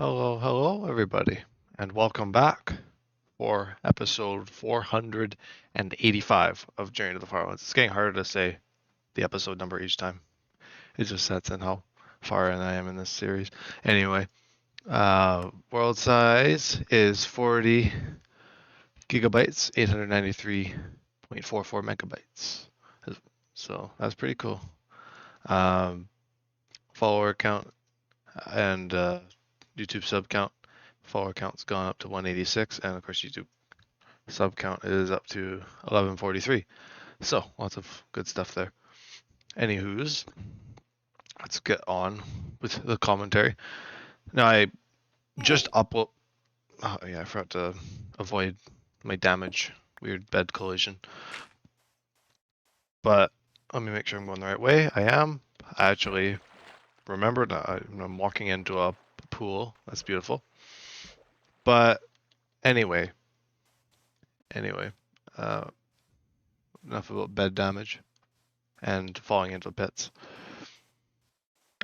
Hello, everybody, and welcome back for episode 485 of Journey to the Farlands. It's getting harder to say the episode number each time. It just sets in how far in I am in this series. Anyway, world size is 40 gigabytes, 893.44 megabytes. So that's pretty cool. Um, Follower count and YouTube sub count. Follower count's gone up to 186, and of course YouTube sub count is up to 1143. So lots of good stuff there. Anywho's, let's get on with the commentary. Now I just upload. Oh yeah, I forgot to avoid my damage, weird bed collision. But let me make sure I'm going the right way. I am. I actually remembered I'm walking into a pool. That's beautiful. But anyway, anyway, uh, enough about bed damage and falling into pits.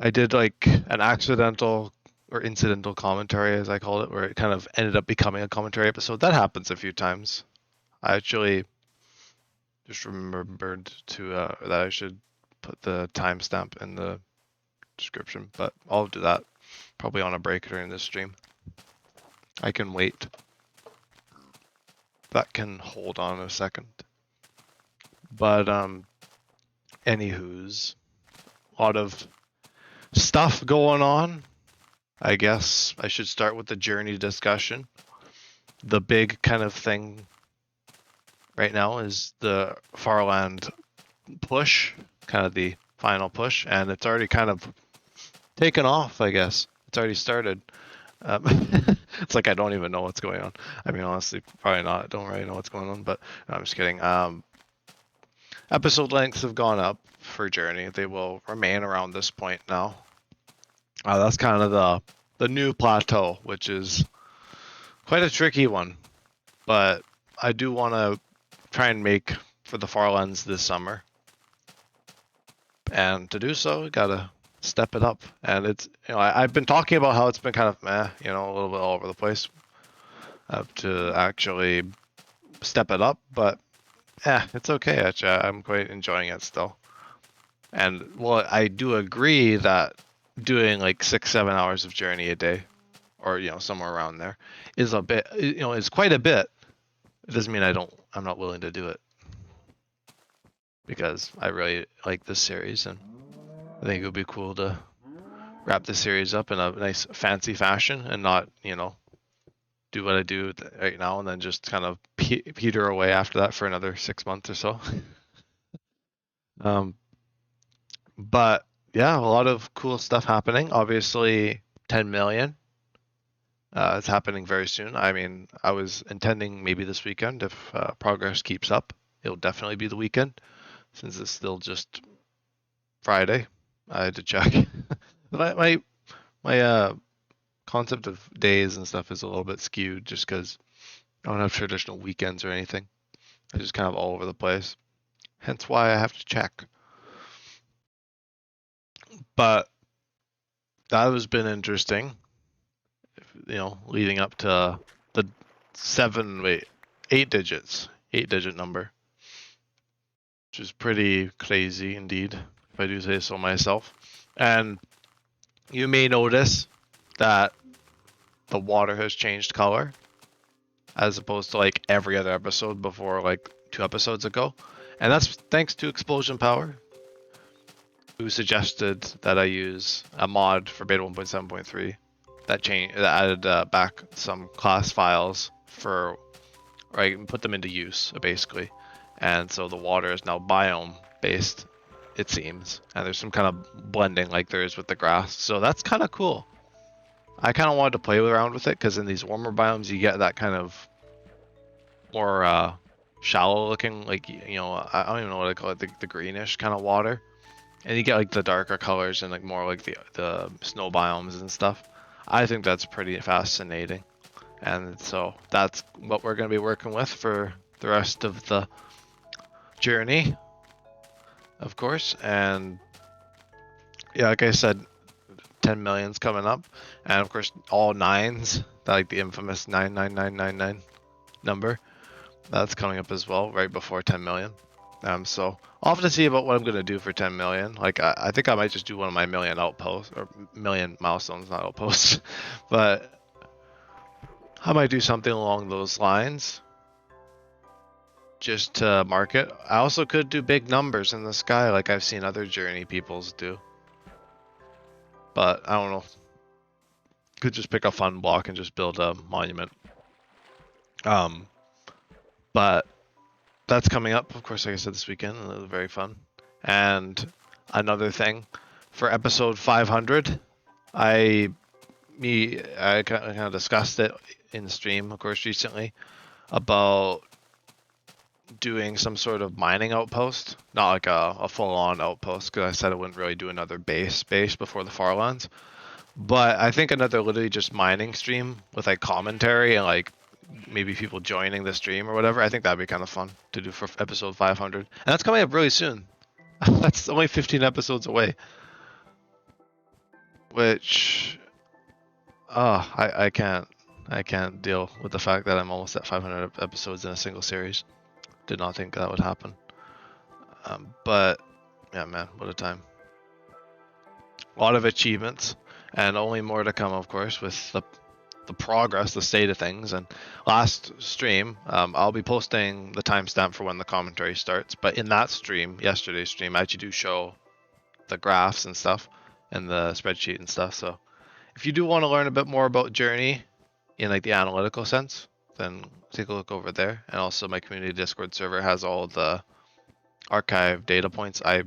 I did like an accidental or incidental commentary, as I called it, where it kind of ended up becoming a commentary episode. That happens a few times. I actually just remembered to that I should put the timestamp in the description, but I'll do that probably on a break during this stream. I can wait. That can hold on a second. But anywho's, a lot of stuff going on. I guess I should start with the journey discussion. The big kind of thing right now is the Farland push, kind of the final push, and it's already kind of taken off, I guess. It's already started. It's like I don't even know what's going on. I mean, honestly, probably not. I don't really know what's going on, but no, I'm just kidding. Episode lengths have gone up for Journey. They will remain around this point now. That's kind of the new plateau, which is quite a tricky one. But I do want to try and make for the Farlands this summer. And to do so, gotta step it up. And it's, I've been talking about how it's been kind of meh, a little bit all over the place to actually step it up. But yeah, it's okay. Actually, I'm quite enjoying it still. And well, I do agree that doing like 6-7 hours of journey a day, or somewhere around there, is a bit, is quite a bit. It doesn't mean I'm not willing to do it, because I really like this series, and I think it would be cool to wrap the series up in a nice fancy fashion and not, do what I do right now and then just kind of peter away after that for another 6 months or so. But yeah, a lot of cool stuff happening. Obviously, 10 million. It's happening very soon. I mean, I was intending maybe this weekend if progress keeps up. It'll definitely be the weekend since it's still just Friday. I had to check. my concept of days and stuff is a little bit skewed just because I don't have traditional weekends or anything. I just kind of all over the place. Hence why I have to check. But that has been interesting. Leading up to the 8-digit number, which is pretty crazy indeed, if I do say so myself. And you may notice that the water has changed color as opposed to like every other episode before, like 2 episodes ago. And that's thanks to Explosion Power, who suggested that I use a mod for beta 1.7.3 that added back some class files for, or I can put them into use basically. And so the water is now biome based, it seems, and there's some kind of blending like there is with the grass. So that's kind of cool. I kind of wanted to play around with it because in these warmer biomes you get that kind of more shallow looking, like, I don't even know what I call it, the greenish kind of water. And you get like the darker colors and like more like the snow biomes and stuff. I think that's pretty fascinating. And so that's what we're going to be working with for the rest of the journey, of course. And yeah, like I said, 10 million's coming up, and of course all nines, like the infamous 99999 number, that's coming up as well right before 10 million. So I'll have to see about what I'm gonna do for 10 million. Like I think I might just do one of my million outposts or million milestones, not outposts, but I might do something along those lines just to market. I also could do big numbers in the sky like I've seen other journey peoples do. But I don't know. Could just pick a fun block and just build a monument. But that's coming up, of course, like I said, this weekend. It was very fun. And another thing, for episode 500, I kind of discussed it in the stream, of course, recently, about doing some sort of mining outpost, not like a full-on outpost, because I said I wouldn't really do another base before the Farlands. But I think another literally just mining stream with like commentary and like maybe people joining the stream or whatever. I think that'd be kind of fun to do for episode 500, and that's coming up really soon. That's only 15 episodes away, which I can't deal with the fact that I'm almost at 500 episodes in a single series. Did not think that would happen. But yeah, man, what a time. A lot of achievements, and only more to come, of course, with the progress, the state of things. And last stream, I'll be posting the timestamp for when the commentary starts. But in that stream, yesterday's stream, I actually do show the graphs and stuff and the spreadsheet and stuff. So if you do want to learn a bit more about Journey in like the analytical sense, then take a look over there. And also my community Discord server has all the archive data points. It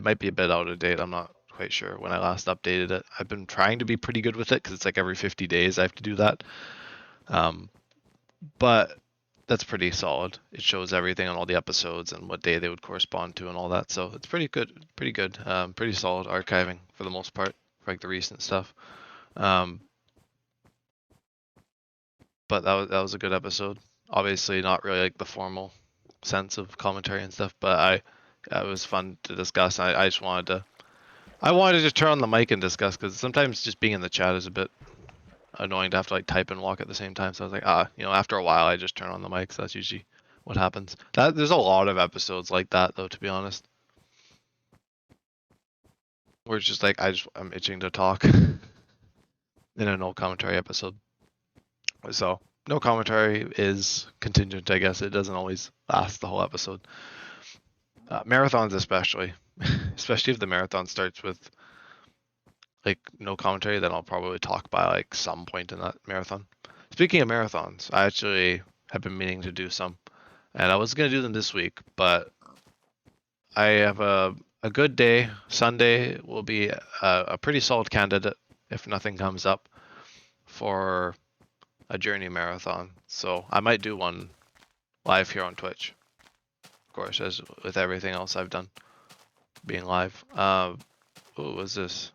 might be a bit out of date. I'm not quite sure when I last updated it. I've been trying to be pretty good with it because it's like every 50 days I have to do that. But that's pretty solid. It shows everything on all the episodes and what day they would correspond to and all that. So it's pretty good, pretty solid archiving for the most part for like the recent stuff. But that was a good episode. Obviously not really like the formal sense of commentary and stuff, but it was fun to discuss. I just wanted to just turn on the mic and discuss, because sometimes just being in the chat is a bit annoying to have to like type and walk at the same time. So I was like, after a while I just turn on the mic. So that's usually what happens. There's a lot of episodes like that though, to be honest, where it's just like I'm itching to talk in a no commentary episode. So no commentary is contingent, I guess. It doesn't always last the whole episode. Marathons especially if the marathon starts with like no commentary, then I'll probably talk by like some point in that marathon. Speaking of marathons, I actually have been meaning to do some, and I was gonna do them this week, but I have a good day. Sunday will be a pretty solid candidate if nothing comes up for a Journey marathon. So I might do one live here on Twitch. Of course, as with everything else I've done, being live. What was this?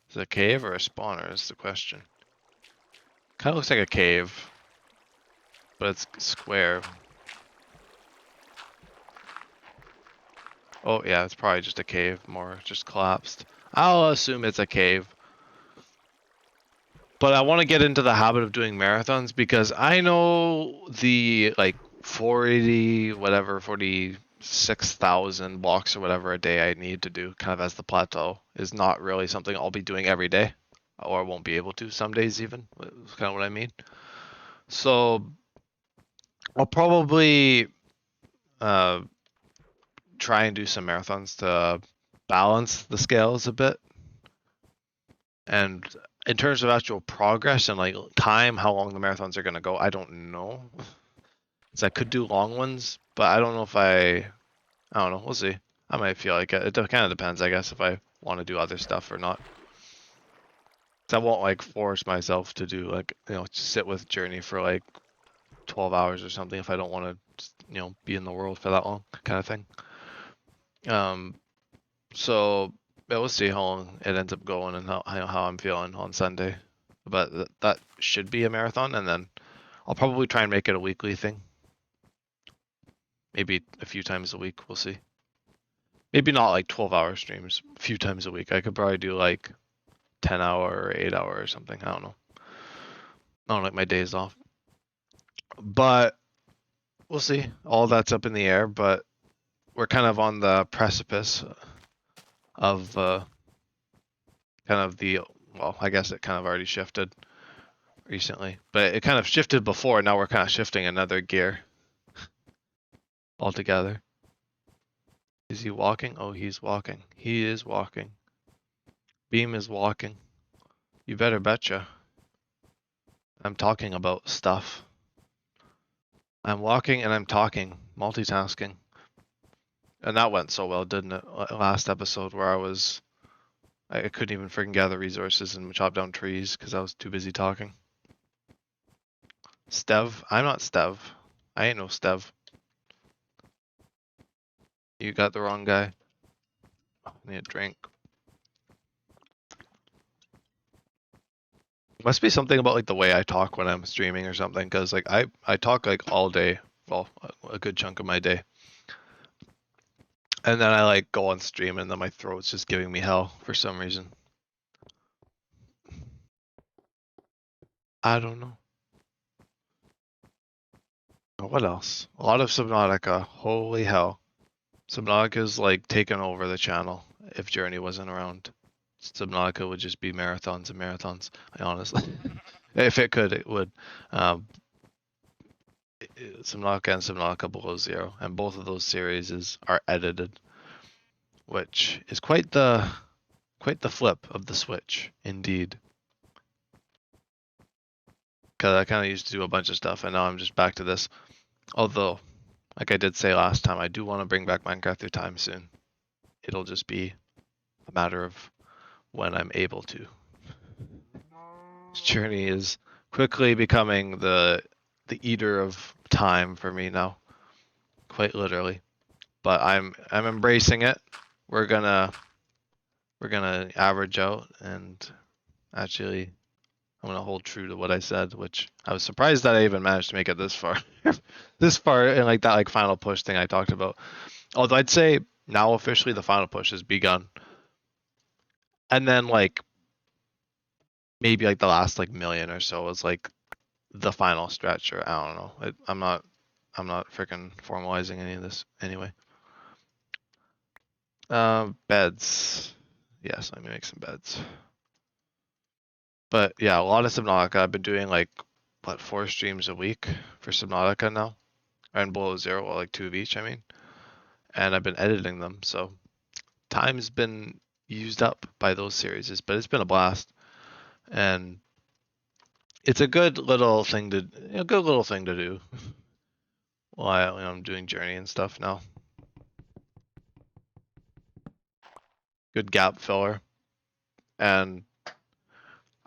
Is it a cave or a spawner is the question. Kind of looks like a cave, but it's square. Oh yeah, it's probably just a cave, more just collapsed. I'll assume it's a cave. But I want to get into the habit of doing marathons because I know the like 46,000 blocks or whatever a day I need to do kind of as the plateau is not really something I'll be doing every day, or I won't be able to some days even. That's kind of what I mean. So I'll probably try and do some marathons to balance the scales a bit. And in terms of actual progress and like time, how long the marathons are gonna go, I don't know. So I could do long ones, but I don't know if I don't know. We'll see. I might feel like it. It kind of depends, I guess, if I want to do other stuff or not. So I won't like force myself to do like sit with Journey for like 12 hours or something if I don't want to be in the world for that long, kind of thing. So yeah, we'll see how long it ends up going and how I'm feeling on Sunday. But that should be a marathon, and then I'll probably try and make it a weekly thing. Maybe a few times a week, we'll see. Maybe not like 12-hour streams, a few times a week. I could probably do like 10-hour or 8-hour or something. I don't know. I don't like my days off. But we'll see. All that's up in the air, but we're kind of on the precipice of kind of the, well, I guess it kind of already shifted recently, but it kind of shifted before. Now we're kind of shifting another gear altogether. Is he walking? Oh, he's walking. He is walking. Beam is walking. You better betcha. I'm talking about stuff. I'm walking and I'm talking, multitasking. And that went so well, didn't it? Last episode where I couldn't even freaking gather resources and chop down trees because I was too busy talking. Stev? I'm not Stev. I ain't no Stev. You got the wrong guy. I need a drink. Must be something about like the way I talk when I'm streaming or something, because like I talk like all day, well, a good chunk of my day, and then I like go on stream and then my throat's just giving me hell for some reason. I don't know. What else? A lot of Subnautica. Holy hell. Subnautica's like taken over the channel. If Journey wasn't around, Subnautica would just be marathons and marathons. I honestly, if it could, it would. Subnautica and Subnautica Below Zero, and both of those series are edited, which is quite the flip of the switch, indeed. Because I kind of used to do a bunch of stuff, and now I'm just back to this. Although, like I did say last time, I do want to bring back Minecraft Through Time soon. It'll just be a matter of when I'm able to. This journey is quickly becoming the eater of time for me now, quite literally. But I'm embracing it. We're gonna average out, and actually I'm gonna hold true to what I said, which I was surprised that I even managed to make it this far. This far in like that like final push thing I talked about. Although I'd say now officially the final push has begun. And then like maybe like the last like million or so is like the final stretch, or I don't know. I'm not freaking formalizing any of this anyway. Beds. Yes, let me make some beds. But yeah, a lot of Subnautica. I've been doing like, what, 4 streams a week for Subnautica now? And Below Zero, well, like 2 of each, I mean. And I've been editing them, so time's been used up by those series, but it's been a blast. And it's a good little thing to do while I'm doing Journey and stuff now. Good gap filler. And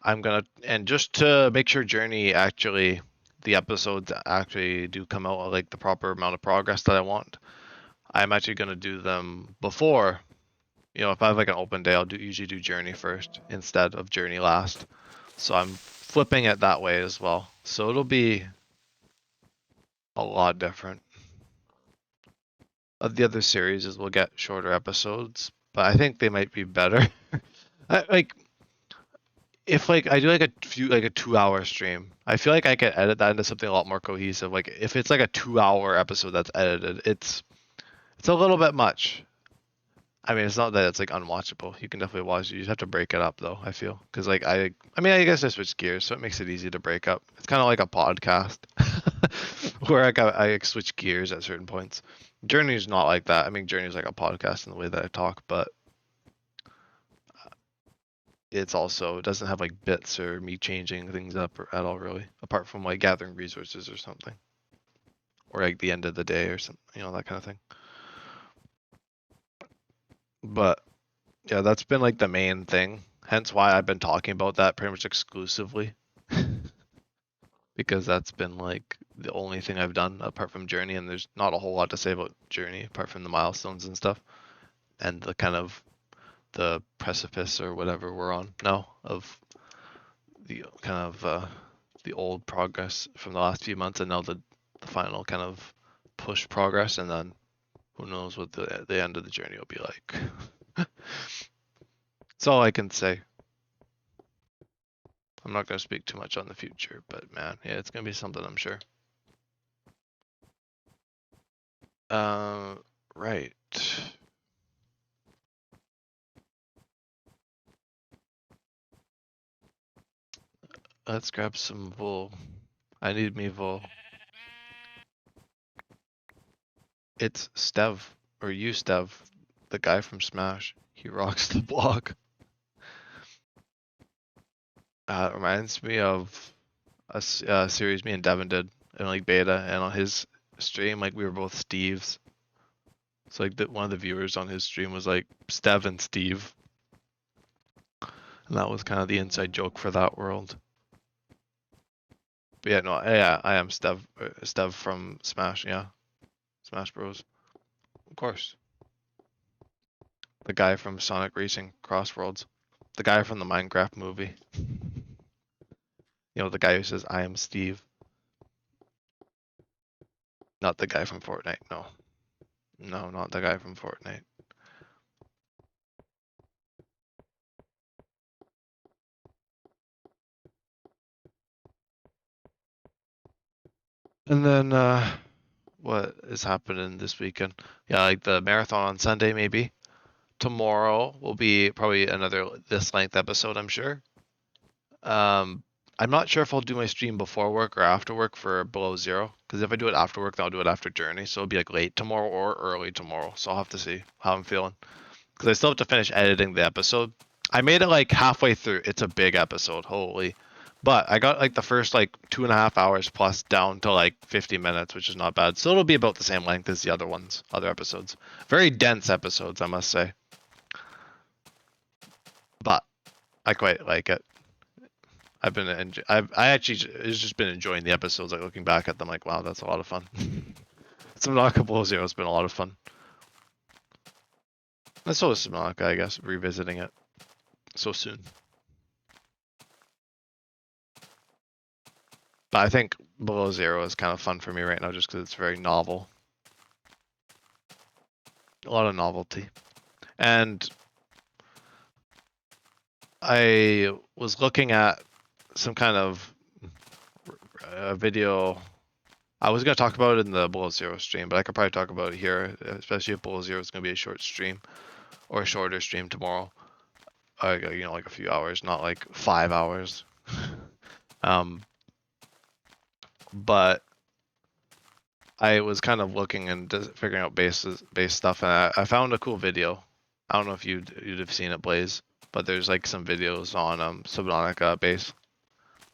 and just to make sure Journey actually, the episodes actually do come out at like the proper amount of progress that I want, I'm actually gonna do them before, if I have like an open day, I'll usually do Journey first instead of Journey last. So I'm flipping it that way as well. So it'll be a lot different. Of the other series is we'll get shorter episodes, but I think they might be better. If like I do like a 2-hour stream, I feel like I could edit that into something a lot more cohesive. Like if it's like a 2-hour episode that's edited, it's a little bit much. I mean, it's not that it's like unwatchable. You can definitely watch it. You just have to break it up though, I feel. Because like I guess I switched gears, so it makes it easy to break up. It's kind of like a podcast where I switch gears at certain points. Journey's not like that. I mean, Journey's like a podcast in the way that I talk, but it doesn't have like bits or me changing things up at all really, apart from like gathering resources or something, or like the end of the day or something, that kind of thing. But yeah, that's been like the main thing, hence why I've been talking about that pretty much exclusively. Because that's been like the only thing I've done apart from Journey, and there's not a whole lot to say about Journey apart from the milestones and stuff, and the kind of the precipice or whatever we're on now of the kind of the old progress from the last few months, and now the final kind of push progress, and then who knows what the end of the journey will be like. That's all I can say. I'm not gonna speak too much on the future, but man, yeah, it's gonna be something, I'm sure. Right. Let's grab some wool. I need me wool. It's Stev, or you Stev, the guy from Smash. He rocks the block. It reminds me of a series me and Devin did in like beta, and on his stream, like we were both Steves. So like one of the viewers on his stream was like Stev and Steve, and that was kind of the inside joke for that world. But yeah, no, yeah, I am Stev from Smash, yeah, Smash Bros. Of course. The guy from Sonic Racing Crossworlds. The guy from the Minecraft movie. You know, the guy who says, I am Steve. Not the guy from Fortnite, no. No, not the guy from Fortnite. And then, what is happening this weekend? Yeah, like the marathon on Sunday, maybe. Tomorrow will be probably another this length episode, I'm sure. I'm not sure if I'll do my stream before work or after work for Below Zero, because if I do it after work, then I'll do it after Journey, so it'll be like late tomorrow or early tomorrow. So I'll have to see how I'm feeling, because I still have to finish editing the episode. I made it like halfway through. It's a big episode, holy. But I got like the first like 2.5 hours plus down to like 50 minutes, which is not bad. So it'll be about the same length as the other episodes. Very dense episodes, I must say. But I quite like it. I actually it's just been enjoying the episodes. Like looking back at them, like wow, that's a lot of fun. Subnautica Below Zero has been a lot of fun. And so is Subnautica, I guess, revisiting it so soon. But I think Below Zero is kind of fun for me right now, just because it's very novel. A lot of novelty, and I was looking at some kind of video. I was going to talk about it in the Below Zero stream, but I could probably talk about it here, especially if Below Zero is going to be a short stream or a shorter stream tomorrow. You know, like a few hours, not like 5 hours. But I was kind of looking and figuring out base stuff, and I found a cool video. I don't know if you'd have seen it, Blaze, but there's like some videos on Subnautica base,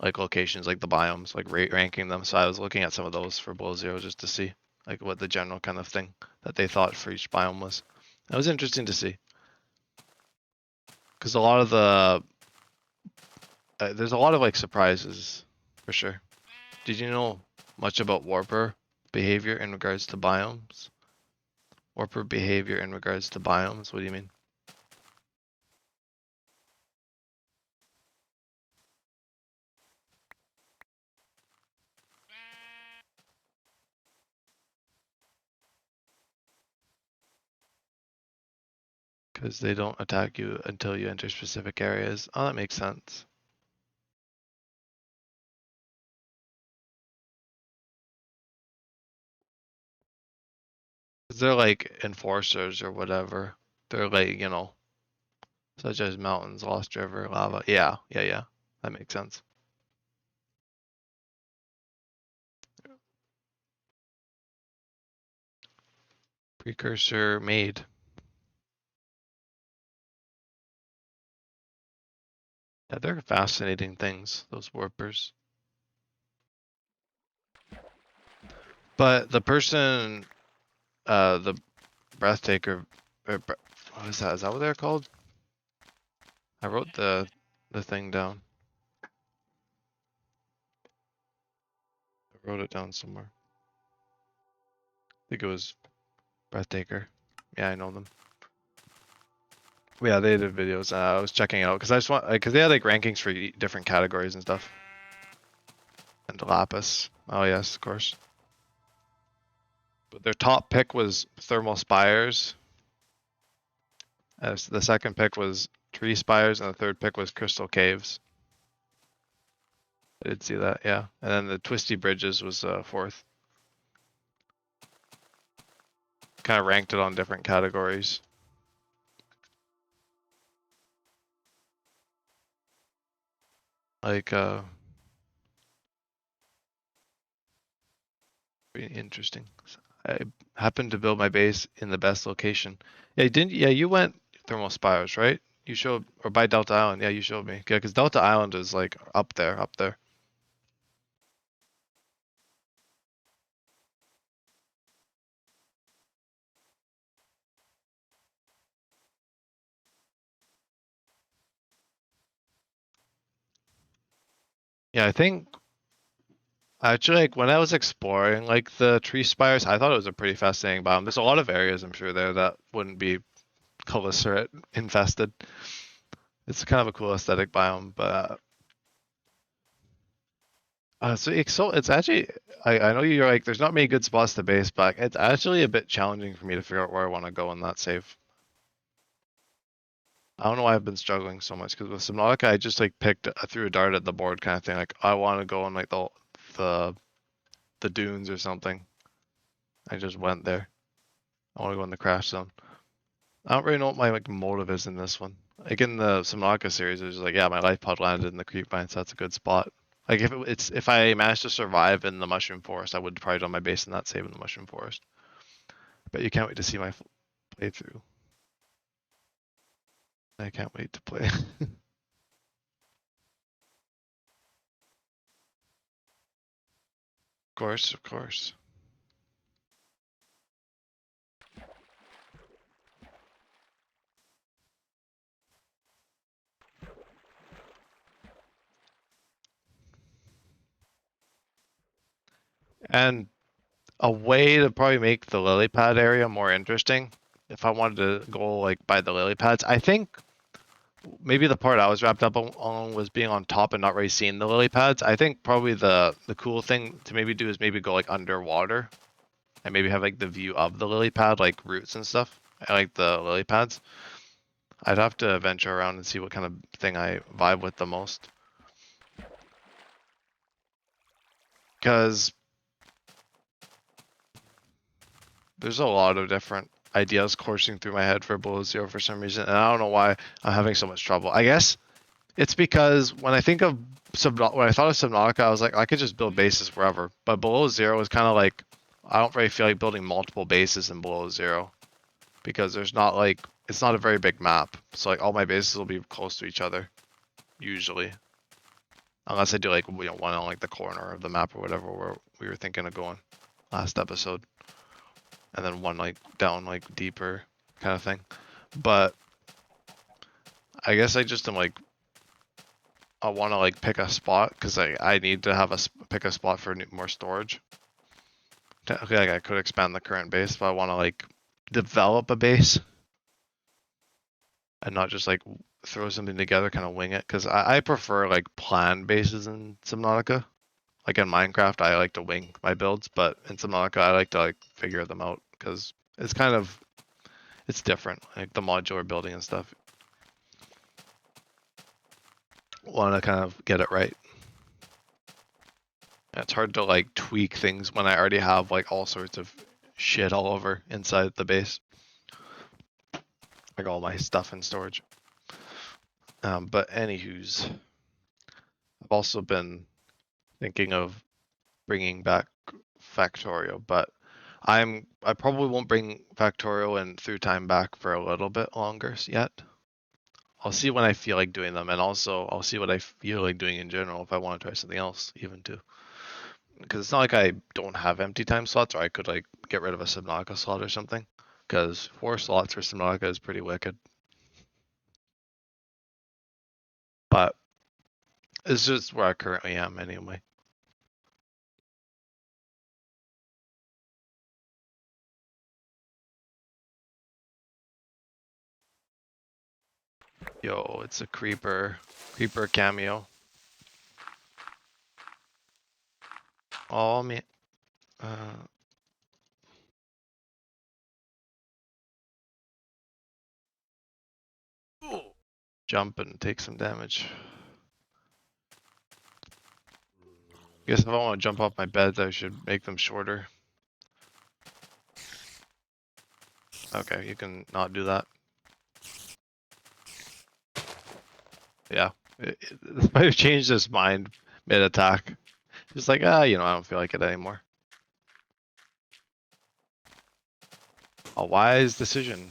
like locations, like the biomes, like ranking them. So I was looking at some of those for Below Zero just to see like what the general kind of thing that they thought for each biome was. It was interesting to see, because a lot of the there's a lot of like surprises for sure. Did you know much about warper behavior in regards to biomes? Warper behavior in regards to biomes? What do you mean? Because they don't attack you until you enter specific areas. Oh, that makes sense. Because they're like enforcers or whatever. They're like, you know, such as mountains, lost river, lava. Yeah. That makes sense. Precursor made. Yeah, they're fascinating things, those warpers. But the person, the breathtaker, what is that? Is that what they're called? I wrote the thing down. I wrote it down somewhere. I think it was Breathtaker. Yeah, I know them. Yeah, they did videos. I was checking out because I just want because they had like rankings for different categories and stuff. And Lapis. Oh yes, of course. But their top pick was Thermal Spires. As the second pick was Tree Spires, and the third pick was Crystal Caves. I did see that, yeah. And then the Twisty Bridges was fourth. Kind of ranked it on different categories. Like, pretty interesting. I happened to build my base in the best location. Yeah, didn't? Yeah, you went Thermal Spires, right? You showed, or by Delta Island. Yeah, you showed me. Yeah, because Delta Island is like up there, up there. Yeah, I think actually, like when I was exploring like the tree spires, I thought it was a pretty fascinating biome. There's a lot of areas I'm sure there that wouldn't be Caliceret infested. It's kind of a cool aesthetic biome, but it's actually I know you're like there's not many good spots to base, but it's actually a bit challenging for me to figure out where I want to go in that save. I don't know why I've been struggling so much because with Subnautica I just like I threw a dart at the board kind of thing. Like I want to go in like the the dunes or something. I just went there. I want to go in the crash zone. I don't really know what my like motive is in this one. Like in the Subnautica series, it was like, yeah, my life pod landed in the creep vine, so that's a good spot. Like if I managed to survive in the mushroom forest, I would probably do my base in that save in the mushroom forest. But you can't wait to see my playthrough. I can't wait to play. Of course, of course. And a way to probably make the lily pad area more interesting, if I wanted to go like by the lily pads, I think maybe the part I was wrapped up on was being on top and not really seeing the lily pads. I think probably the cool thing to maybe do is maybe go like underwater and maybe have like the view of the lily pad, like roots and stuff. I like the lily pads. I'd have to venture around and see what kind of thing I vibe with the most. Because there's a lot of different ideas coursing through my head for below zero for some reason, and I don't know why I'm having so much trouble. I guess it's because when I think of when I thought of Subnautica, I was like, I could just build bases wherever. But below zero is kind of like I don't really feel like building multiple bases in below zero because there's not like it's not a very big map. So like all my bases will be close to each other usually, unless I do like one on like the corner of the map or whatever where we were thinking of going last episode, and then one like down like deeper kind of thing. But I guess I just am like I want to like pick a spot because I need to have pick a spot for more storage. Technically, like I could expand the current base, but I want to like develop a base and not just like throw something together, kind of wing it. Because I prefer like plan bases in Subnautica. Like in Minecraft, I like to wing my builds, but in Subnautica, I like to like figure them out because it's kind of it's different. Like the modular building and stuff. Want to kind of get it right. It's hard to like tweak things when I already have like all sorts of shit all over inside the base. Like all my stuff in storage. But anywho's, I've also been thinking of bringing back Factorio, but I probably won't bring Factorio and Through Time back for a little bit longer yet. I'll see when I feel like doing them, and also I'll see what I feel like doing in general if I want to try something else even too. Because it's not like I don't have empty time slots, or I could like get rid of a Subnautica slot or something. Because 4 slots for Subnautica is pretty wicked. But it's just where I currently am anyway. Yo, it's a creeper cameo. Oh man, uh, jump and take some damage. Guess if I want to jump off my beds, I should make them shorter. Okay, you can not do that. Yeah, the spider changed his mind mid-attack. Just like, I don't feel like it anymore. A wise decision.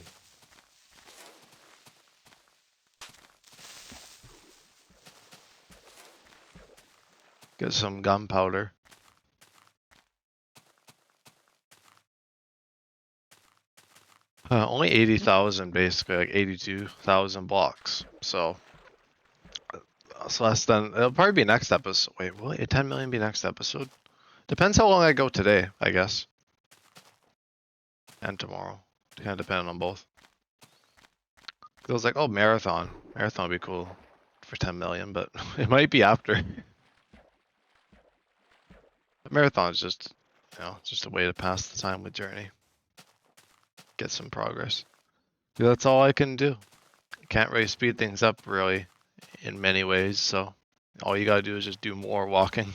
Get some gunpowder. Only 80,000 basically, like 82,000 blocks. So it's less than, it'll probably be next episode. Wait, will it 10 million be next episode? Depends how long I go today, I guess. And tomorrow. Kind of depending on both. It was like, oh, marathon. Marathon would be cool for 10 million, but it might be after. The marathon is just, just a way to pass the time with Journey. Get some progress. That's all I can do. Can't really speed things up really in many ways, so all you gotta do is just do more walking.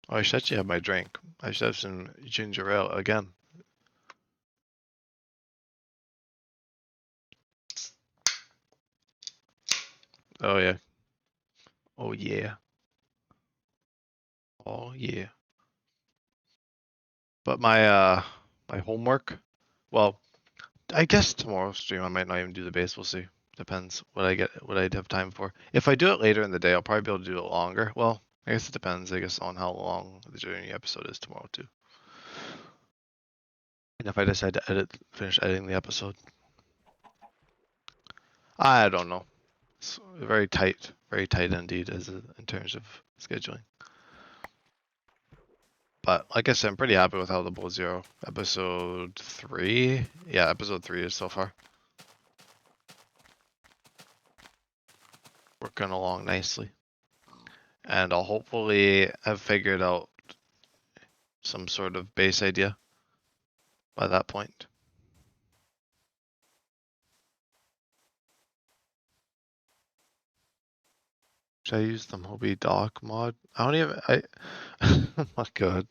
Oh, I should actually have my drink. I should have some ginger ale again. Oh yeah. Oh yeah. Oh yeah. But my homework, well, I guess tomorrow's stream I might not even do the base, we'll see. Depends what I'd have time for. If I do it later in the day, I'll probably be able to do it longer. Well, I guess it depends, I guess, on how long the Journey episode is tomorrow too. And if I decide to finish editing the episode. I don't know. It's very tight indeed in terms of scheduling. But like I said, I'm pretty happy with how the Bull Zero episode 3, yeah, episode 3 is so far. Working along nicely. And I'll hopefully have figured out some sort of base idea by that point. Should I use the Moby Dock mod? I don't even, oh my god.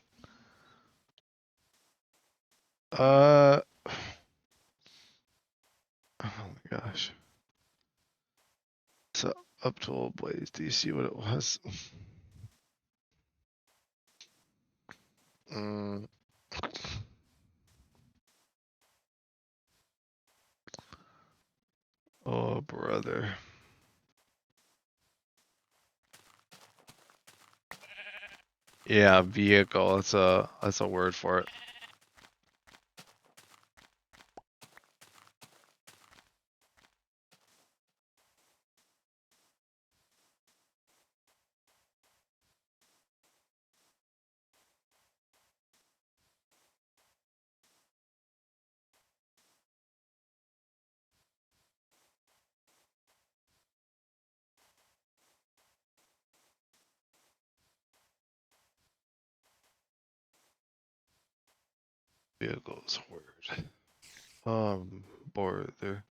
Oh my gosh. So, up to old Blaze, do you see what it was? Oh, brother. Yeah, vehicle, that's a word for it. Vehicle's word. Border.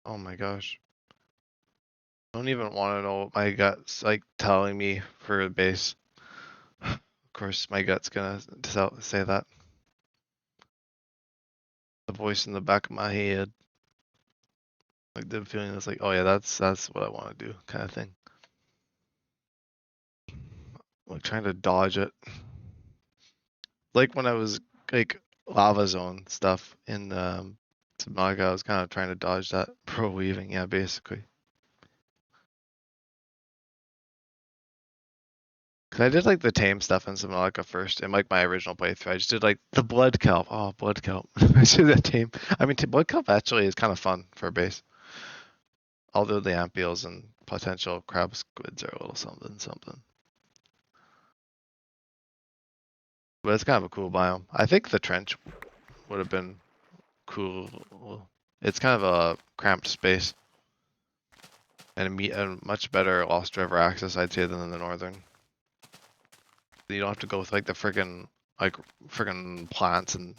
Oh my gosh. I don't even want to know what my gut's like telling me for a base. Of course, my gut's gonna say that. The voice in the back of my head. Like the feeling that's like, oh yeah, that's what I want to do, kind of thing. Like trying to dodge it. Like when I was like lava zone stuff in Subnautica, I was kind of trying to dodge that pro weaving, yeah, basically. Cause I did like the tame stuff in Subnautica first, in like my original playthrough. I just did like the blood kelp. Oh, blood kelp. I did that tame. I mean, blood kelp actually is kind of fun for a base. Although the amphibs and potential crab squids are a little something. But it's kind of a cool biome. I think the trench would have been cool. It's kind of a cramped space, and a much better Lost River access, I'd say, than the northern. You don't have to go with like the friggin' plants and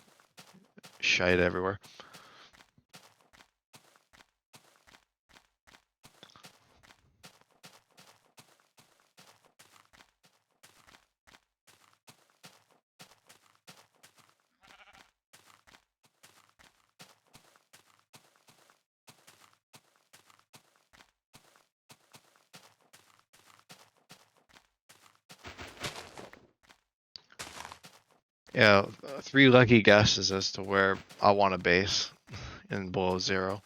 shite everywhere. Yeah, 3 lucky guesses as to where I want to base in below zero,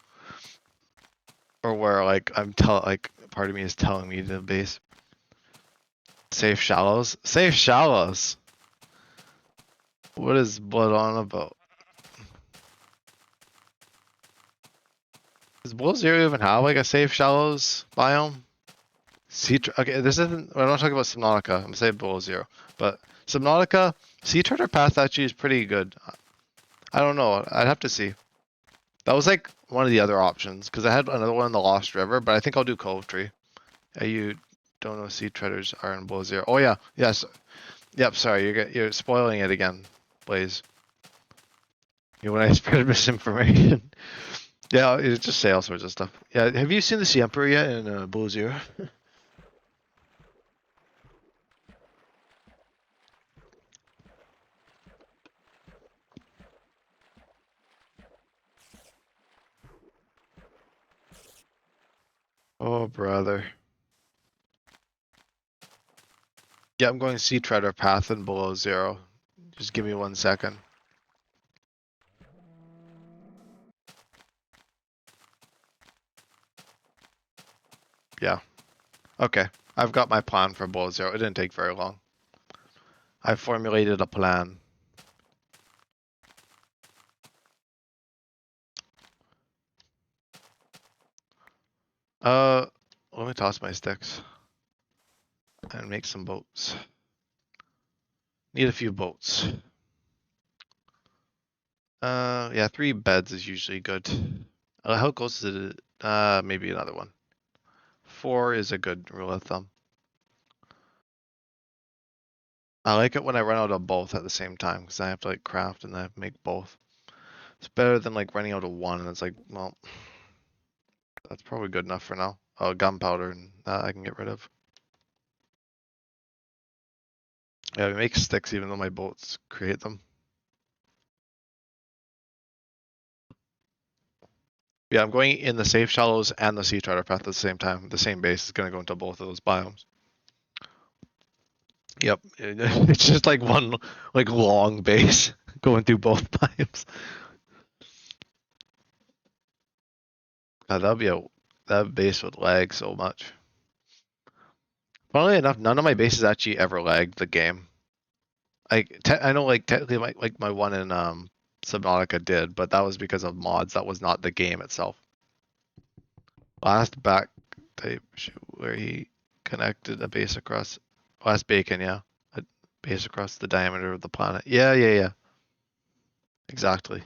or where like part of me is telling me to base. Safe shallows. Safe shallows. What is blood on about? Does below zero even have like a safe shallows biome? Okay, this isn't. I'm not talking about subnautica. I'm gonna say below zero, but subnautica sea turtle path actually is pretty good. I don't know. I'd have to see. That was like one of the other options because I had another one in the Lost River, but I think I'll do Cove Tree. You don't know sea treaders are in below zero. Oh yeah, yes, yep. Sorry, you're spoiling it again, Blaze. When I spread misinformation. Yeah, you just say all sorts of stuff. Yeah, have you seen the Sea Emperor yet in below zero? Oh brother. Yeah, I'm going Sea Treader path and below zero. Just give me 1 second. Yeah. Okay. I've got my plan for below zero. It didn't take very long. I formulated a plan. Let me toss my sticks and make some boats. Need a few boats. Yeah, 3 beds is usually good. How close is it? Maybe another one. 4 is a good rule of thumb. I like it when I run out of both at the same time because I have to like craft and I have to make both. It's better than like running out of one and it's like, well, that's probably good enough for now. Oh, gunpowder and that I can get rid of. Yeah, we make sticks even though my boats create them. Yeah, I'm going in the safe shallows and the sea charter path at the same time. The same base is going to go into both of those biomes. Yep, it's just like one like long base going through both biomes. That base would lag so much. Funnily enough, none of my bases actually ever lagged the game. I know like technically my one in Subnautica did, but that was because of mods. That was not the game itself. Last back type where he connected a base across last bacon, yeah. A base across the diameter of the planet. Yeah. Exactly.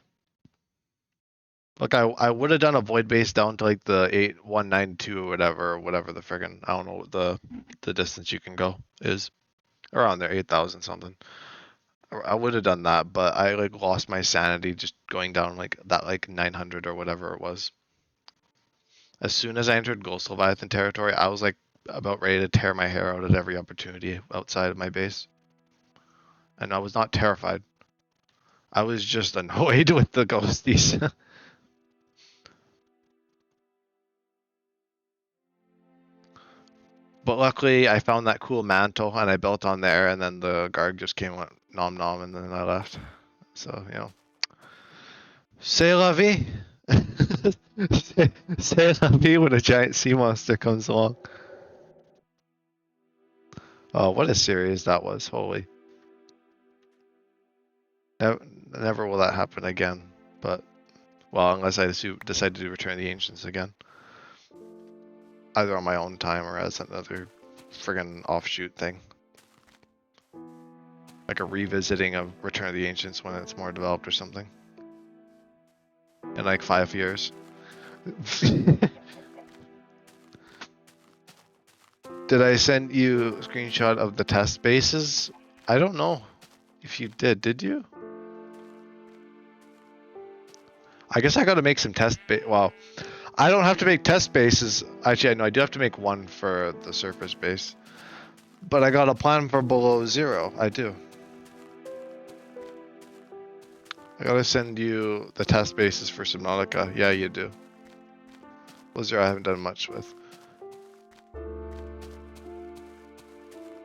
Look, I would have done a void base down to like the 8192 or whatever the friggin' I don't know what the distance you can go is. Around there, 8,000 something. I would have done that, but I like lost my sanity just going down like that like 900 or whatever it was. As soon as I entered Ghost Leviathan territory, I was like about ready to tear my hair out at every opportunity outside of my base. And I was not terrified. I was just annoyed with the ghosties. But luckily, I found that cool mantle and I built on there, and then the guard just came and went nom nom, and then I left. So, you know. C'est la vie! C'est la vie when a giant sea monster comes along. Oh, what a series that was. Holy. Never will that happen again. But, well, unless I decide to do Return of the Ancients again. Either on my own time or as another friggin' offshoot thing. Like a revisiting of Return of the Ancients when it's more developed or something. in like 5 years. Did I send you a screenshot of the test bases? I don't know if you did you? I guess I gotta make some test well, I don't have to make test bases. Actually, no, I do have to make one for the surface base. But I got a plan for below zero. I do. I gotta send you the test bases for Subnautica. Yeah, you do. Below zero I haven't done much with.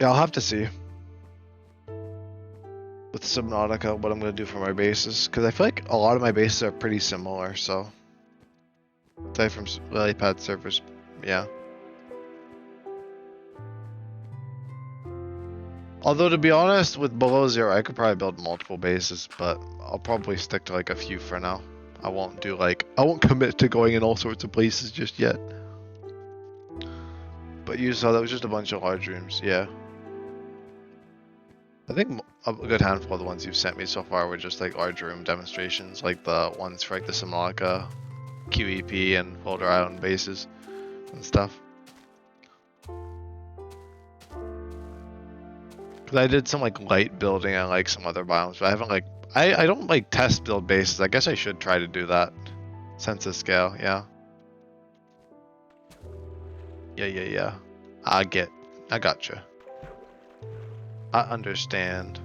Yeah, I'll have to see. With Subnautica, what I'm gonna do for my bases. Because I feel like a lot of my bases are pretty similar, so. Aside from lily pad surface, yeah. Although to be honest, with below zero, I could probably build multiple bases, but I'll probably stick to like a few for now. I won't commit to going in all sorts of places just yet. But you saw that was just a bunch of large rooms, yeah. I think a good handful of the ones you've sent me so far were just like large room demonstrations, like the ones for like the Subnautica, QEP, and Boulder Island bases and stuff. Cause I did some like light building and like some other biomes, but I haven't like I don't like test build bases. I guess I should try to do that. Census scale, yeah. Yeah. I gotcha. I understand.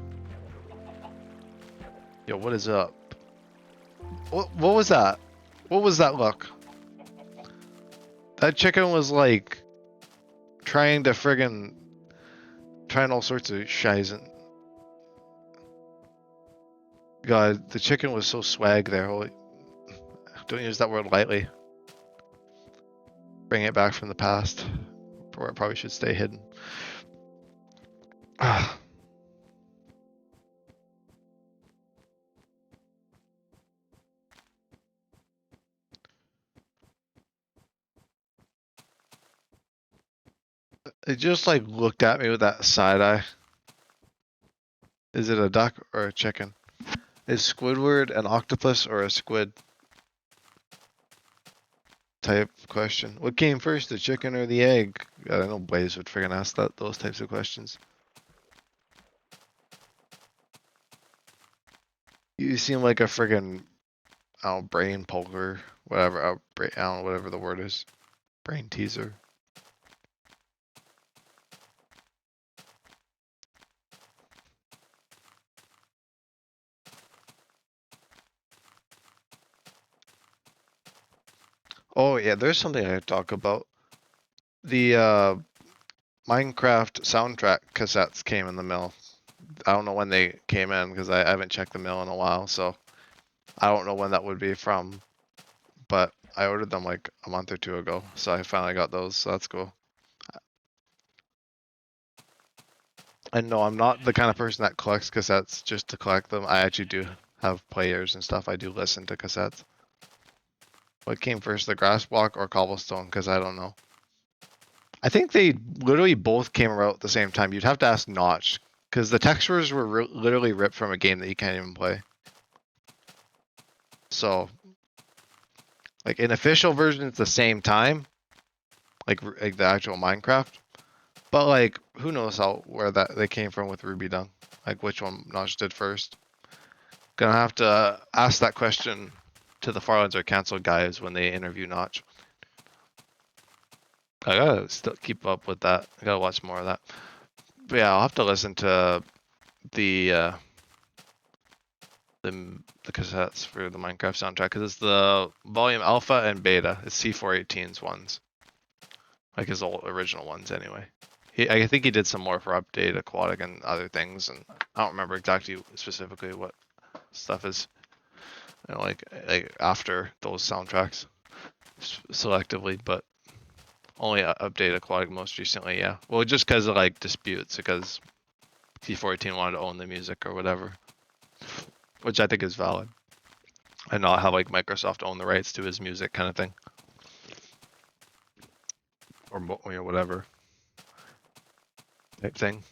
Yo, what is up? What was that? What was that look? That chicken was like trying all sorts of shizen. God, the chicken was so swag there. Holy, don't use that word lightly. Bring it back from the past. Where it probably should stay hidden. It just like looked at me with that side eye. Is it a duck or a chicken? Is Squidward an octopus or a squid? Type question. What came first, the chicken or the egg? I don't know Blaze would friggin' ask those types of questions. You seem like a friggin' brain poker, whatever. I don't know, whatever the word is. Brain teaser. Oh yeah, there's something I talk about. The Minecraft soundtrack cassettes came in the mail. I don't know when they came in because I haven't checked the mail in a while, so I don't know when that would be from. But I ordered them like a month or two ago, so I finally got those, so that's cool. And no, I'm not the kind of person that collects cassettes just to collect them. I actually do have players and stuff. I do listen to cassettes. What came first, the grass block or cobblestone? Because I don't know. I think they literally both came out at the same time. You'd have to ask Notch, because the textures were literally ripped from a game that you can't even play. So, like in official versions, the same time, like the actual Minecraft. But like, who knows where that they came from with Ruby Dung? Like which one Notch did first? Gonna have to ask that question to the Farlands or Cancelled guys when they interview Notch. I gotta still keep up with that. I gotta watch more of that. But yeah, I'll have to listen to the cassettes for the Minecraft soundtrack because it's the volume alpha and beta. It's C418's ones, like his old original ones anyway. I think he did some more for Update Aquatic and other things, and I don't remember exactly specifically what stuff is, you know, like after those soundtracks selectively, but only Update Aquatic most recently, yeah. Well, just because of like disputes, because C418 wanted to own the music or whatever, which I think is valid, and not have like Microsoft own the rights to his music kind of thing, or you know, whatever type thing.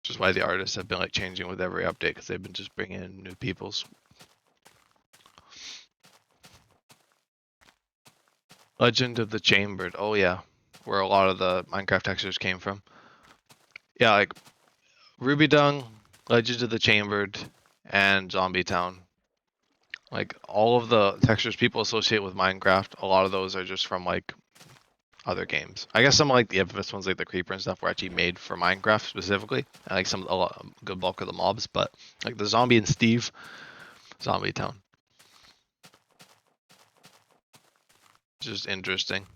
Which is why the artists have been like changing with every update because they've been just bringing in new peoples. Legend of the Chambered. Oh yeah, where a lot of the Minecraft textures came from. Yeah, like Ruby Dung, Legend of the Chambered, and Zombie Town. Like all of the textures people associate with Minecraft, a lot of those are just from like other games. I guess some like the infamous ones like the Creeper and stuff were actually made for Minecraft specifically. And, like a good bulk of the mobs, but like the Zombie and Steve, Zombie Town. Just interesting.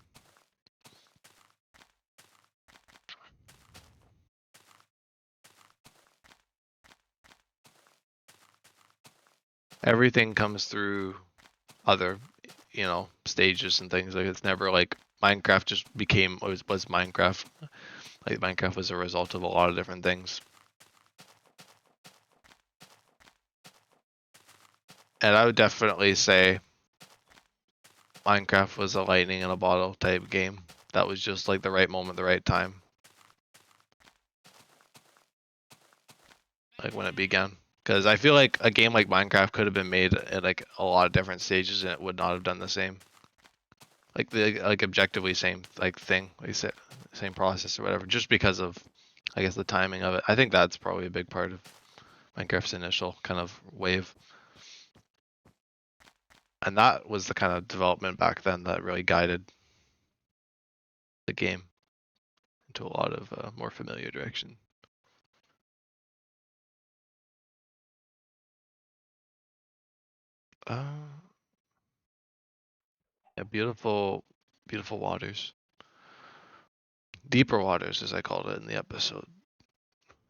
Everything comes through other, stages and things. Like it's never like Minecraft just was Minecraft. Like Minecraft was a result of a lot of different things. And I would definitely say Minecraft was a lightning in a bottle type game. That was just like the right moment, the right time. Like when it began. Because I feel like a game like Minecraft could have been made at like a lot of different stages and it would not have done the same. Like the objectively same like thing, like said, same process or whatever, just because of I guess the timing of it. I think that's probably a big part of Minecraft's initial kind of wave. And that was the kind of development back then that really guided the game into a lot of more familiar direction. Yeah, beautiful, beautiful waters. Deeper waters, as I called it in the episode.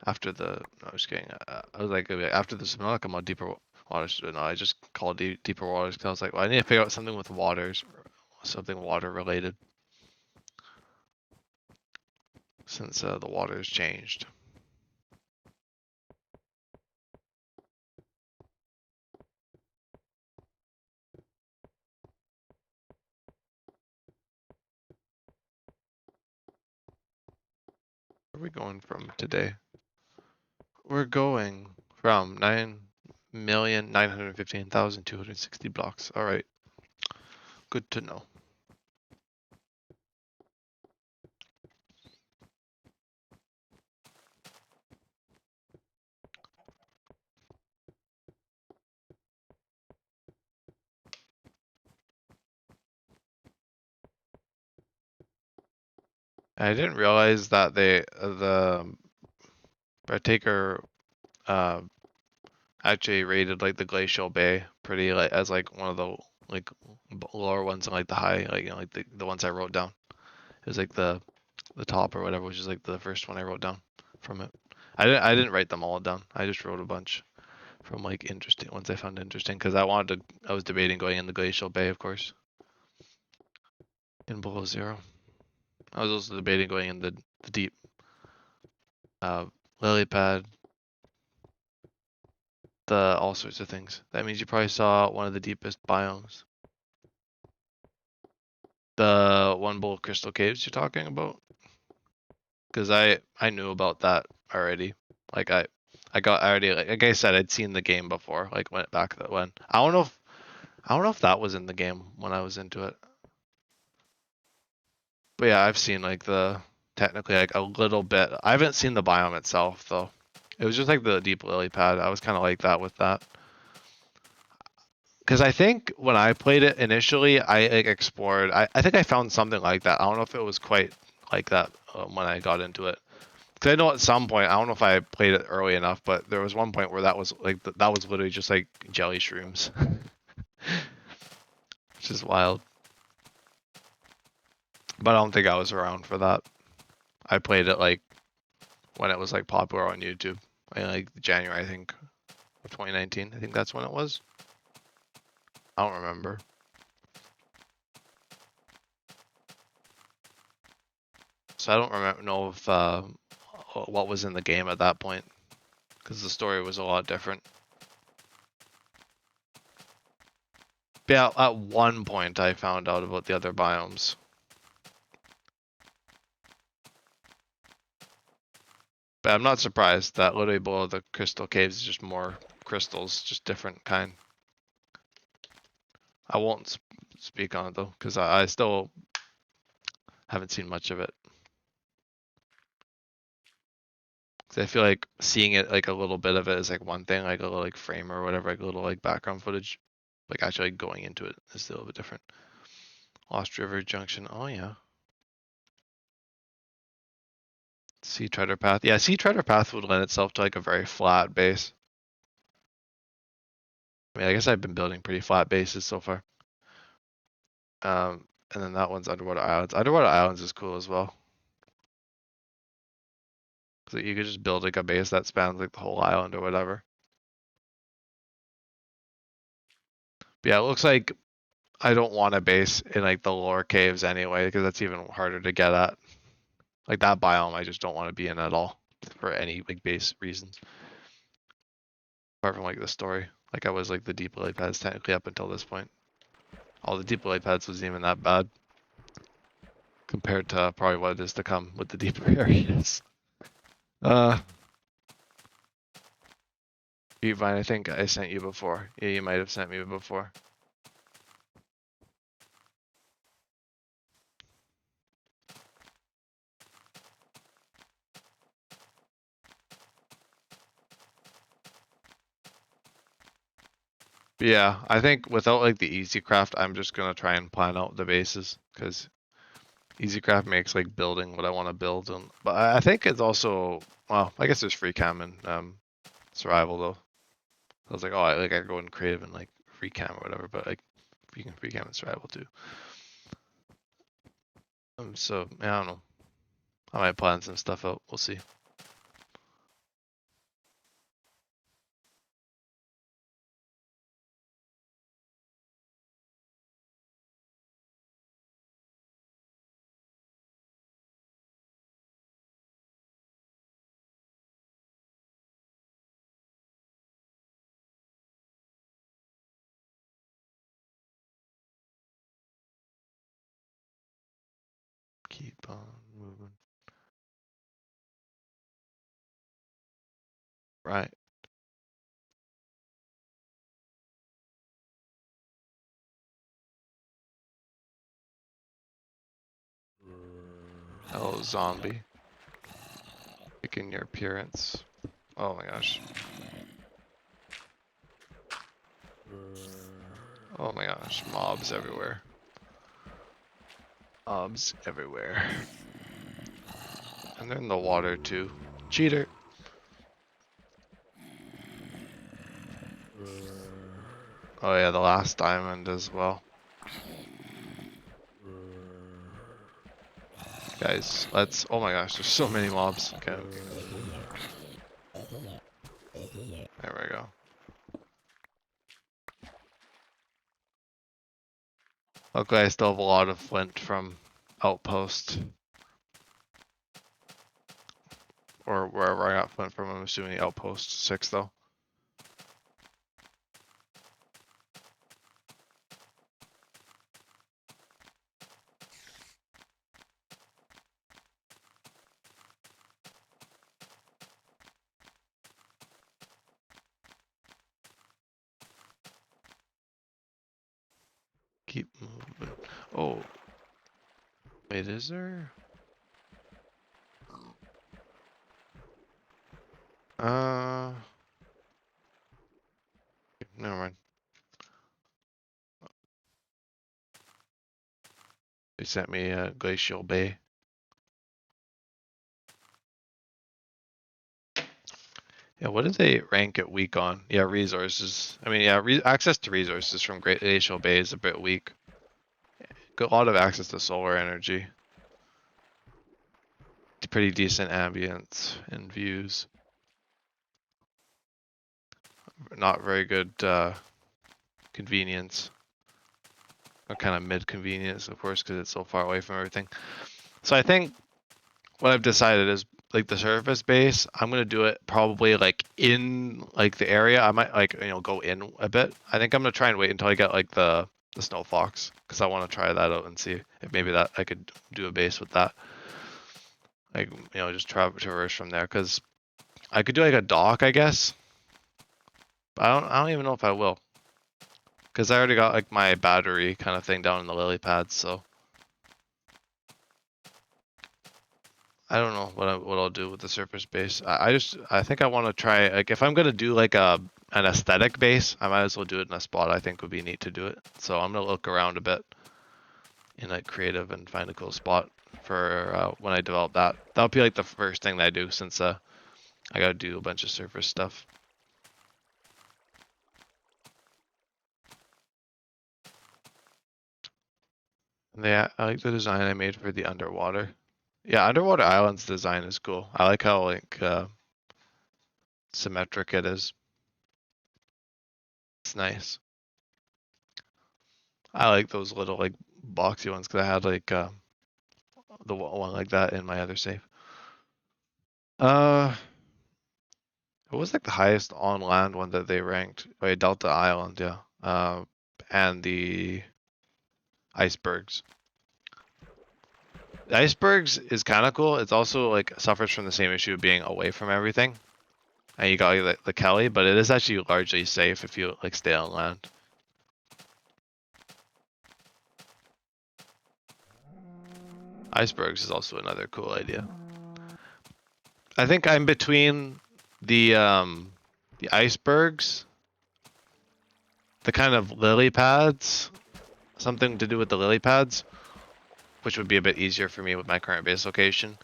After the, I was kidding. I was like, after the subnautica mod, deeper waters. No, I just called deeper waters because I was like, well, I need to figure out something with waters, something water related, since the waters changed. Where are we going from today? We're going from 9,915,260 blocks. All right, good to know. I didn't realize that the Partaker uh, actually rated like the Glacial Bay pretty like as like one of the like lower ones and like the high like like the ones I wrote down. It was like the top or whatever, which is like the first one I wrote down from it. I didn't write them all down. I just wrote a bunch from like interesting ones I found interesting because I was debating going in the Glacial Bay, of course, in below zero. I was also debating going in the deep uh, lily pad, the all sorts of things. That means you probably saw one of the deepest biomes. The one below Crystal Caves you're talking about? Because I knew about that already. Like I already like I said I'd seen the game before. Like went back that when I don't know if that was in the game when I was into it. But yeah, I've seen like the technically like a little bit. I haven't seen the biome itself though. It was just like the deep lily pad. I was kind of like that with that. Because I think when I played it initially, I like explored. I think I found something like that. I don't know if it was quite like that when I got into it. Because I know at some point, I don't know if I played it early enough, but there was one point where that was like that was literally just like jelly shrooms, which is wild. But I don't think I was around for that. I played it like when it was like popular on YouTube, like January I think of 2019. I think that's when it was. I don't remember. So I don't know if what was in the game at that point, because the story was a lot different. But yeah, at one point I found out about the other biomes. But I'm not surprised that literally below the crystal caves is just more crystals, just different kind. I won't speak on it though, because I still Haven't seen much of it. 'Cause I feel like seeing it, like a little bit of it is like one thing, like a little like frame or whatever, like a little like background footage. Like actually like, going into it is a little bit different. Lost River Junction. Oh yeah. Sea Treader Path. Yeah, Sea Treader Path would lend itself to like a very flat base. I mean, I guess I've been building pretty flat bases so far. And then that one's Underwater Islands. Underwater Islands is cool as well. So you could just build like a base that spans like the whole island or whatever. But yeah, it looks like I don't want a base in like the lower caves anyway, because that's even harder to get at. Like that biome, I just don't want to be in at all for any like base reasons. Apart from like the story, like I was like the deep lily pads technically up until this point. All the deep lily pads wasn't even that bad compared to probably what it is to come with the deeper areas. Vine, I think I sent you before. Yeah, you might have sent me before. Yeah, I think without like the EasyCraft, I'm just gonna try and plan out the bases because EasyCraft makes like building what I want to build, and but I think it's also, well, I guess there's free cam and survival though. I was like, oh, I go in creative and like free cam or whatever, but like you can free cam and survival too. So yeah, I don't know. I might plan some stuff out. We'll see. Keep on moving. Right. Hello, zombie. Picking your appearance. Oh my gosh. Oh my gosh, mobs everywhere. Mobs everywhere. And they're in the water too. Cheater. Oh yeah, the last diamond as well. Guys, let's, oh my gosh, there's so many mobs. Okay. There we go. Luckily I still have a lot of flint from Outpost. Or wherever I got flint from, I'm assuming the Outpost 6 though. Keep moving. Oh. Wait, is there? Never mind. They sent me a Glacial Bay. Yeah, what did they rank it weak on? Yeah, resources. I mean, yeah, access to resources from Great Glacial Bay is a bit weak. Got a lot of access to solar energy. Pretty decent ambience and views. Not very good convenience. Or kind of mid convenience, of course, because it's so far away from everything. So I think what I've decided is like the surface base, I'm gonna do it probably like in like the area. I might like go in a bit. I think I'm gonna try and wait until I get like the snow fox because I want to try that out and see if maybe that I could do a base with that. Like just traverse from there because I could do like a dock, I guess. But I don't even know if I will because I already got like my battery kind of thing down in the lily pads. So I don't know what I'll do with the surface base. I think I want to try, like, if I'm gonna do like an aesthetic base, I might as well do it in a spot I think would be neat to do it. So I'm gonna look around a bit in like creative and find a cool spot for when I develop that. That'll be like the first thing that I do, since I gotta do a bunch of surface stuff. And yeah, I like the design I made for the underwater. Yeah, underwater islands design is cool. I like how like symmetric it is. It's nice. I like those little like boxy ones because I had like the one like that in my other save. Uh, it was like the highest on land one that they ranked. Oh, yeah, Delta Island, yeah. And the icebergs. The icebergs is kind of cool. It's also like suffers from the same issue of being away from everything. And you got like, the Kelly, but it is actually largely safe if you like stay on land. Icebergs is also another cool idea. I think I'm between the icebergs, the kind of lily pads, something to do with the lily pads, which would be a bit easier for me with my current base location,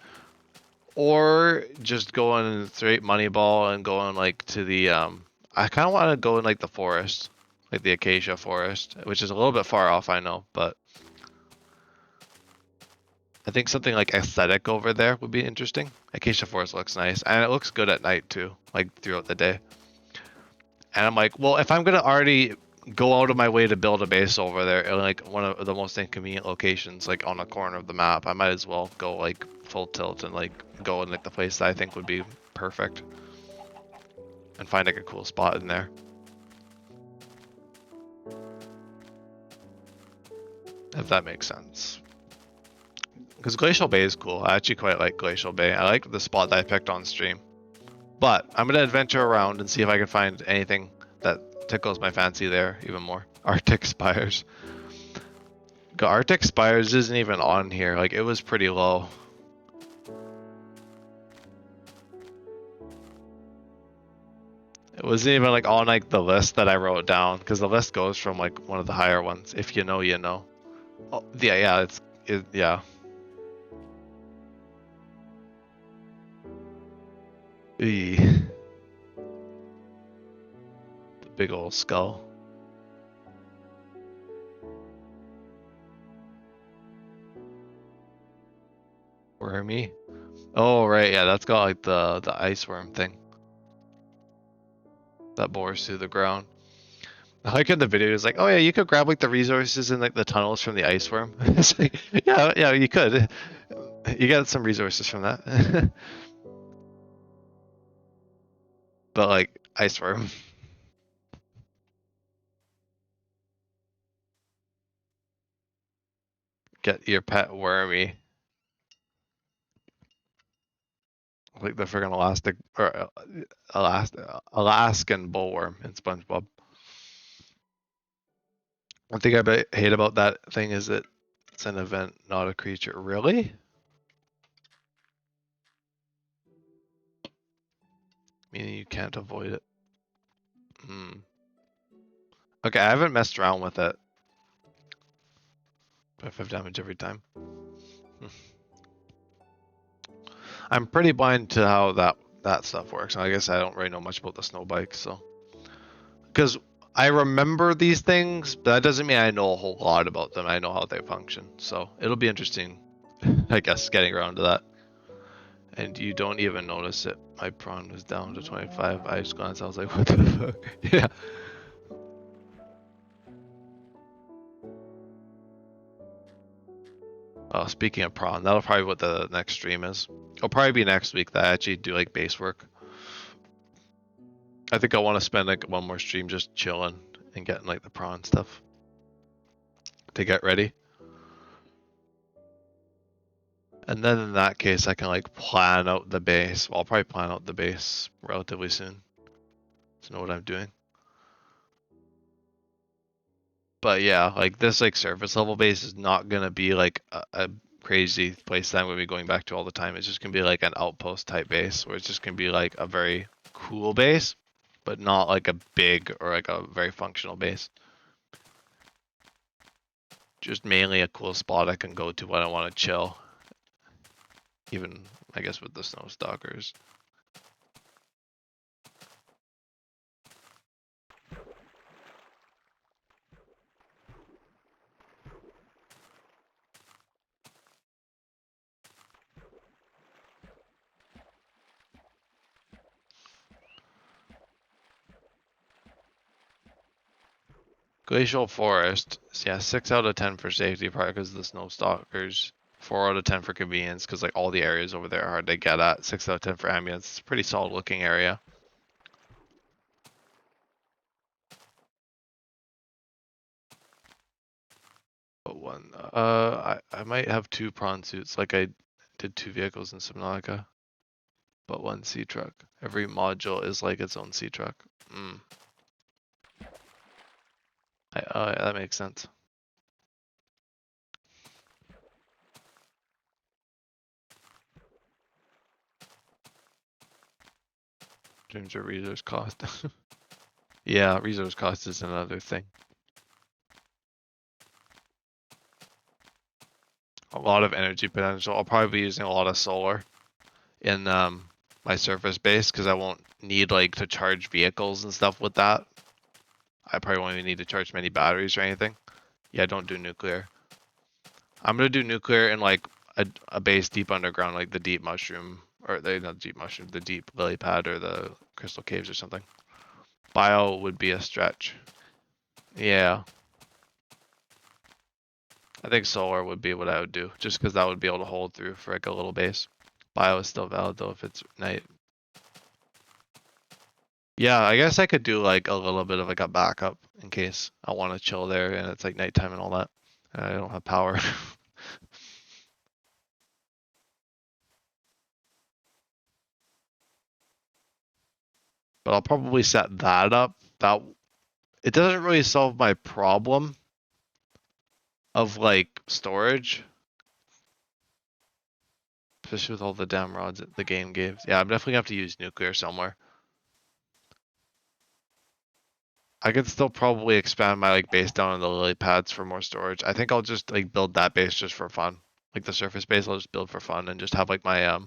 or just going straight Moneyball and going like to the I kind of want to go in like the forest, like the acacia forest, which is a little bit far off, I know, but I think something like aesthetic over there would be interesting. Acacia forest looks nice, and it looks good at night too, like throughout the day. And I'm like, well, if I'm gonna already go out of my way to build a base over there in like one of the most inconvenient locations, like on a corner of the map, I might as well go like full tilt and like go in like the place that I think would be perfect, and find like a cool spot in there. If that makes sense. Because Glacial Bay is cool. I actually quite like Glacial Bay. I like the spot that I picked on stream. But I'm gonna adventure around and see if I can find anything that tickles my fancy there even more. Arctic Spires. Arctic Spires isn't even on here. Like, it was pretty low. It wasn't even like on like the list that I wrote down, because the list goes from like one of the higher ones. If you know, you know. Oh, yeah, yeah. The big old skull. Wormy. Oh right, yeah, that's got like the ice worm thing that bores through the ground. I like in the video, it's like, oh yeah, you could grab like the resources in like the tunnels from the ice worm. It's like, yeah, you could. You got some resources from that. But like ice worm. Get your pet wormy. Like the friggin' Alaskan bullworm in SpongeBob. One thing I hate about that thing is that it's an event, not a creature. Really? Meaning you can't avoid it. Hmm. Okay, I haven't messed around with it. But 5 damage every time. I'm pretty blind to how that stuff works. I guess I don't really know much about the snow bikes, so. Because I remember these things, but that doesn't mean I know a whole lot about them. I know how they function, so it'll be interesting, I guess, getting around to that. And you don't even notice it. My prawn was down to 25. I just glanced, I was like, what the fuck? Yeah. Oh, speaking of prawn, that'll probably be what the next stream is. It'll probably be next week that I actually do like base work. I think I want to spend like one more stream just chilling and getting like the prawn stuff to get ready. And then in that case, I can like plan out the base. Well, I'll probably plan out the base relatively soon to know what I'm doing. But yeah, like this like surface level base is not gonna be like a crazy place that I'm going to be going back to all the time. It's just going to be like an outpost type base, where it's just going to be like a very cool base, but not like a big or like a very functional base. Just mainly a cool spot I can go to when I want to chill. Even, I guess, with the snow stalkers. Glacial Forest, yeah, 6 out of 10 for safety, probably because of the snow stalkers. 4 out of 10 for convenience, because like all the areas over there are hard to get at. 6 out of 10 for ambience. It's a pretty solid looking area. But one, I might have 2 prawn suits, like I did 2 vehicles in Subnautica. But 1 sea truck. Every module is like its own sea truck. Yeah, that makes sense. In terms of resource cost. Yeah, resource cost is another thing. A lot of energy potential. I'll probably be using a lot of solar in my surface base because I won't need like to charge vehicles and stuff with that. I probably won't even need to charge many batteries or anything. Yeah, don't do nuclear. I'm gonna do nuclear in like a base deep underground, like the deep mushroom, or not deep mushroom, the deep lily pad or the crystal caves or something. Bio would be a stretch. Yeah. I think solar would be what I would do, just because that would be able to hold through for like a little base. Bio is still valid though if it's night. Yeah, I guess I could do like a little bit of like a backup in case I want to chill there and it's like nighttime and all that. And I don't have power. But I'll probably set that up. That it doesn't really solve my problem of like storage, especially with all the damn rods that the game gives. Yeah, I'm definitely gonna have to use nuclear somewhere. I could still probably expand my like base down in the lily pads for more storage. I think I'll just like build that base just for fun. Like the surface base, I'll just build for fun and just have like my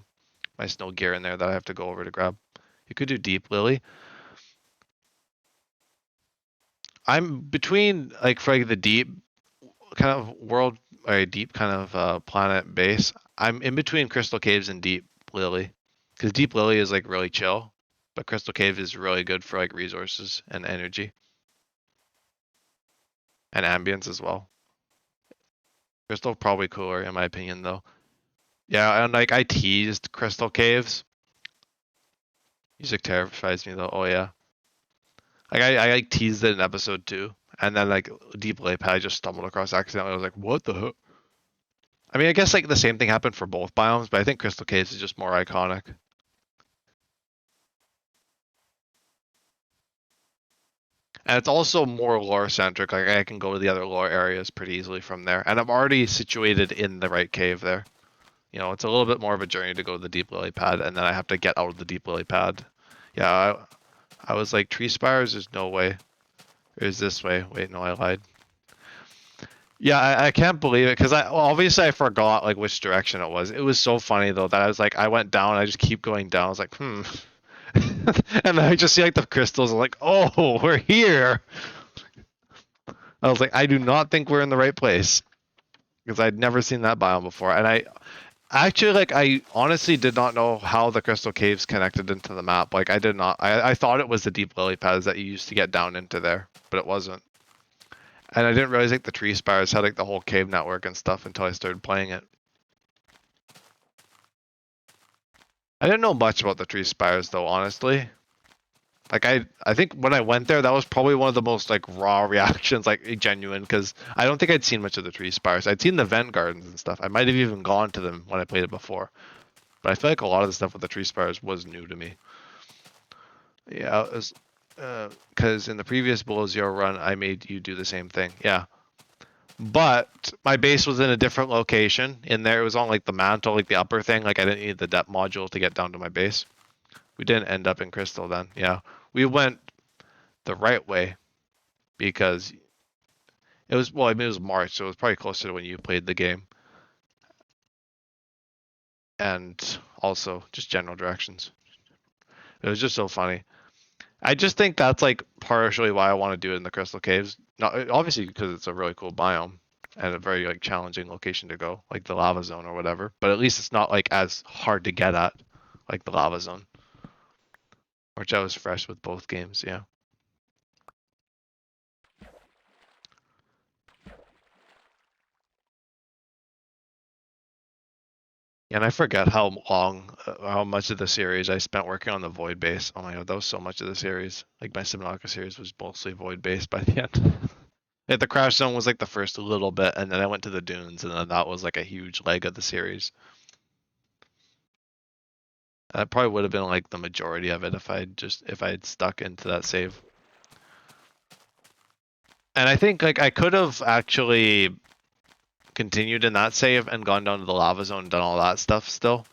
snow gear in there that I have to go over to grab. You could do deep lily. I'm between like for like the deep kind of world or deep kind of planet base. I'm in between Crystal Caves and Deep Lily, because Deep Lily is like really chill, but Crystal Cave is really good for like resources and energy and ambience as well. Crystal probably cooler in my opinion though. Yeah, and like I teased Crystal Caves. Music terrifies me though. Oh yeah, like I like teased it in episode 2, and then like Deep Lily Pad I just stumbled across accidentally. I was like, what the heck? I mean, I guess like the same thing happened for both biomes, but I think Crystal Caves is just more iconic. And it's also more lore centric. Like I can go to the other lore areas pretty easily from there. And I'm already situated in the right cave there. You know, it's a little bit more of a journey to go to the deep lily pad, and then I have to get out of the deep lily pad. Yeah, I was like, tree spires? There's no way. It was this way. Wait, no, I lied. Yeah, I can't believe it because obviously I forgot like which direction it was. It was so funny though that I was like, I went down, I just keep going down. I was like, and then I just see like the crystals. I'm like, oh, we're here. I was like, I do not think we're in the right place because I'd never seen that biome before, and I actually like I honestly did not know how the crystal caves connected into the map. Like I did not. I thought it was the deep lily pads that you used to get down into there, but it wasn't. And I didn't realize like the tree spires had like the whole cave network and stuff until I started playing it. I didn't know much about the tree spires though, honestly. Like I think when I went there, that was probably one of the most like raw reactions, like genuine, because I don't think I'd seen much of the tree spires. I'd seen the vent gardens and stuff. I might have even gone to them when I played it before, but I feel like a lot of the stuff with the tree spires was new to me. Yeah, it was because in the previous Below Zero run, I made you do the same thing. Yeah, But my base was in a different location. In there, it was on like the mantle, like the upper thing. Like I didn't need the depth module to get down to my base. We didn't end up in Crystal then. Yeah, we went the right way because it was, well, I mean, it was March, so it was probably closer to when you played the game. And also just general directions. It was just so funny. I just think that's like partially why I want to do it in the Crystal Caves. Not obviously because it's a really cool biome and a very like challenging location to go, like the lava zone or whatever. But at least it's not like as hard to get at, like the lava zone, which I was fresh with both games. Yeah. And I forget how long, how much of the series I spent working on the Void base. Oh my god, that was so much of the series. Like my Subnautica series was mostly Void based by the end. Yeah, the Crash Zone was like the first little bit, and then I went to the Dunes, and then that was like a huge leg of the series. That probably would have been like the majority of it if I had stuck into that save. And I think like I could have actually continued in that save and gone down to the lava zone and done all that stuff still.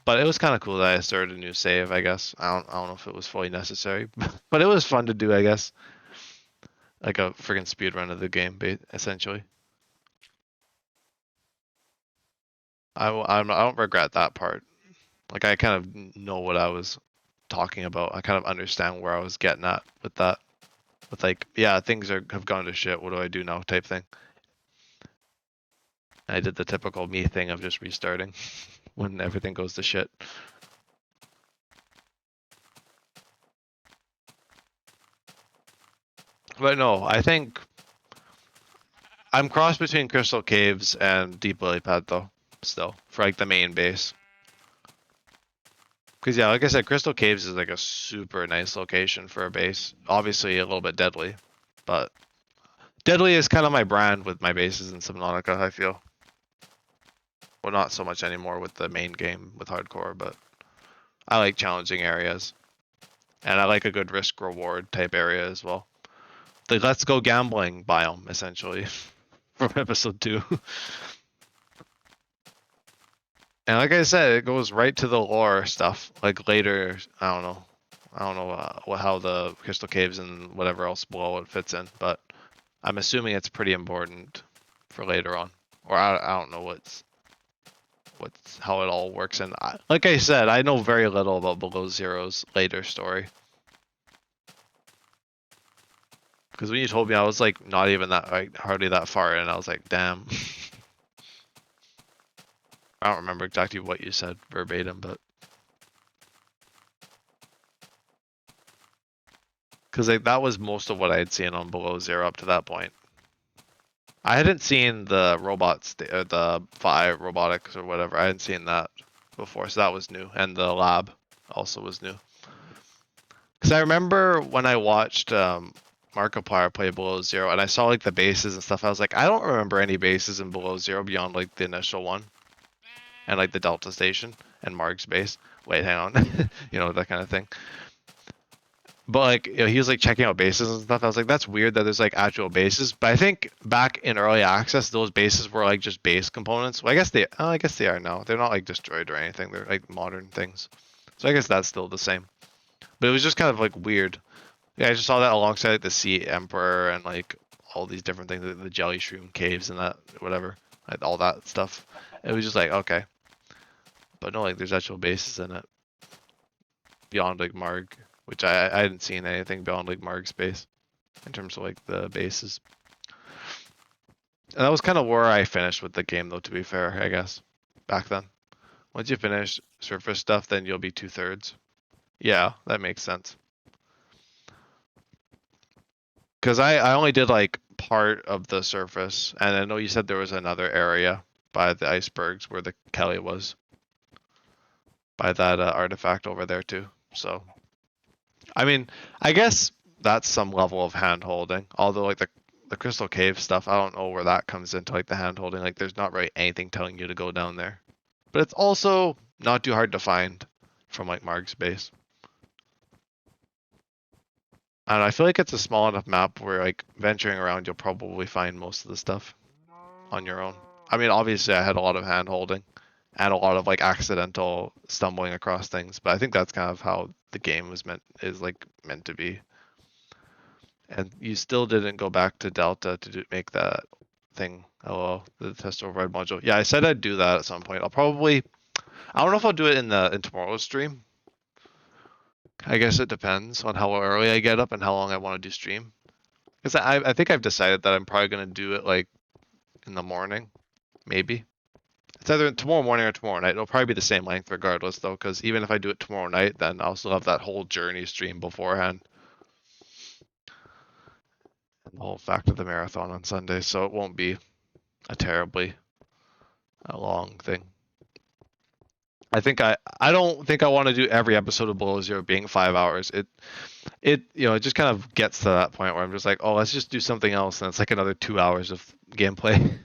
But it was kind of cool that I started a new save, I guess. I don't know if it was fully necessary, but it was fun to do, I guess. Like a freaking speed run of the game, essentially. I don't regret that part. Like I kind of know what I was talking about. I kind of understand where I was getting at with that. With like, yeah, things have gone to shit. What do I do now? Type thing. I did the typical me thing of just restarting when everything goes to shit. But no, I think I'm crossed between Crystal Caves and Deep Lily Pad though, still, for like the main base. Because yeah, like I said, Crystal Caves is like a super nice location for a base. Obviously a little bit deadly, but deadly is kind of my brand with my bases in Subnautica, I feel. Well, not so much anymore with the main game with hardcore, but I like challenging areas. And I like a good risk reward type area as well. The let's go gambling biome, essentially, from episode 2. And like I said, it goes right to the lore stuff. Like later, I don't know how the Crystal Caves and whatever else below it fits in, but I'm assuming it's pretty important for later on. Or I don't know what's how it all works. And like I said, I know very little about Below Zero's later story. Because when you told me, I was like not even that, like hardly that far in. I was like, damn. I don't remember exactly what you said verbatim, but because like that was most of what I had seen on Below Zero up to that point. I hadn't seen the robots, the 5 robotics or whatever. I hadn't seen that before, so that was new, and the lab also was new. Because I remember when I watched Markiplier play Below Zero, and I saw like the bases and stuff. I was like, I don't remember any bases in Below Zero beyond like the initial one, and like the Delta Station and Marg's base. Wait, hang on, you know, that kind of thing. But like, you know, he was like checking out bases and stuff. I was like, that's weird that there's like actual bases. But I think back in early access, those bases were like just base components. Well, I guess they are now. They're not like destroyed or anything. They're like modern things. So I guess that's still the same. But it was just kind of like weird. Yeah, I just saw that alongside like, the Sea Emperor and like all these different things, the Jelly Shroom caves and that whatever, like, all that stuff. It was just like okay, but no, like there's actual bases in it beyond like Marg, which I hadn't seen anything beyond like Marg's base in terms of like the bases. And that was kind of where I finished with the game, though. To be fair, I guess back then, once you finish surface stuff, then you'll be 2/3. Yeah, that makes sense. Because I only did like part of the surface, and I know you said there was another area by the icebergs where the Kelly was, by that artifact over there too. So, I mean, I guess that's some level of hand holding. Although like the Crystal Cave stuff, I don't know where that comes into like the hand holding. Like there's not really anything telling you to go down there. But it's also not too hard to find from like Marg's base. And I feel like it's a small enough map where like venturing around, you'll probably find most of the stuff on your own. I mean, obviously I had a lot of hand holding and a lot of like accidental stumbling across things, but I think that's kind of how the game was meant to be. And you still didn't go back to Delta to make that thing. Oh, the test override module. Yeah, I said I'd do that at some point. I don't know if I'll do it in tomorrow's stream. I guess it depends on how early I get up and how long I want to do stream. Because I think I've decided that I'm probably gonna do it like in the morning, maybe. It's either tomorrow morning or tomorrow night. It'll probably be the same length regardless, though, because even if I do it tomorrow night, then I'll still have that whole journey stream beforehand. And the whole fact of the marathon on Sunday, so it won't be a terribly long thing. I don't think I want to do every episode of Below Zero being 5 hours. It just kind of gets to that point where I'm just like, oh, let's just do something else, and it's like another 2 hours of gameplay.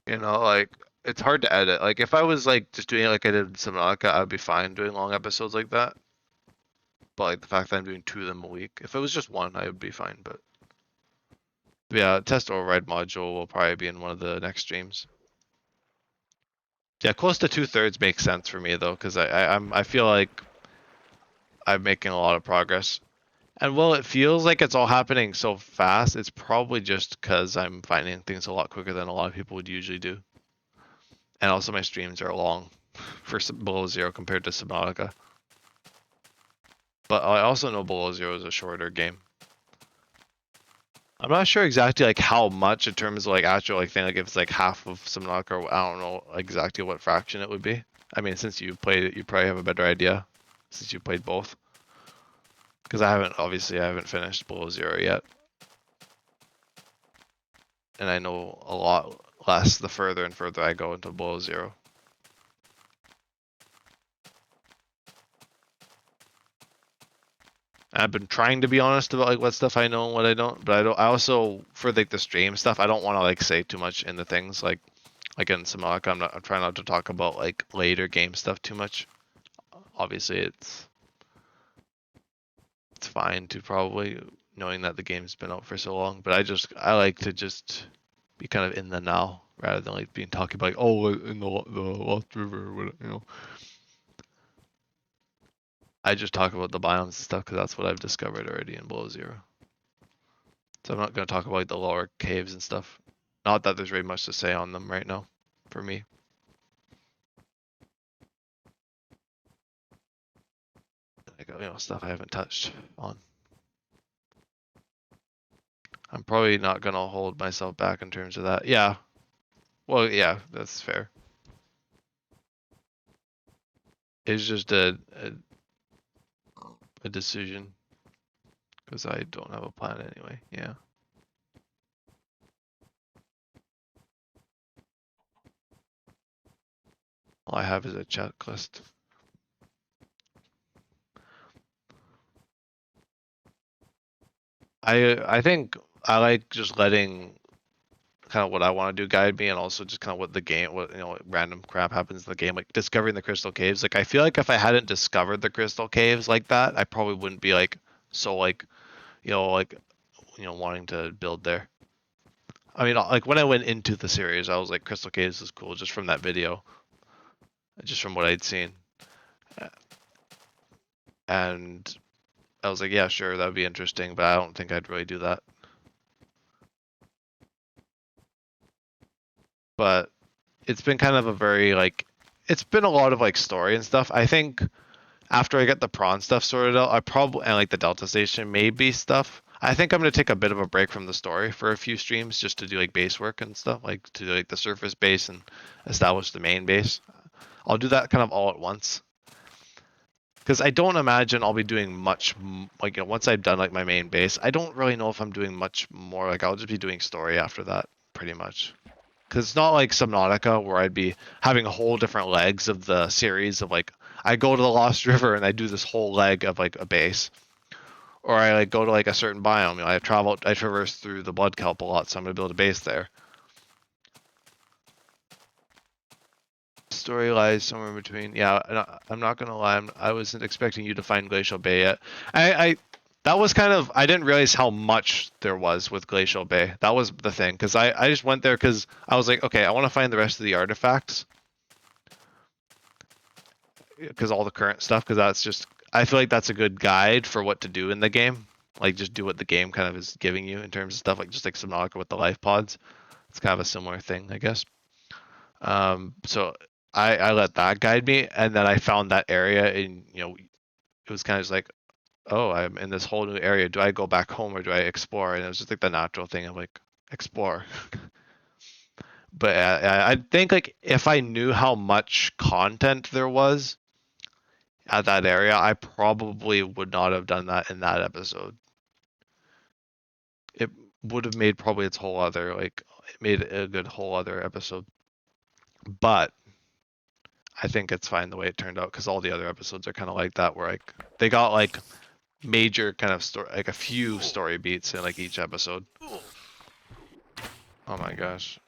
Like it's hard to edit. Like if I was like just doing it like I did Subnautica, I'd be fine doing long episodes like that. But like the fact that I'm doing 2 of them a week, if it was just one, I would be fine. But yeah, test override module will probably be in one of the next streams. Yeah, close to 2/3 makes sense for me though, because I feel like I'm making a lot of progress. And while it feels like it's all happening so fast, it's probably just because I'm finding things a lot quicker than a lot of people would usually do. And also my streams are long for Below Zero compared to Subnautica. But I also know Below Zero is a shorter game. I'm not sure exactly like how much in terms of like actual like thing, like if it's like half of Subnautica, or I don't know exactly what fraction it would be. I mean, since you've played it, you probably have a better idea since you played both. Because I haven't finished Below Zero yet. And I know a lot less the further and further I go into Below Zero. I've been trying to be honest about like what stuff I know and what I don't, but I also for like the stream stuff, I don't want to like say too much in the things like in Subnautica, I'm trying not to talk about like later game stuff too much. Obviously it's fine to probably knowing that the game's been out for so long, but I like to just be kind of in the now rather than like being talking about like, oh, in the Lost River or whatever. I just talk about the biomes and stuff because that's what I've discovered already in Below Zero. So I'm not going to talk about like the lower caves and stuff. Not that there's really much to say on them right now, for me. Like, stuff I haven't touched on. I'm probably not going to hold myself back in terms of that. Yeah. Well, yeah, that's fair. It's just a decision. Because I don't have a plan anyway. Yeah. All I have is a checklist. I think I like just letting kind of what I want to do guide me, and also just kind of what the game, random crap happens in the game, like discovering the crystal caves. Like I feel like if I hadn't discovered the crystal caves like that, I probably wouldn't be like so wanting to build there. I mean, like when I went into the series, I was like, crystal caves is cool just from that video, just from what I'd seen, and I was like, yeah, sure, that would be interesting, but I don't think I'd really do that. But it's been kind of a very it's been a lot of like story and stuff. I think after I get the prawn stuff sorted out, and like the Delta Station maybe stuff. I think I'm gonna take a bit of a break from the story for a few streams just to do like base work and stuff, like to do like the surface base and establish the main base. I'll do that kind of all at once. Because I don't imagine I'll be doing much, once I've done like my main base, I don't really know if I'm doing much more. Like I'll just be doing story after that, pretty much. Because it's not like Subnautica where I'd be having a whole different legs of the series of like, I go to the Lost River and I do this whole leg of like a base. Or I like go to like a certain biome. I traverse through the blood kelp a lot, so I'm gonna build a base there. story lies somewhere in between. Yeah, I'm not gonna lie. I wasn't expecting you to find Glacial Bay yet. That was kind of, I didn't realize how much there was with Glacial Bay. That was the thing, because I just went there because I was like, okay, I want to find the rest of the artifacts, because all the current stuff, because that's just, I feel like that's a good guide for what to do in the game. Like, just do what the game kind of is giving you in terms of stuff, like just like Subnautica with the life pods. It's kind of a similar thing, I guess. So I let that guide me, and then I found that area, and it was kind of just like, oh, I'm in this whole new area. Do I go back home or do I explore? And it was just like the natural thing of like explore. But I think like if I knew how much content there was at that area, I probably would not have done that in that episode. It would have made probably its whole other, like, it made a good whole other episode. But I think it's fine the way it turned out, because all the other episodes are kind of like that, where like they got like major kind of story, like a few story beats in like each episode. Oh my gosh.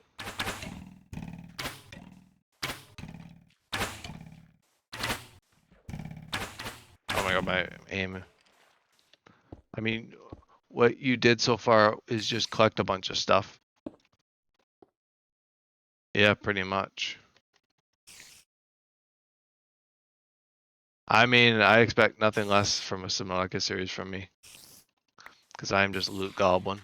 Oh my god, my aim. I mean, what you did so far is just collect a bunch of stuff. Yeah, pretty much. I mean, I expect nothing less from a Subnautica series from me, because I'm just loot goblin.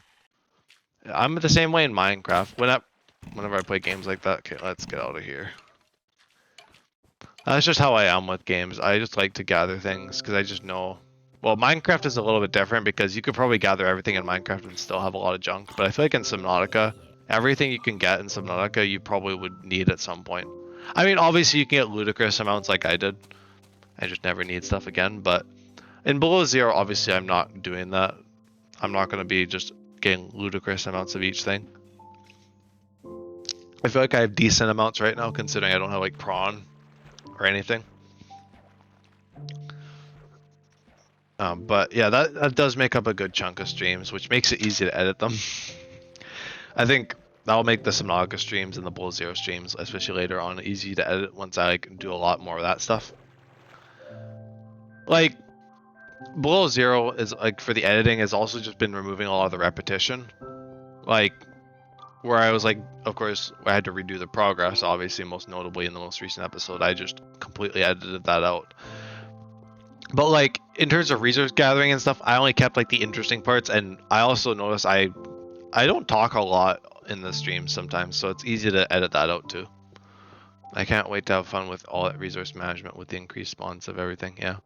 I'm the same way in Minecraft. Whenever I play games like that, okay, let's get out of here. That's just how I am with games. I just like to gather things because I just know. Well, Minecraft is a little bit different because you could probably gather everything in Minecraft and still have a lot of junk. But I feel like in Subnautica, everything you can get in Subnautica, you probably would need at some point. I mean, obviously you can get ludicrous amounts like I did. I just never need stuff again. But in Below Zero, obviously I'm not doing that. I'm not going to be just getting ludicrous amounts of each thing. I feel like I have decent amounts right now, considering I don't have like prawn or anything. But yeah, that does make up a good chunk of streams, which makes it easy to edit them. I think that'll make the Subnautica streams and the Below Zero streams, especially later on, easy to edit once I like do a lot more of that stuff. Like, Below Zero is like, for the editing, has also just been removing a lot of the repetition. Like, where I was like, of course, I had to redo the progress, obviously, most notably in the most recent episode, I just completely edited that out. But like, in terms of resource gathering and stuff, I only kept like the interesting parts, and I also noticed I don't talk a lot in the stream sometimes, so it's easy to edit that out too. I can't wait to have fun with all that resource management with the increased spawns of everything, yeah.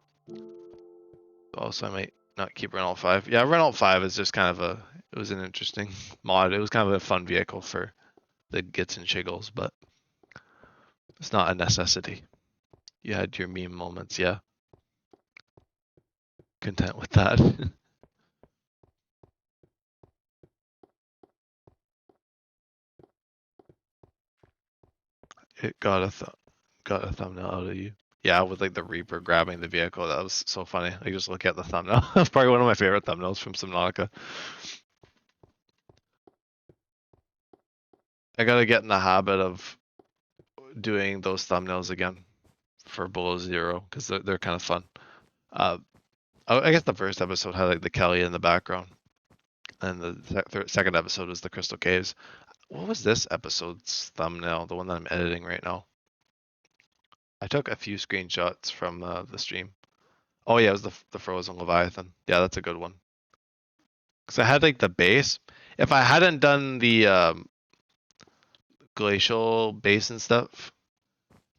Also, I might not keep Renault 5. Yeah, Renault 5 is just kind of it was an interesting mod. It was kind of a fun vehicle for the gits and shiggles, but it's not a necessity. You had your meme moments, yeah. Content with that. It got a thumbnail out of you. Yeah, with like the Reaper grabbing the vehicle, that was so funny. Like, just look at the thumbnail. That's probably one of my favorite thumbnails from Subnautica. I gotta get in the habit of doing those thumbnails again for Below Zero, because they're kind of fun. I guess the first episode had like the Kelly in the background, and the second episode was the Crystal Caves. What was this episode's thumbnail? The one that I'm editing right now. I took a few screenshots from the stream. Oh yeah, it was the Frozen Leviathan. Yeah, that's a good one. Because I had like the base. If I hadn't done the glacial base and stuff,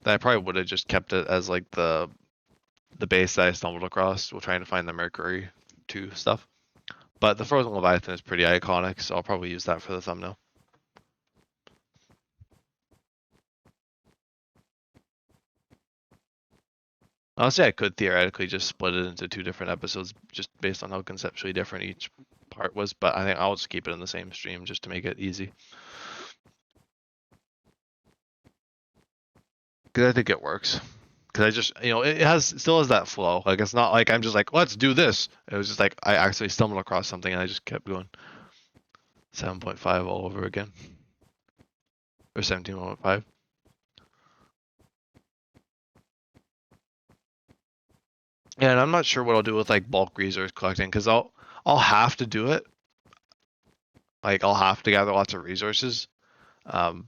then I probably would have just kept it as like the base that I stumbled across while trying to find the Mercury 2 stuff. But the Frozen Leviathan is pretty iconic, so I'll probably use that for the thumbnail. Honestly, I could theoretically just split it into 2 different episodes just based on how conceptually different each part was, but I think I'll just keep it in the same stream just to make it easy. Because I think it works. Because I just, it still has that flow. Like, it's not like I'm just like, let's do this. It was just like I actually stumbled across something and I just kept going. 7.5 all over again. Or 17.5. Yeah, and I'm not sure what I'll do with like bulk resource collecting because I'll have to do it. Like I'll have to gather lots of resources. Um,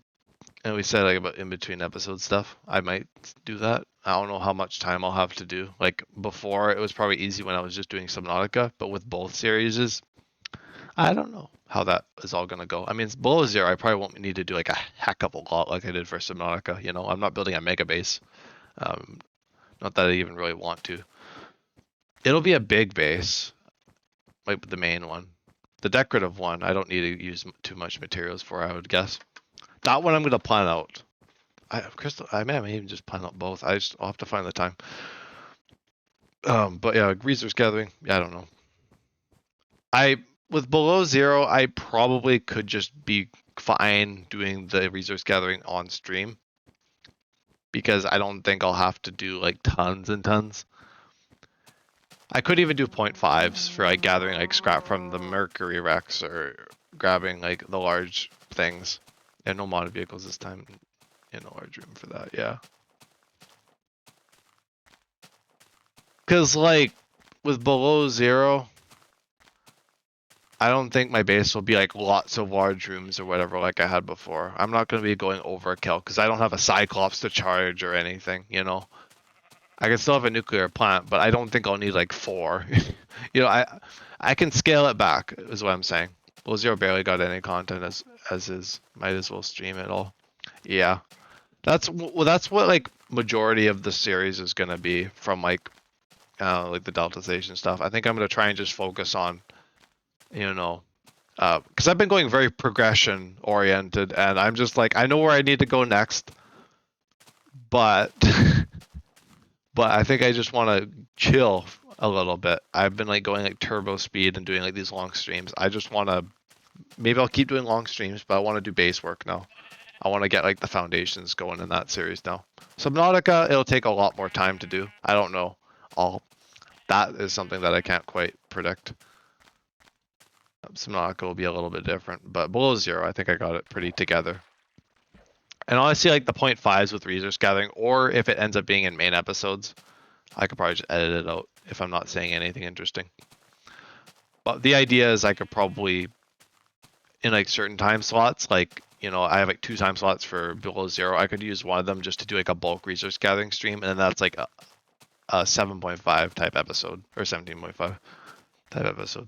and we said like about in between episode stuff. I might do that. I don't know how much time I'll have to do. Like before, it was probably easy when I was just doing Subnautica, but with both series, I don't know how that is all gonna go. I mean, it's below zero. I probably won't need to do like a heck of a lot like I did for Subnautica. You know, I'm not building a mega base. Um, not that I even really want to. It'll be a big base, like the main one. The decorative one, I don't need to use too much materials for, I would guess. That one I'm gonna plan out. Crystal, I may even just plan out both. I'll have to find the time. But yeah, resource gathering. Yeah, I don't know. With below zero, I probably could just be fine doing the resource gathering on stream because I don't think I'll have to do like tons and tons. I could even do 0.5s for like gathering like scrap from the Mercury wrecks or grabbing like the large things. And no mod vehicles this time in a large room for that, yeah. Because like with below zero, I don't think my base will be like lots of large rooms or whatever like I had before. I'm not going to be going overkill because I don't have a Cyclops to charge or anything, you know. I can still have a nuclear plant, but I don't think I'll need like 4. You know, I can scale it back is what I'm saying. Well, Zero barely got any content as is. Might as well stream it all. Yeah. That's what like majority of the series is going to be from like the Delta Station stuff. I think I'm going to try and just focus on, you know, because I've been going very progression oriented, and I'm just like I know where I need to go next, but but I think I just want to chill a little bit. I've been like going like turbo speed and doing like these long streams. I just want to maybe I'll keep doing long streams, but I want to do base work now. I want to get like the foundations going in that series now. Subnautica, it'll take a lot more time to do. I don't know. All that is something that I can't quite predict. Subnautica will be a little bit different, but below zero, I think I got it pretty together. And honestly, like the 0.5s with resource gathering, or if it ends up being in main episodes, I could probably just edit it out if I'm not saying anything interesting. But the idea is I could probably, in like certain time slots, like, you know, I have like 2 time slots for below zero. I could use one of them just to do like a bulk resource gathering stream, and then that's like a 7.5 type episode, or 17.5 type episode.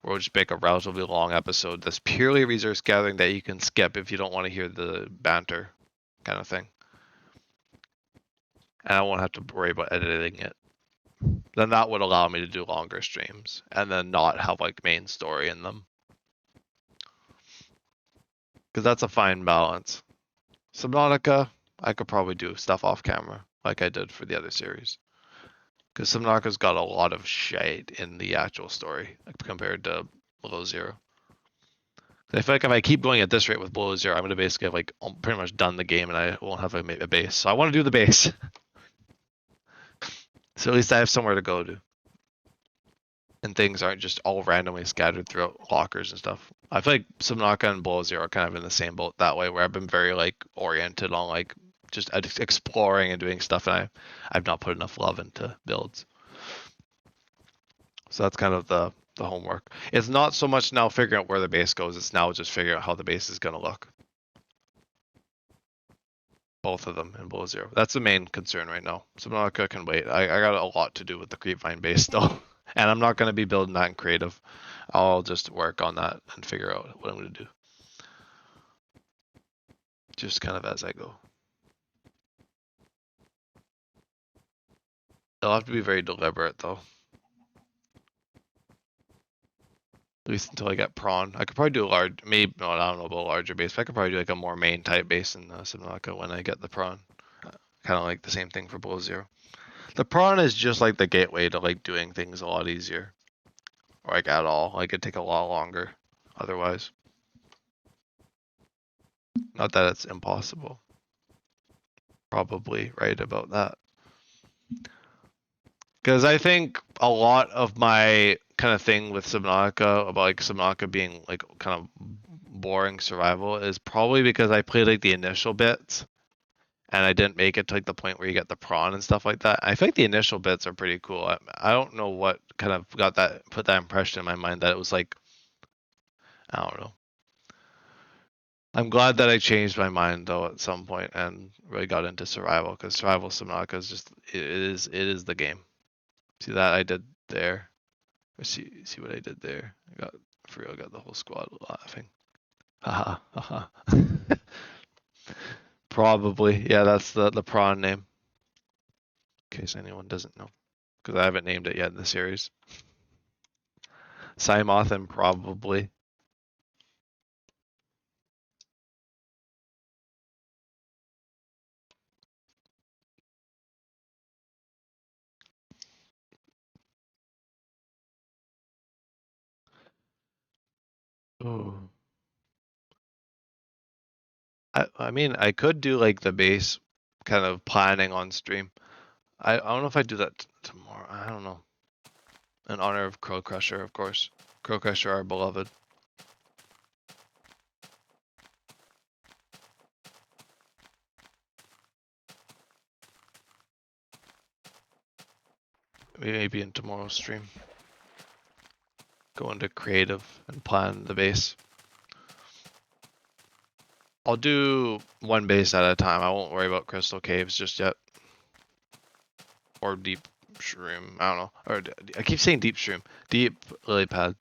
We'll just make a relatively long episode that's purely resource gathering that you can skip if you don't want to hear the banter kind of thing. And I won't have to worry about editing it. Then that would allow me to do longer streams and then not have like main story in them. Because that's a fine balance. Subnautica, I could probably do stuff off camera like I did for the other series. Because Subnautica's got a lot of shade in the actual story compared to Below Zero. I feel like if I keep going at this rate with Below Zero, I'm going to basically have like pretty much done the game and I won't have a base. So I want to do the base. So at least I have somewhere to go to. And things aren't just all randomly scattered throughout lockers and stuff. I feel like Subnautica and Below Zero are kind of in the same boat that way, where I've been very like oriented on like just exploring and doing stuff, and I've not put enough love into builds. So that's kind of the homework. It's not so much now figuring out where the base goes, it's now just figuring out how the base is going to look. Both of them in Below Zero. That's the main concern right now. Subnautica can wait. I got a lot to do with the Creepvine base though. And I'm not going to be building that in creative. I'll just work on that and figure out what I'm going to do. Just kind of as I go. I'll have to be very deliberate though. At least until I get prawn. I could probably do a large, maybe, no, I don't know about a larger base, but I could probably do like a more main type base in Subnautica when I get the prawn. Kind of like the same thing for Below Zero. The prawn is just like the gateway to like doing things a lot easier. Or like at all. Like it'd take a lot longer otherwise. Not that it's impossible. Probably right about that. Because I think a lot of my kind of thing with Subnautica, about like Subnautica being like kind of boring survival, is probably because I played like the initial bits and I didn't make it to like the point where you get the prawn and stuff like that. I feel like the initial bits are pretty cool. I don't know what kind of put that impression in my mind that it was like, I don't know. I'm glad that I changed my mind though at some point and really got into survival, because survival Subnautica is just it is the game. See that I did there? Or see what I did there? I got for real, I got the whole squad laughing. Haha, haha. Probably, yeah. That's the prawn name. In case anyone doesn't know, because I haven't named it yet in the series. Simoth probably. Oh. I mean, I could do like the base kind of planning on stream. I don't know if I do that tomorrow. I don't know. In honor of Crow Crusher, of course. Crow Crusher, our beloved. Maybe in tomorrow's stream. Go into creative and plan the base. I'll do one base at a time. I won't worry about crystal caves just yet. Or deep shroom. I don't know. Or I keep saying deep shroom. Deep lily pad.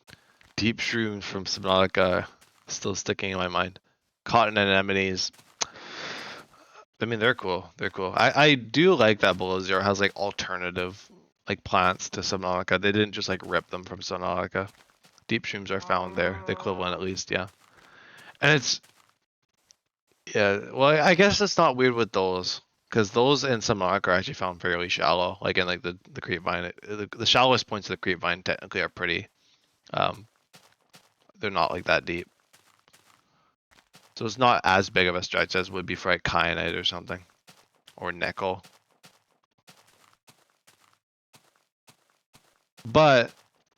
Deep shrooms from Subnautica still sticking in my mind. Cotton anemones. I mean, they're cool. They're cool. I do like that Below Zero has like alternative like plants to Subnautica. They didn't just like rip them from Subnautica. Deep shrooms are found there, the equivalent at least, yeah. And it's yeah. Well, I guess it's not weird with those because those in Subnautica are actually found fairly shallow. Like in like the creepvine, the shallowest points of the creepvine technically are pretty. Um, they're not like that deep. So it's not as big of a stretch as would be for like kyanite or something, or nickel. But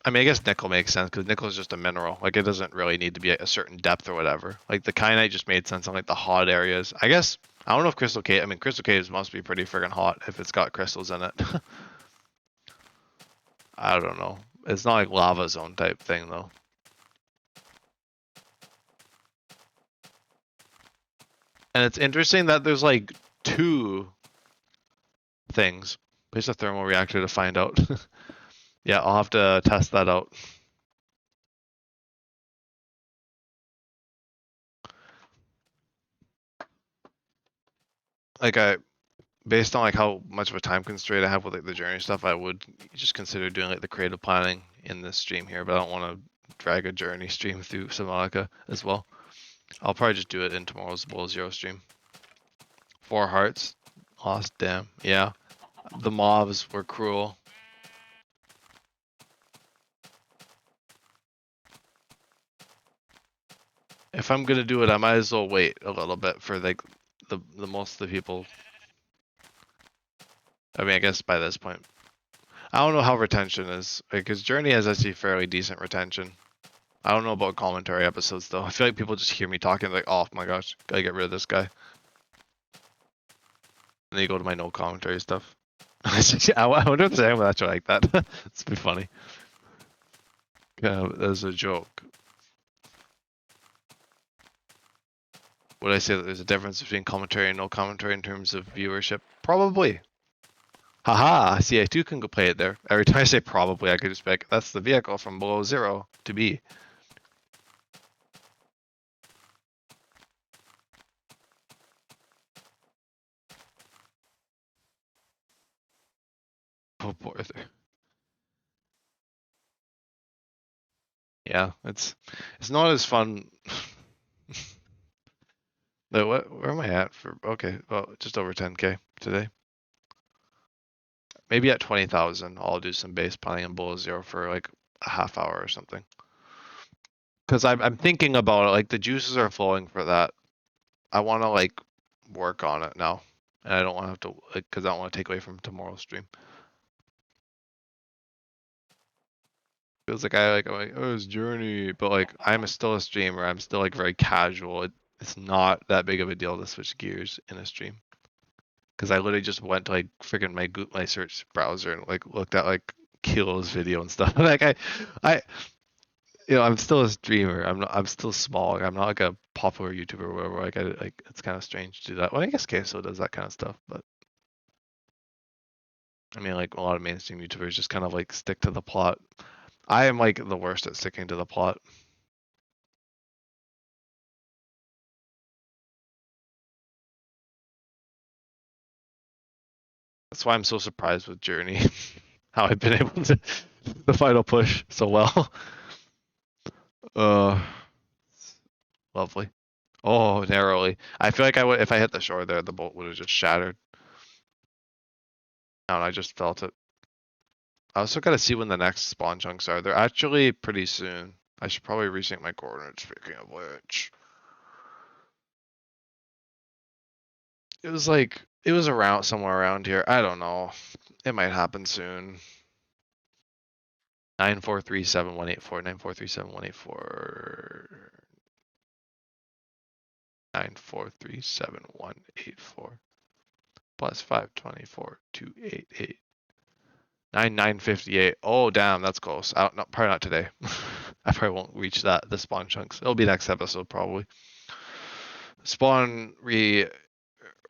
I mean, I guess nickel makes sense because nickel is just a mineral. Like it doesn't really need to be at a certain depth or whatever. Like the kyanite just made sense on like the hot areas. I guess I don't know if crystal cave. I mean, crystal caves must be pretty friggin' hot if it's got crystals in it. I don't know. It's not like lava zone type thing though. And it's interesting that there's like two things. Place a thermal reactor to find out. Yeah, I'll have to test that out. Like based on like how much of a time constraint I have with like the journey stuff, I would just consider doing like the creative planning in this stream here, but I don't want to drag a journey stream through Subnautica as well. I'll probably just do it in tomorrow's Below Zero stream. 4 hearts. Lost, damn. Yeah. The mobs were cruel. If I'm gonna do it, I might as well wait a little bit for like the most of the people. I mean, I guess by this point. I don't know how retention is, because Journey has actually fairly decent retention. I don't know about commentary episodes though. I feel like people just hear me talking like, oh my gosh, gotta get rid of this guy. And they go to my no commentary stuff. I wonder if there's anyone actually like that. It's be funny. Yeah, that's a joke. Would I say that there's a difference between commentary and no commentary in terms of viewership? Probably. Haha, see, I too can go play it there. Every time I say probably, I could just be like, that's the vehicle from Below Zero to be. Oh boy. Yeah, it's not as fun. Where am I at for? Okay, well, just over 10k today. Maybe at 20,000, I'll do some base planning in Below Zero for like a half hour or something. Because I'm thinking about it, like the juices are flowing for that. I want to like work on it now, and I don't want to have to like because I don't want to take away from tomorrow's stream. Feels like I'm like, oh, it's Journey, but like still a streamer. I'm still like very casual. It's not that big of a deal to switch gears in a stream. because I literally just went to like freaking my search browser and like looked at like Kilo's video and stuff. Like I I'm still a streamer. I'm still small. Like, I'm not like a popular YouTuber or whatever. Like it's kind of strange to do that. Well, I guess Queso does that kind of stuff, but I mean, like a lot of mainstream YouTubers just kind of like stick to the plot. I am like the worst at sticking to the plot. That's why I'm so surprised with Journey, how I've been able to the final push so well. Uh, Lovely. Oh, narrowly. I feel like I would if I hit the shore there, the boat would have just shattered. And I just felt it. I also gotta see when the next spawn chunks are. They're actually pretty soon. I should probably resync my coordinates, speaking of which. It was around somewhere around here. I don't know. It might happen soon. 9437184, 9437184, 9437184, plus 524, 288, 9958. Oh, damn, that's close. Probably not today. I probably won't reach the spawn chunks. It'll be next episode, probably. Spawn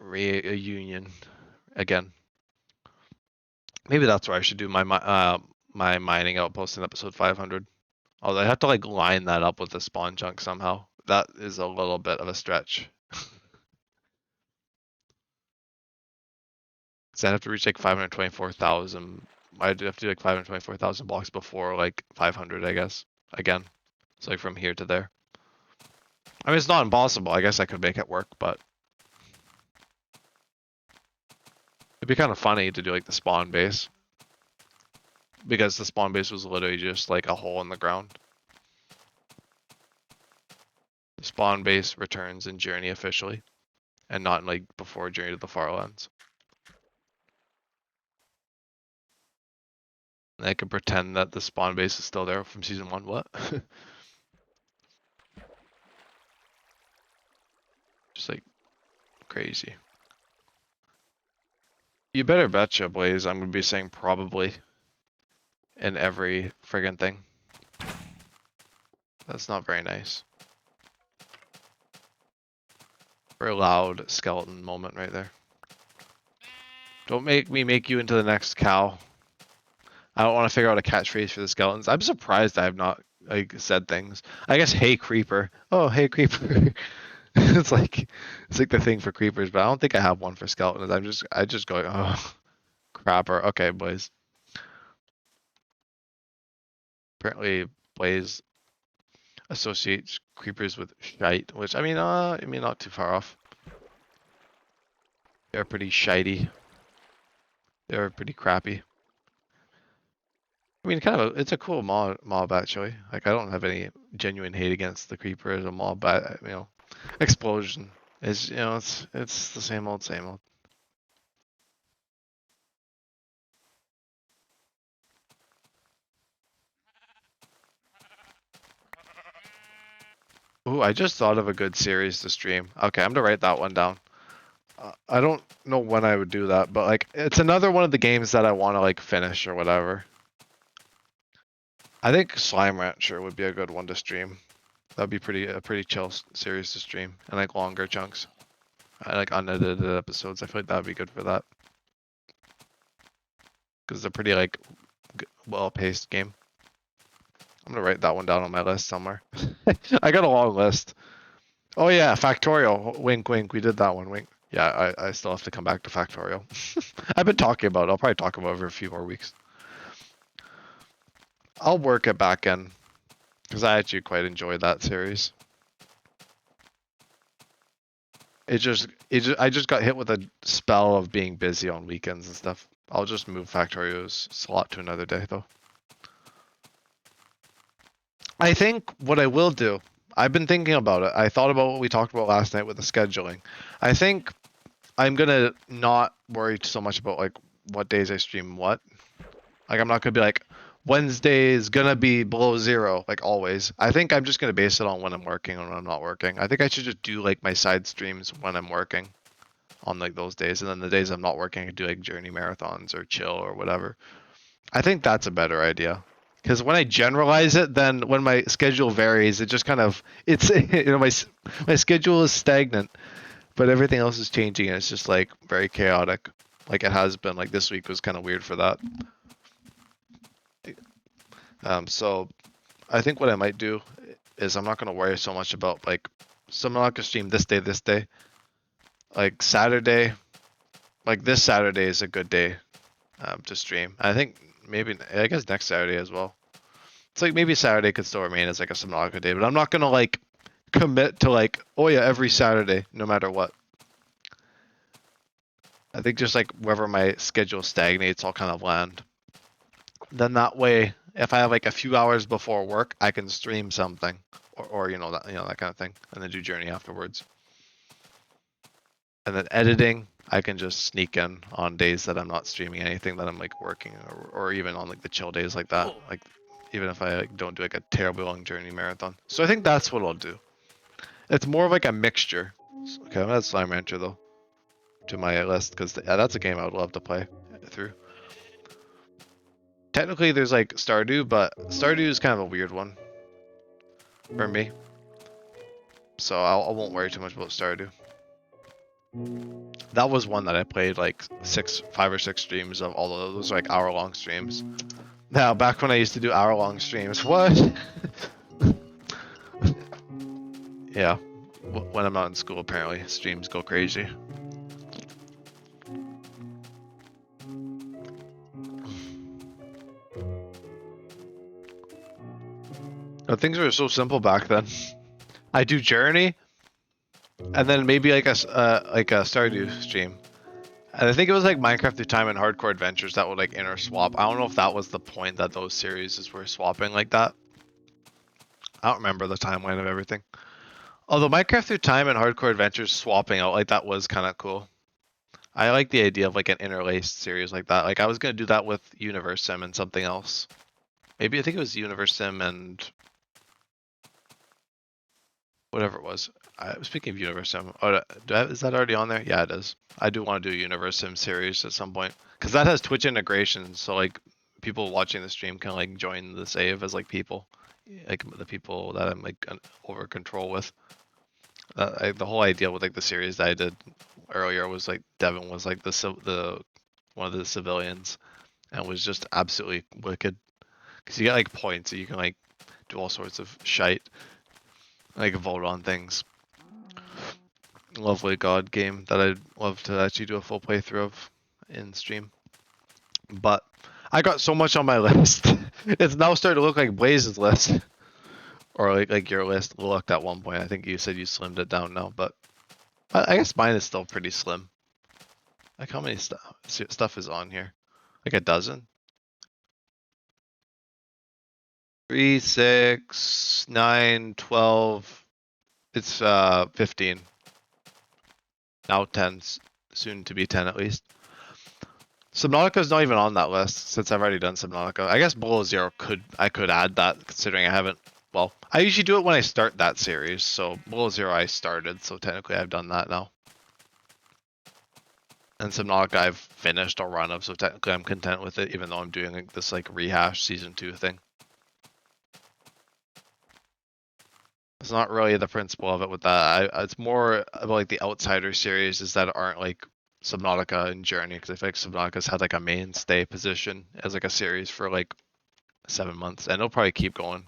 reunion again. Maybe that's where I should do my mining outpost in episode 500. Although I have to like line that up with the spawn chunk somehow. That is a little bit of a stretch. So I have to reach like 524,000. I'd have to do like 524,000 blocks before like 500, I guess. Again. So like from here to there. I mean, it's not impossible. I guess I could make it work, but it'd be kind of funny to do like the spawn base. Because the spawn base was literally just like a hole in the ground. The spawn base returns in Journey officially. And not like before Journey to the Farlands. And I can pretend that the spawn base is still there from season 1. What? Just like crazy. You better betcha, Blaze. I'm gonna be saying probably in every friggin' thing. That's not very nice. Very loud skeleton moment right there. Don't make me make you into the next cow. I don't want to figure out a catchphrase for the skeletons. I'm surprised I have not like said things. I guess hey creeper. Oh hey creeper. it's like the thing for creepers, but I don't think I have one for skeletons. I just go oh crapper. Okay, Blaze. Apparently Blaze associates creepers with shite, which I mean not too far off. They're pretty shitey. They're pretty crappy. I mean, it's a cool mob actually. Like I don't have any genuine hate against the creeper as a mob, but explosion is it's the same old same old. Ooh, I just thought of a good series to stream. Okay, I'm gonna write that one down. I don't know when I would do that, but like it's another one of the games that I want to like finish or whatever. I think Slime Rancher would be a good one to stream. That'd be a pretty chill series to stream and like longer chunks. I like unedited episodes. I feel like that would be good for that because it's a pretty like well-paced game. I'm gonna write that one down on my list somewhere. I got a long list. Oh yeah, Factorial. Wink, wink. We did that one. Wink. Yeah, I still have to come back to Factorial. I've been talking about it. I'll probably talk about it for a few more weeks. I'll work it back in because I actually quite enjoyed that series. I just got hit with a spell of being busy on weekends and stuff. I'll just move Factorial's slot to another day though. I think what I will do, I've been thinking about it. I thought about what we talked about last night with the scheduling. I think I'm gonna not worry so much about like what days I stream what. Like I'm not gonna be like Wednesday is gonna be below 0 like always. I think I'm just gonna base it on when I'm working and when I'm not working. I think I should just do like my side streams when I'm working on like those days, and then the days I'm not working, I can do like journey marathons or chill or whatever. I think that's a better idea. Because when I generalize it, then when my schedule varies, it just kind of it's my schedule is stagnant, but everything else is changing, and it's just like very chaotic, like it has been. Like this week was kind of weird for that. So I think what I might do is I'm not gonna worry so much about like so I'm not gonna stream this day. Like Saturday, like this Saturday is a good day to stream. I think maybe I guess next Saturday as well. It's like maybe Saturday could still remain as like a Subnautica day, but I'm not gonna like commit to like, oh yeah, every Saturday, no matter what. I think just like wherever my schedule stagnates, I'll kind of land. Then that way, if I have like a few hours before work, I can stream something, or that kind of thing, and then do Journey afterwards. And then editing, I can just sneak in on days that I'm not streaming anything, that I'm like working, or even on like the chill days like that. Like even if I like, don't do like a terribly long Journey marathon. So I think that's what I'll do. It's more of like a mixture. Okay, I'm gonna add Slime Rancher though to my list because that's a game I would love to play through. Technically, there's like Stardew, but Stardew is kind of a weird one for me. So I won't worry too much about Stardew. That was one that I played like 5 or 6 streams of. All of those like hour-long streams. Now, back when I used to do hour-long streams, what? Yeah, when I'm not in school, apparently streams go crazy. Things were so simple back then. I do Journey, and then maybe like a Stardew stream. And I think it was like Minecraft Through Time and Hardcore Adventures that would like interswap. I don't know if that was the point that those series were swapping like that. I don't remember the timeline of everything. Although Minecraft Through Time and Hardcore Adventures swapping out like that was kind of cool. I like the idea of like an interlaced series like that. Like I was gonna do that with Universe Sim and something else. Maybe I think it was Universe Sim and whatever it was. Speaking of Universe Sim, is that already on there? Yeah, it is. I do want to do a Universe Sim series at some point because that has Twitch integration. So like people watching the stream can like join the save as like people, like the people that I'm like over control with. The whole idea with like the series that I did earlier was like Devin was like the one of the civilians and was just absolutely wicked because you get like points so you can like do all sorts of shite, like vote on things. Lovely God game that I'd love to actually do a full playthrough of in stream. But I got so much on my list. It's now starting to look like Blaze's list. Or like your list looked at one point. I think you said you slimmed it down now, but I guess mine is still pretty slim. Like how many stuff is on here? Like a dozen? 3, 6, 9, 12. It's 15. Now 10, soon to be 10 at least. Subnautica's not even on that list since I've already done Subnautica. I guess Below Zero I could add that considering I haven't. Well, I usually do it when I start that series, so Below Zero I started, so technically I've done that now. And Subnautica I've finished a run of, so technically I'm content with it, even though I'm doing like this like rehash season 2 thing. It's not really the principle of it with that. It's more about like the Outsider series is that aren't like Subnautica and Journey, because I feel like Subnautica's had like a mainstay position as like a series for like 7 months, and it'll probably keep going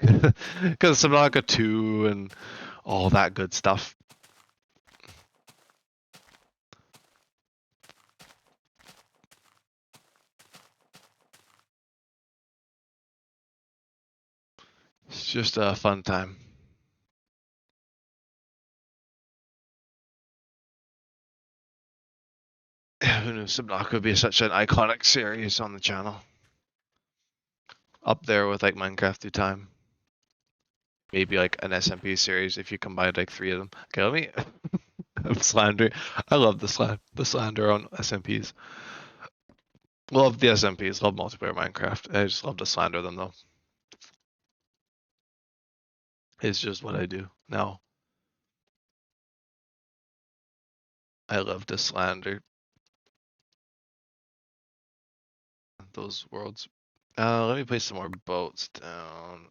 because Subnautica 2 and all that good stuff. It's just a fun time. Who knew Subnautica would be such an iconic series on the channel? Up there with like Minecraft Through Time. Maybe like an SMP series if you combine like 3 of them. Okay, let me. I'm slandering. I love the slander on SMPs. Love the SMPs. Love multiplayer Minecraft. I just love to slander them though. It's just what I do now. I love to slander those worlds. Let me place some more boats down.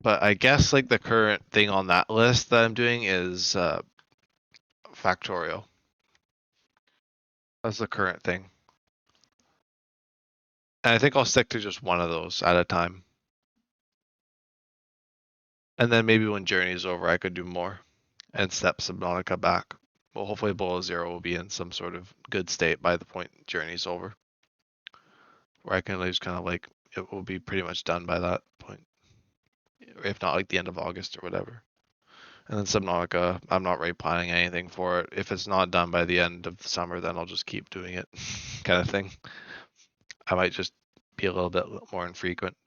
But I guess like the current thing on that list that I'm doing is Factorial. That's the current thing. And I think I'll stick to just one of those at a time. And then maybe when Journey's over, I could do more and step Subnautica back. Well, hopefully Below Zero will be in some sort of good state by the point Journey's over. Where I can just kind of like, it will be pretty much done by that point. If not like the end of August or whatever. And then Subnautica, I'm not really planning anything for it. If it's not done by the end of the summer, then I'll just keep doing it kind of thing. I might just be a little bit more infrequent.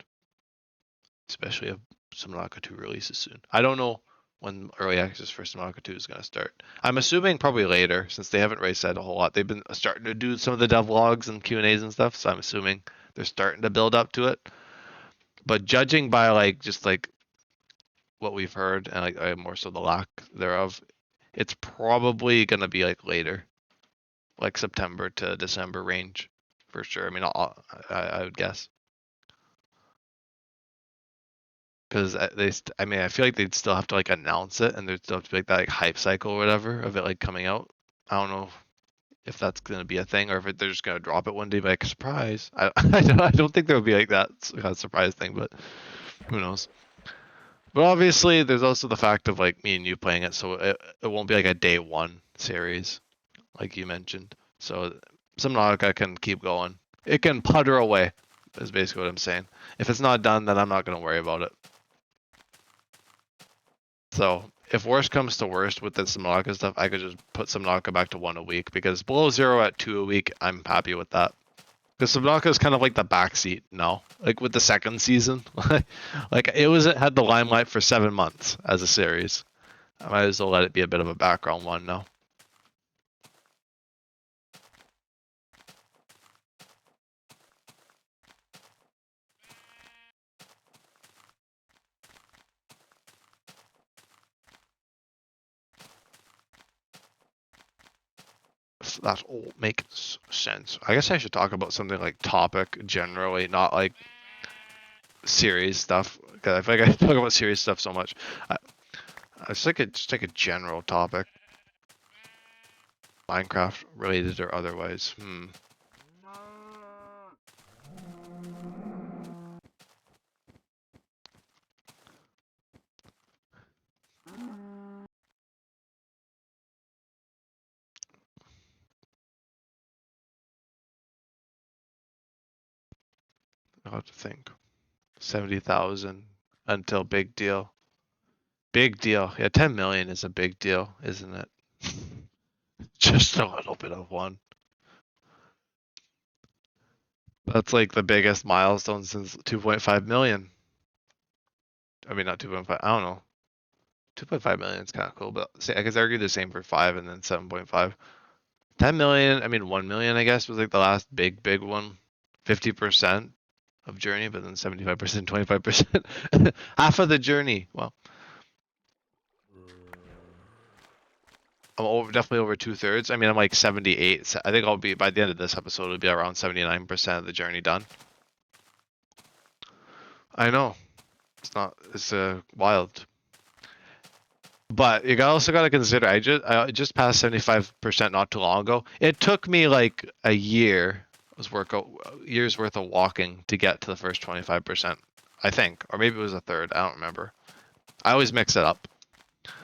Especially if Subnautica 2 releases soon. I don't know when early access for Subnautica 2 is going to start. I'm assuming probably later, since they haven't really said a whole lot. They've been starting to do some of the devlogs and Q&As and stuff, so I'm assuming they're starting to build up to it. But judging by like just like what we've heard and like more so the lack thereof, it's probably going to be like later, like September to December range for sure. I mean, I would guess. Because I mean, I feel like they'd still have to like announce it, and there'd still have to be like that like hype cycle or whatever of it like coming out. I don't know if that's gonna be a thing or if they're just gonna drop it one day by like surprise. I don't think there would be like that kind of surprise thing, but who knows. But obviously, there's also the fact of like me and you playing it, so it won't be like a day one series, like you mentioned. So Subnautica can keep going. It can putter away, is basically what I'm saying. If it's not done, then I'm not gonna worry about it. So if worst comes to worst with the Subnautica stuff, I could just put Subnautica back to 1 a week because Below Zero at 2 a week, I'm happy with that. Because Subnautica is kind of like the backseat now, like with the second season. Like it had the limelight for 7 months as a series. I might as well let it be a bit of a background one now. That all makes sense. I guess I should talk about something like topic generally, not like series stuff. Because I feel like I talk about series stuff so much. I just like a general topic. Minecraft related or otherwise. I'll have to think. 70,000 until big deal. Big deal. Yeah, 10 million is a big deal, isn't it? Just a little bit of one. That's like the biggest milestone since 2.5 million. I mean, not 2.5. I don't know. 2.5 million is kind of cool, but I guess argue the same for 5 and then 7.5. 10 million, I mean, 1 million, I guess, was like the last big one. 50% of journey, but then 75%, 25%. Half of the journey. Well, I'm definitely over 2/3. I mean, I'm like 78. I think I'll be, by the end of this episode, it'll be around 79% of the journey done. I know. It's wild. But you also got to consider, I just passed 75% not too long ago. It took me like a year's worth of walking to get to the first 25%, I think. Or maybe it was a third. I don't remember. I always mix it up.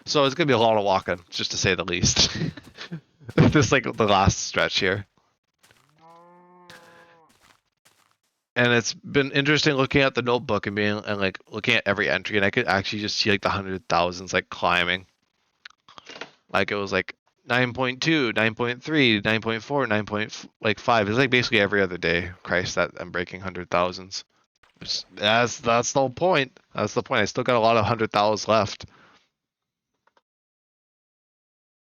So it's going to be a lot of walking, just to say the least. This like the last stretch here. And it's been interesting looking at the notebook and like looking at every entry, and I could actually just see like the 100,000s like climbing. Like it was like 9.2, 9.3, 9.4, 9.5. It's like basically every other day. Christ, that I'm breaking 100,000s. That's the whole point. That's the point. I still got a lot of 100,000s left.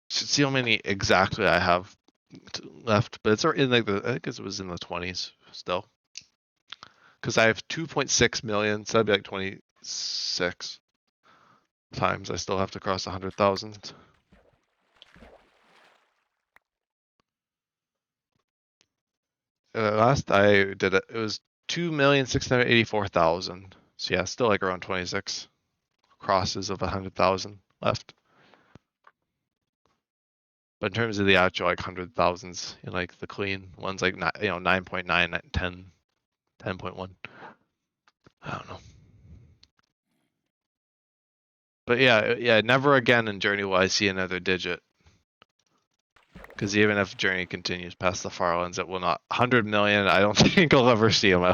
Should see how many exactly I have left, but it's in like I think it was in the 20s still. Because I have 2.6 million, so that'd be like 26. times I still have to cross 100,000. Last I did it, it was 2,684,000. So yeah, still like around 26 crosses of 100,000 left. But in terms of the actual like 100,000s in like the clean ones, like 9.9, 10, 10.1. I don't know. But yeah, never again in Journey will I see another digit. Because even if Journey continues past the Farlands, it will not. 100 million, I don't think I'll ever see him.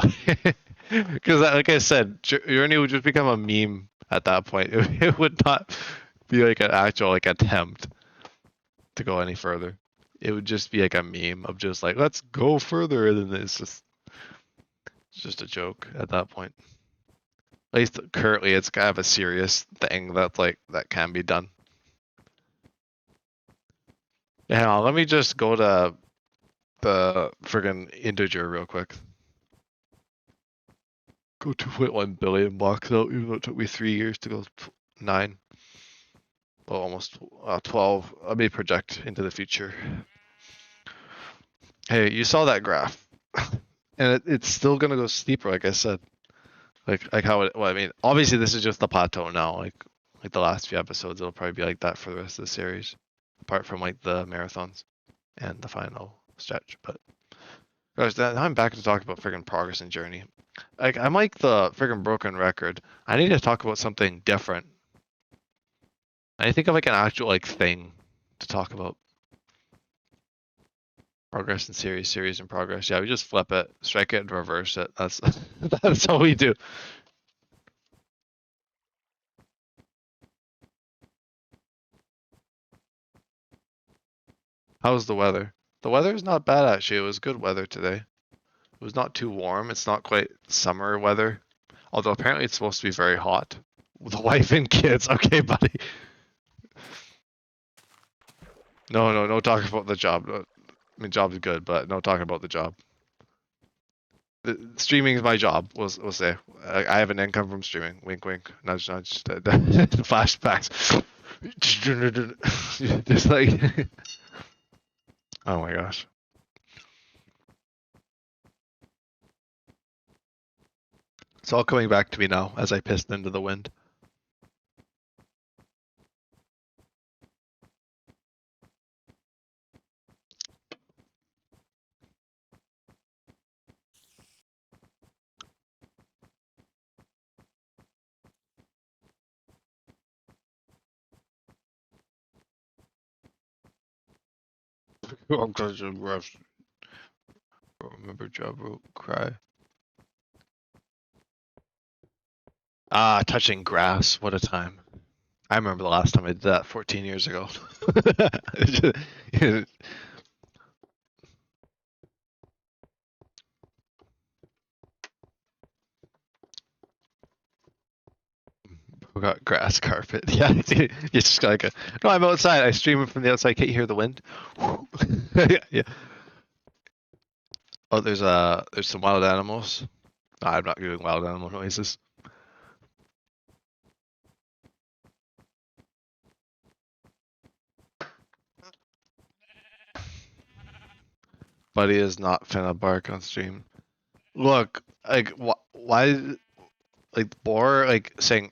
Because, like I said, Journey would just become a meme at that point. It would not be like an actual like attempt to go any further. It would just be like a meme of just like, let's go further. And then it's just a joke at that point. At least currently, it's kind of a serious thing that can be done. Yeah, hang on, let me just go to the friggin' integer real quick. Go 2.1 billion blocks out, even though it took me 3 years to go 9. Well, almost 12. Let me project into the future. Hey, you saw that graph, and it's still gonna go steeper, like I said. Like how it. Well, I mean, obviously this is just the plateau now. Like the last few episodes, it'll probably be like that for the rest of the series, apart from like the marathons and the final stretch. But guys, now I'm back to talk about friggin' progress and journey. Like I'm like the friggin' broken record. I need to talk about something different. I think of like an actual like thing to talk about. Progress and series, series and progress. Yeah, we just flip it, strike it, and reverse it. That's that's all we do. How's the weather? The weather is not bad actually. It was good weather today. It was not too warm. It's not quite summer weather. Although apparently it's supposed to be very hot. The wife and kids. Okay, buddy. No talking about the job. I mean, job's good, but no talking about the job. Streaming is my job. We'll say I have an income from streaming. Wink, wink. Nudge, nudge. Flashbacks. Just like, oh my gosh. It's all coming back to me now as I pissed into the wind. I'm going to rough. Remember job rope cry. Ah, touching grass. What a time. I remember the last time I did that 14 years ago. We got grass carpet. Yeah, you just got like no, I'm outside. I stream it from the outside. Can't you hear the wind? Yeah. Oh, there's some wild animals. No, I'm not doing wild animal noises. Buddy is not finna bark on stream. Look, like why, like boar, like saying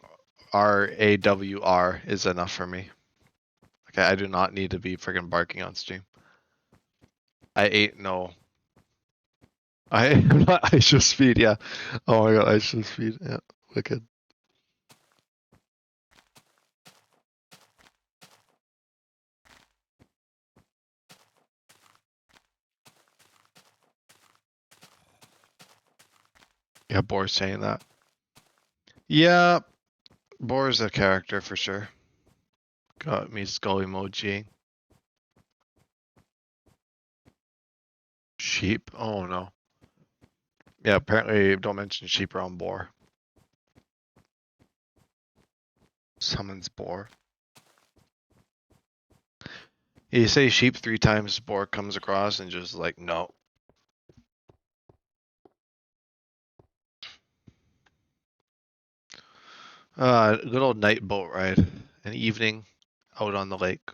RAWR is enough for me. Okay, I do not need to be freaking barking on stream. I ate no. I am not ice speed. Yeah. Oh my god, ice speed. Yeah, wicked. Yeah, Boar's saying that. Yeah, Boar's a character for sure. Got me skull emoji. Sheep? Oh no. Yeah, apparently don't mention sheep around boar. Summons boar. You say sheep 3 times, boar comes across and just like, no. Good old night boat ride. An evening out on the lake.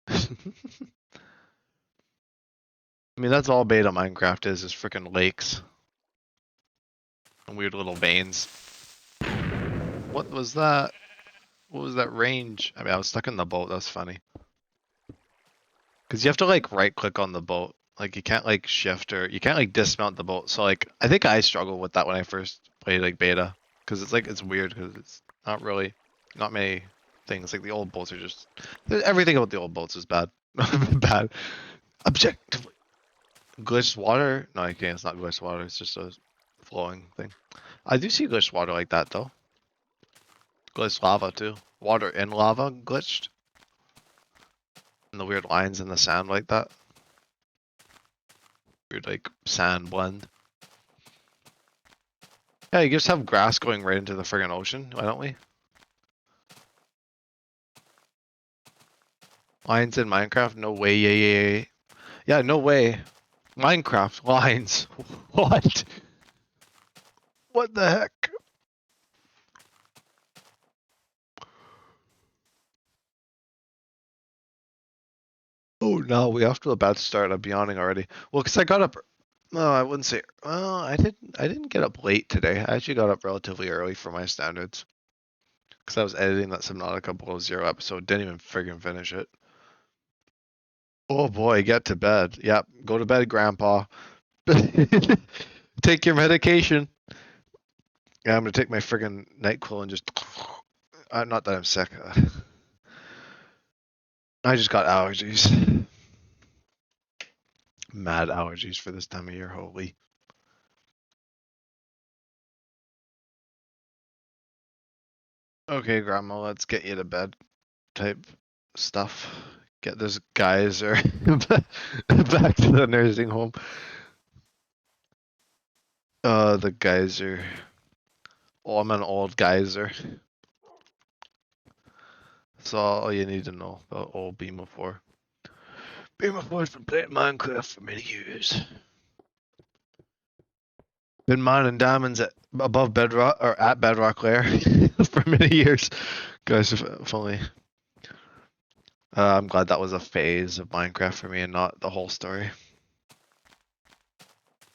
I mean, that's all beta Minecraft is freaking lakes. And weird little veins. What was that? What was that range? I mean, I was stuck in the boat. That's funny. Because you have to like right click on the boat. Like you can't like shift or you can't like dismount the boat. So like I think I struggled with that when I first played like beta. Because it's like it's weird because it's not really not many things. Like the old boats are just everything about the old boats is bad. Bad. Objectively. Glitched water? No, I can't. It's not glitched water. It's just a flowing thing. I do see glitched water like that though. Glitched lava too. Water in lava glitched. And the weird lines in the sand like that. Weird like sand blend. Yeah, you just have grass going right into the friggin' ocean. Why don't we? Lines in Minecraft? No way. Yeah. Yeah, no way. Minecraft lines. What? What the heck? Oh no, we off to a bad start. I'm yawning already. Well, because I got up. No, I wouldn't say. Well, I didn't. I didn't get up late today. I actually got up relatively early for my standards. Because I was editing that Subnautica Below Zero episode. Didn't even friggin' finish it. Oh boy, get to bed. Yep, go to bed, Grandpa. Take your medication. Yeah, I'm gonna take my friggin' NyQuil and just. Not that I'm sick. I just got allergies. Mad allergies for this time of year. Holy. Okay, Grandma, let's get you to bed. Type stuff. Get this geyser back to the nursing home. The geyser. Oh, I'm an old geyser. That's all you need to know about old Beam 4. Beam 4's been playing Minecraft for many years. Been mining diamonds at above bedrock or at bedrock layer for many years. Guys, if only. I'm glad that was a phase of Minecraft for me and not the whole story.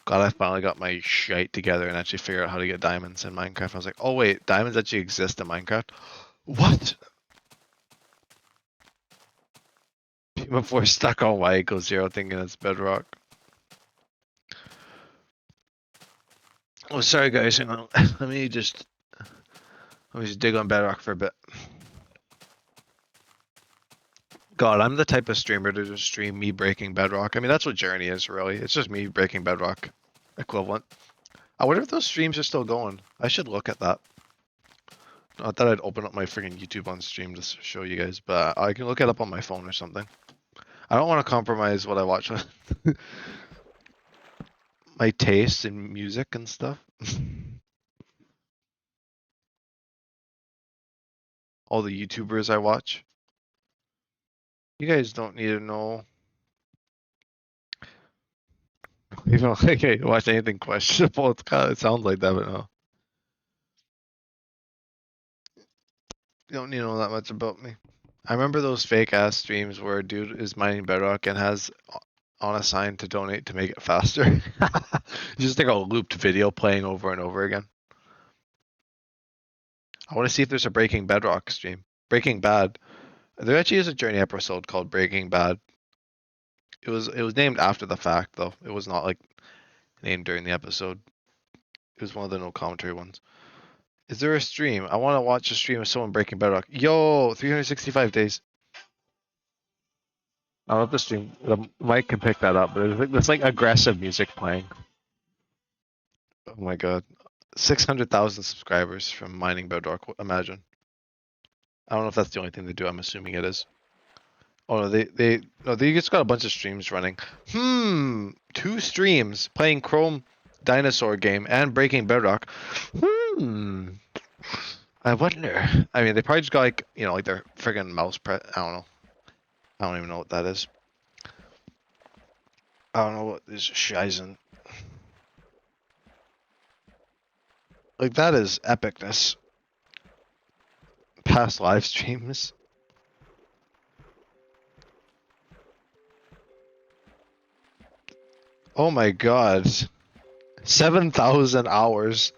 Glad I finally got my shite together and actually figured out how to get diamonds in Minecraft. I was like, oh wait, diamonds actually exist in Minecraft? What? Before stuck on Y equals 0 thinking it's bedrock. Oh, sorry guys, hang on. Let me just dig on bedrock for a bit. God, I'm the type of streamer to just stream me breaking bedrock. I mean, that's what Journey is, really. It's just me breaking bedrock equivalent. I wonder if those streams are still going. I should look at that. Not that I'd open up my freaking YouTube on stream to show you guys, but I can look it up on my phone or something. I don't want to compromise what I watch on my taste in music and stuff. All the YouTubers I watch. You guys don't need to know. You don't like I watch anything questionable. It sounds like that, but no. You don't need to know that much about me. I remember those fake ass streams where a dude is mining bedrock and has on a sign to donate to make it faster. Just like a looped video playing over and over again. I want to see if there's a Breaking Bedrock stream. Breaking Bad. There actually is a Journey episode called Breaking Bad. It was named after the fact though. It was not like named during the episode. It was one of the no commentary ones. Is there a stream? I want to watch a stream of someone breaking bedrock. Yo, 365 days. I love the stream. The mic can pick that up, but it's like aggressive music playing. Oh my god. 600,000 subscribers from mining bedrock. Imagine. I don't know if that's the only thing they do. I'm assuming it is. Oh no, they just got a bunch of streams running. 2 streams playing Chrome dinosaur game and breaking bedrock. I wonder. I mean, they probably just got like like their friggin' mouse press. I don't know. I don't even know what that is. I don't know what is shizen. Like, that is epicness. Past live streams. Oh my god. 7,000 hours.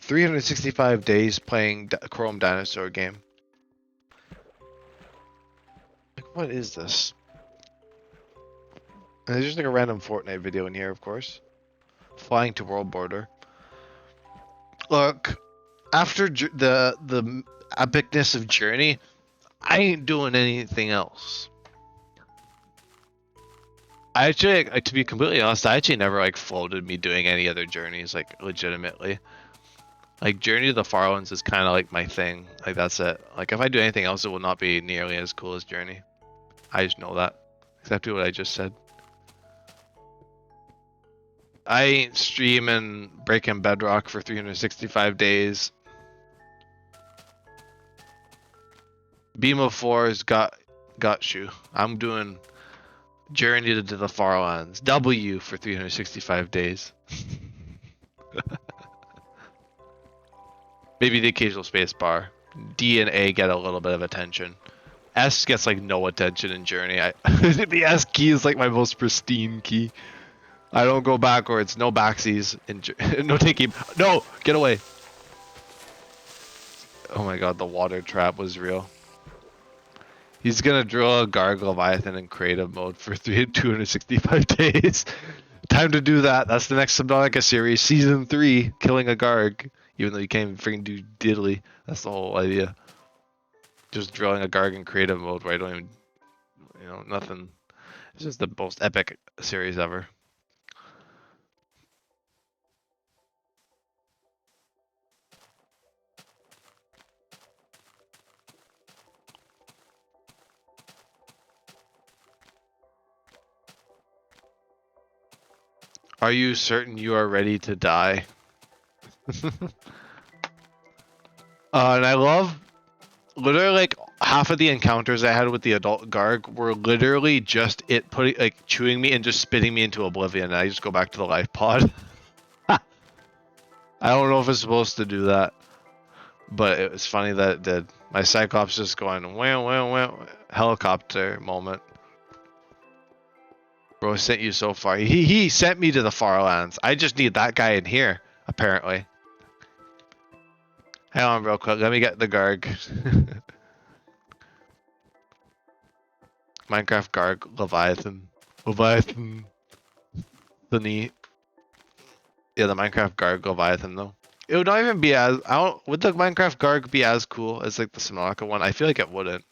365 days playing Chrome Dinosaur game. Like, what is this? And there's just like a random Fortnite video in here, of course. Flying to world border. Look, after the epicness of Journey, I ain't doing anything else. I actually, like, to be completely honest, I actually never like floated me doing any other journeys, like legitimately. Like Journey to the Farlands is kind of like my thing. Like that's it. Like if I do anything else, it will not be nearly as cool as Journey. I just know that. Exactly what I just said. I ain't streaming Breaking Bedrock for 365 days. Beam of Fours got you. I'm doing Journey to the Farlands. W for 365 days. Maybe the occasional space bar. D and A get a little bit of attention. S gets like no attention in Journey. The S key is like my most pristine key. I don't go backwards. No backsies. No taking. No, get away. Oh my god, the water trap was real. He's gonna drill a Garg Leviathan in creative mode for 265 days. Time to do that. That's the next Subnautica series, season 3, killing a Garg. Even though you can't even freaking do diddly. That's the whole idea. Just drilling a Garg in creative mode where I don't even, nothing. It's just the most epic series ever. Are you certain you are ready to die? And I love, literally, like, half of the encounters I had with the adult Garg were literally just it putting, like, chewing me and just spitting me into oblivion, and I just go back to the life pod. I don't know if it's supposed to do that, but it was funny that it did. My Cyclops just going, wah, wah, wah, helicopter moment. Bro sent you so far. He sent me to the Farlands. I just need that guy in here, apparently. Hang on real quick, let me get the Garg. Minecraft Garg Leviathan. Leviathan. The neat. Yeah, the Minecraft Garg Leviathan though. It would not even be as would the Minecraft Garg be as cool as like the Subnautica one? I feel like it wouldn't.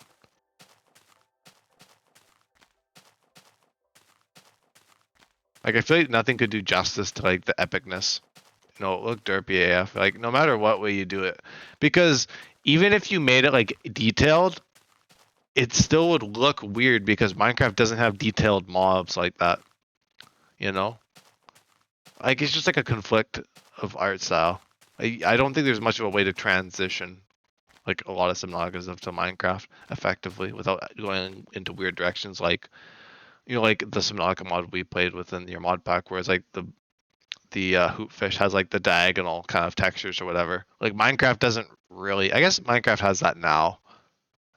Like I feel like nothing could do justice to like the epicness. No, it looked derpy AF. Like no matter what way you do it. Because even if you made it like detailed, it still would look weird because Minecraft doesn't have detailed mobs like that. You know? Like it's just like a conflict of art style. I don't think there's much of a way to transition like a lot of Subnauticas to Minecraft effectively without going into weird directions like like the Subnautica mod we played within your mod pack where it's like the hoopfish has like the diagonal kind of textures or whatever. Like Minecraft doesn't really. I guess Minecraft has that now.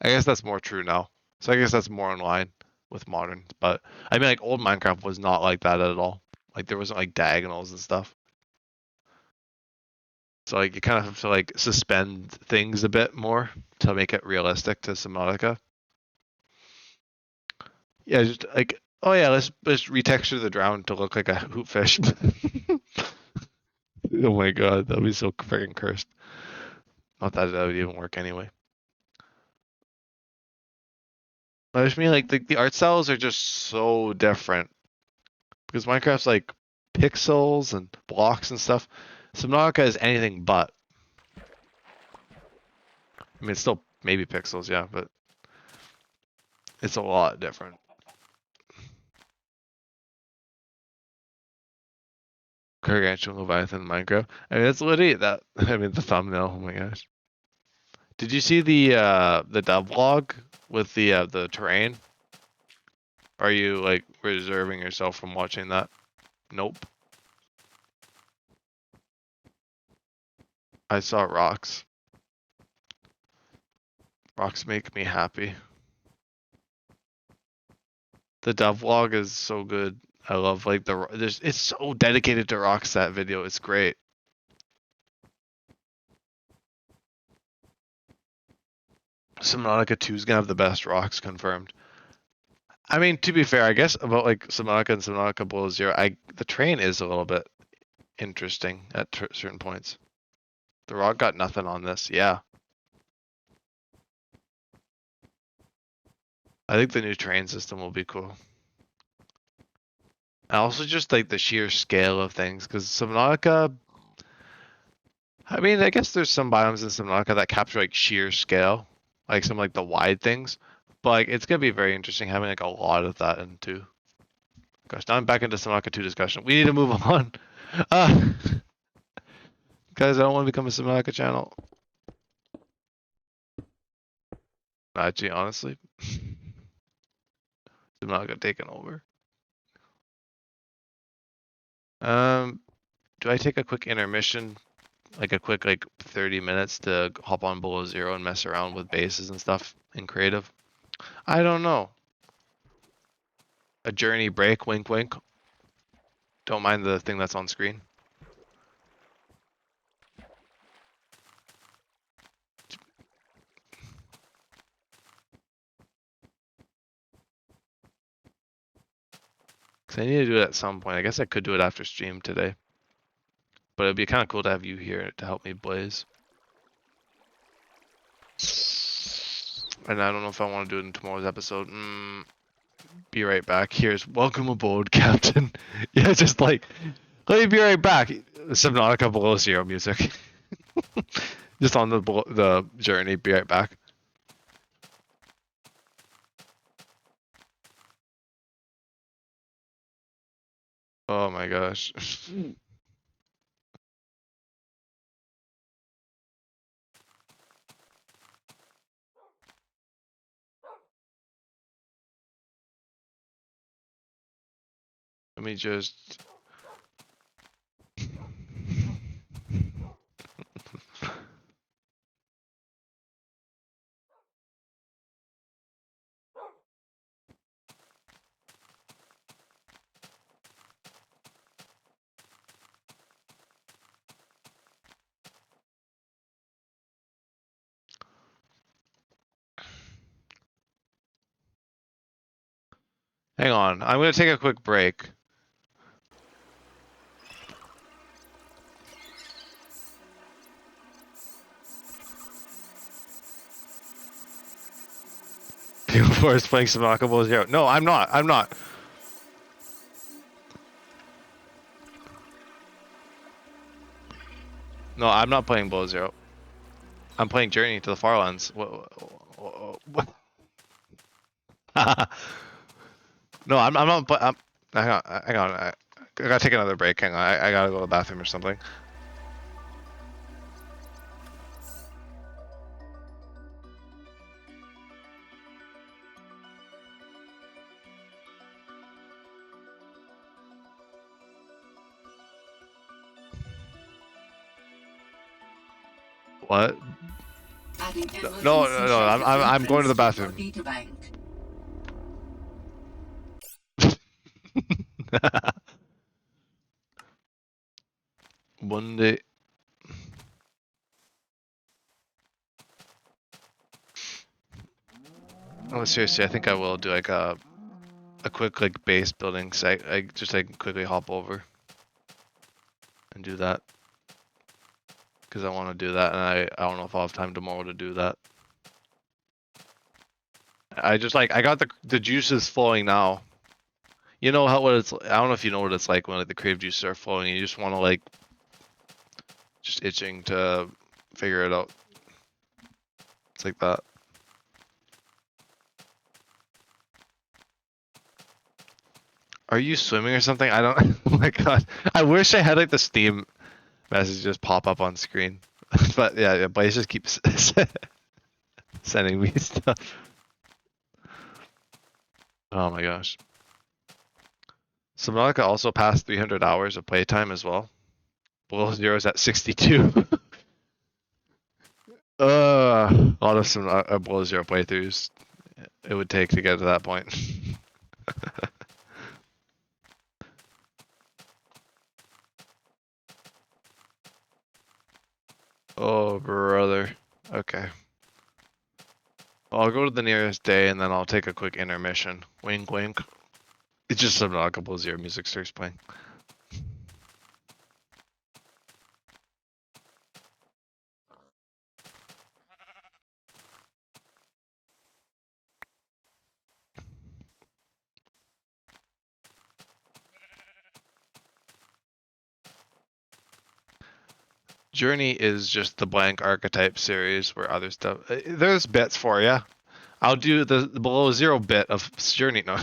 I guess that's more true now. So I guess that's more in line with modern. But I mean, like old Minecraft was not like that at all. Like there wasn't like diagonals and stuff. So like you kind of have to like suspend things a bit more to make it realistic to Subnautica. Yeah, just like oh yeah, let's retexture the drown to look like a hoopfish. Oh my god, that'd be so freaking cursed. Not that that would even work anyway. I just mean like the art styles are just so different because Minecraft's like pixels and blocks and stuff. Subnautica is anything but. I mean, it's still maybe pixels, yeah, but it's a lot different. Gargantuan Leviathan Minecraft. I mean, it's literally that. I mean, the thumbnail. Oh my gosh. Did you see the devlog with the terrain? Are you like reserving yourself from watching that? Nope. I saw rocks. Rocks make me happy. The devlog is so good. I love like it's so dedicated to rocks, that video. It's great. Subnautica 2 is gonna have the best rocks confirmed. I mean, to be fair, I guess about like Subnautica and Subnautica Below Zero, the terrain is a little bit interesting at certain points. The rock got nothing on this. Yeah. I think the new terrain system will be cool. And also just like the sheer scale of things, because Subnautica, I mean, I guess there's some biomes in Subnautica that capture like sheer scale, like some like the wide things, but like it's gonna be very interesting having like a lot of that in too. Gosh, now I'm back into Subnautica 2 discussion. We need to move on. Guys, I don't want to become a Subnautica channel. Actually, honestly, Subnautica taken over. Do I take a quick intermission, like a quick 30 minutes to hop on Below Zero and mess around with bases and stuff in creative? I don't know. A journey break, wink wink. Don't mind the thing that's on screen. Cause I need to do it at some point. I guess I could do it after stream today. But it'd be kind of cool to have you here to help me blaze. And I don't know if I want to do it in tomorrow's episode. Be right back. Here's welcome aboard, Captain. Yeah, just like, let me be right back. Subnautica Below Zero music. Just on the journey. Be right back. Oh my gosh. Let me just. Hang on. I'm going to take a quick break. Before it's playing Subnautica Below Zero. No, I'm not. I'm not. No, I'm not playing Below Zero. I'm playing Journey to the Farlands. What? No, I'm not. Hang on. Hang on. I gotta take another break. Hang on. I gotta go to the bathroom or something. What? No. I'm going to the bathroom. One day. Oh, seriously, I think I will do like a quick base building site. I just quickly hop over and do that because I want to do that, and I don't know if I'll have time tomorrow to do that. I just I got the juices flowing now. You know what it's. I don't know if you know what it's like when the creative juices are flowing, and you just want to just itching to figure it out. It's like that. Are you swimming or something? I don't. Oh my god! I wish I had the Steam message just pop up on screen, but yeah, Blaze just keeps sending me stuff. Oh my gosh. Subnautica also passed 300 hours of playtime as well. Below Zero's at 62. A lot of some below zero playthroughs it would take to get to that point. Oh, brother. Okay. Well, I'll go to the nearest day and then I'll take a quick intermission. Wink, wink. It's just subnautica below zero music starts playing. Journey is just the blank archetype series where other stuff. There's bits for you. I'll do the below zero bit of Journey. No,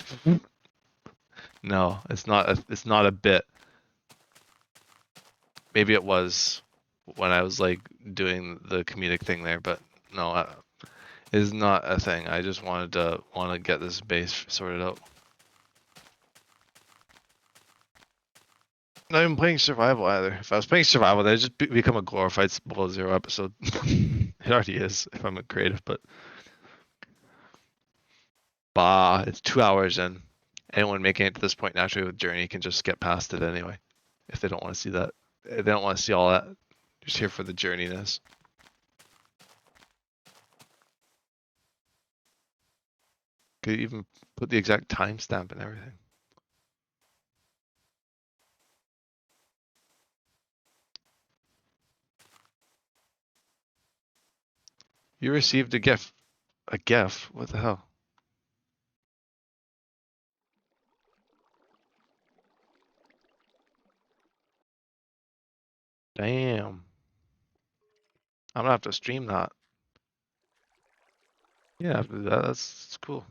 no, it's not. It's not a bit. Maybe it was when I was like doing the comedic thing there, but no, it is not a thing. I just want to get this base sorted out. Not even playing survival either. If I was playing survival, then it'd just become a glorified below zero episode. It already is if I'm a creative, but bah, it's 2 hours in. Anyone making it to this point naturally with Journey can just skip past it anyway, if they don't want to see that. They don't want to see all that. Just here for the journeyness. Could even put the exact timestamp and everything. You received a gift. A GIF? What the hell? Damn. I'm gonna have to stream that. Yeah, after that, that's cool.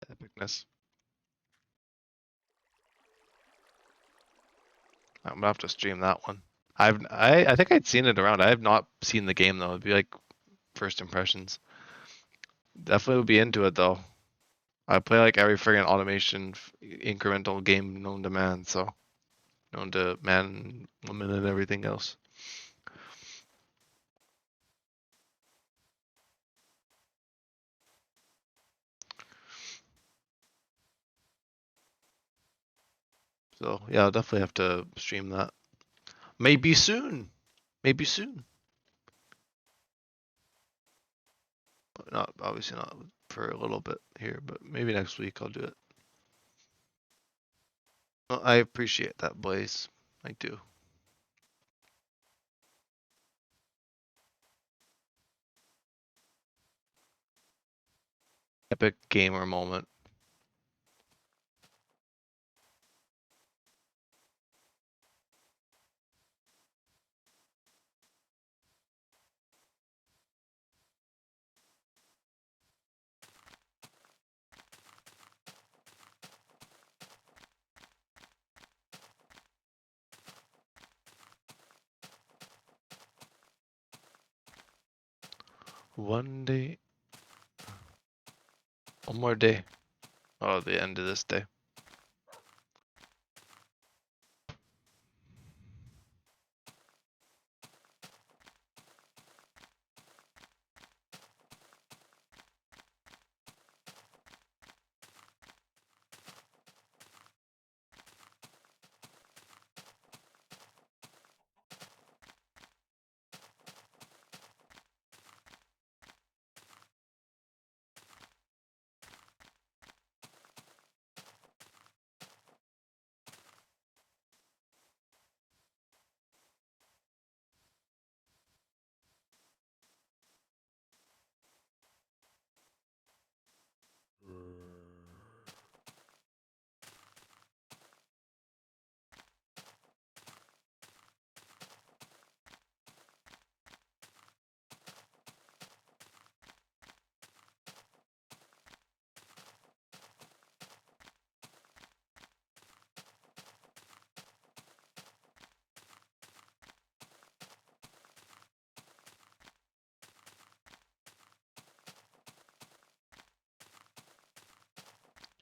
Epicness. I'm gonna have to stream that one. I think I'd seen it around. I have not seen the game though. It'd be like first impressions. Definitely would be into it though. I play like every friggin' automation incremental game known to man, so known to man, woman, and everything else. So yeah, I'll definitely have to stream that. Maybe soon. Maybe soon. But not obviously not for a little bit here, but maybe next week I'll do it. Well, I appreciate that, Blaze. I do. Epic gamer moment. One day. One more day. Oh, the end of this day.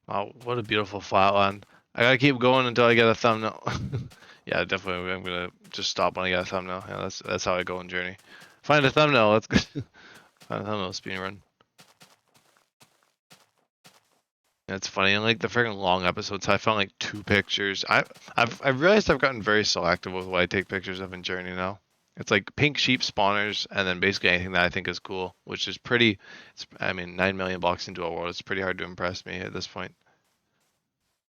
Wow, what a beautiful flatland. I gotta keep going until I get a thumbnail. Yeah, definitely. I'm gonna just stop when I get a thumbnail. Yeah, that's how I go in Journey. Find a thumbnail. Let's go. Find a thumbnail speedrun. It's funny, in like the freaking long episodes, I found like 2 pictures. I've realized I've gotten very selective with what I take pictures of in Journey now. It's like pink sheep spawners, and then basically anything that I think is cool, which is pretty. I mean, 9 million bucks into a world. It's pretty hard to impress me at this point.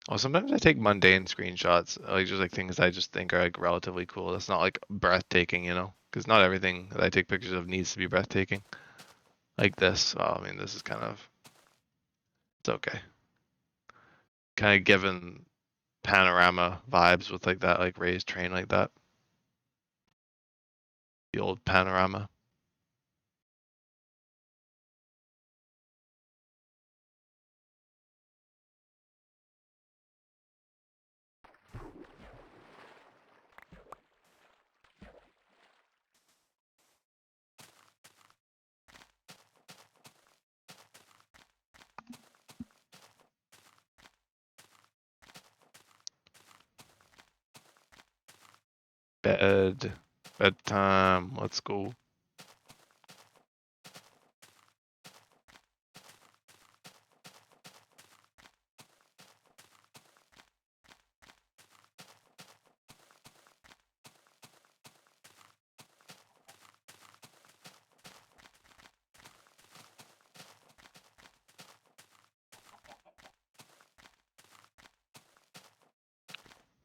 Oh, sometimes I take mundane screenshots, like just like things I just think are like relatively cool. That's not like breathtaking, you know, because not everything that I take pictures of needs to be breathtaking. Like this. Well, I mean, this is kind of. It's okay. Kind of given panorama vibes with like that like raised train like that. The old panorama. Bedtime, let's go.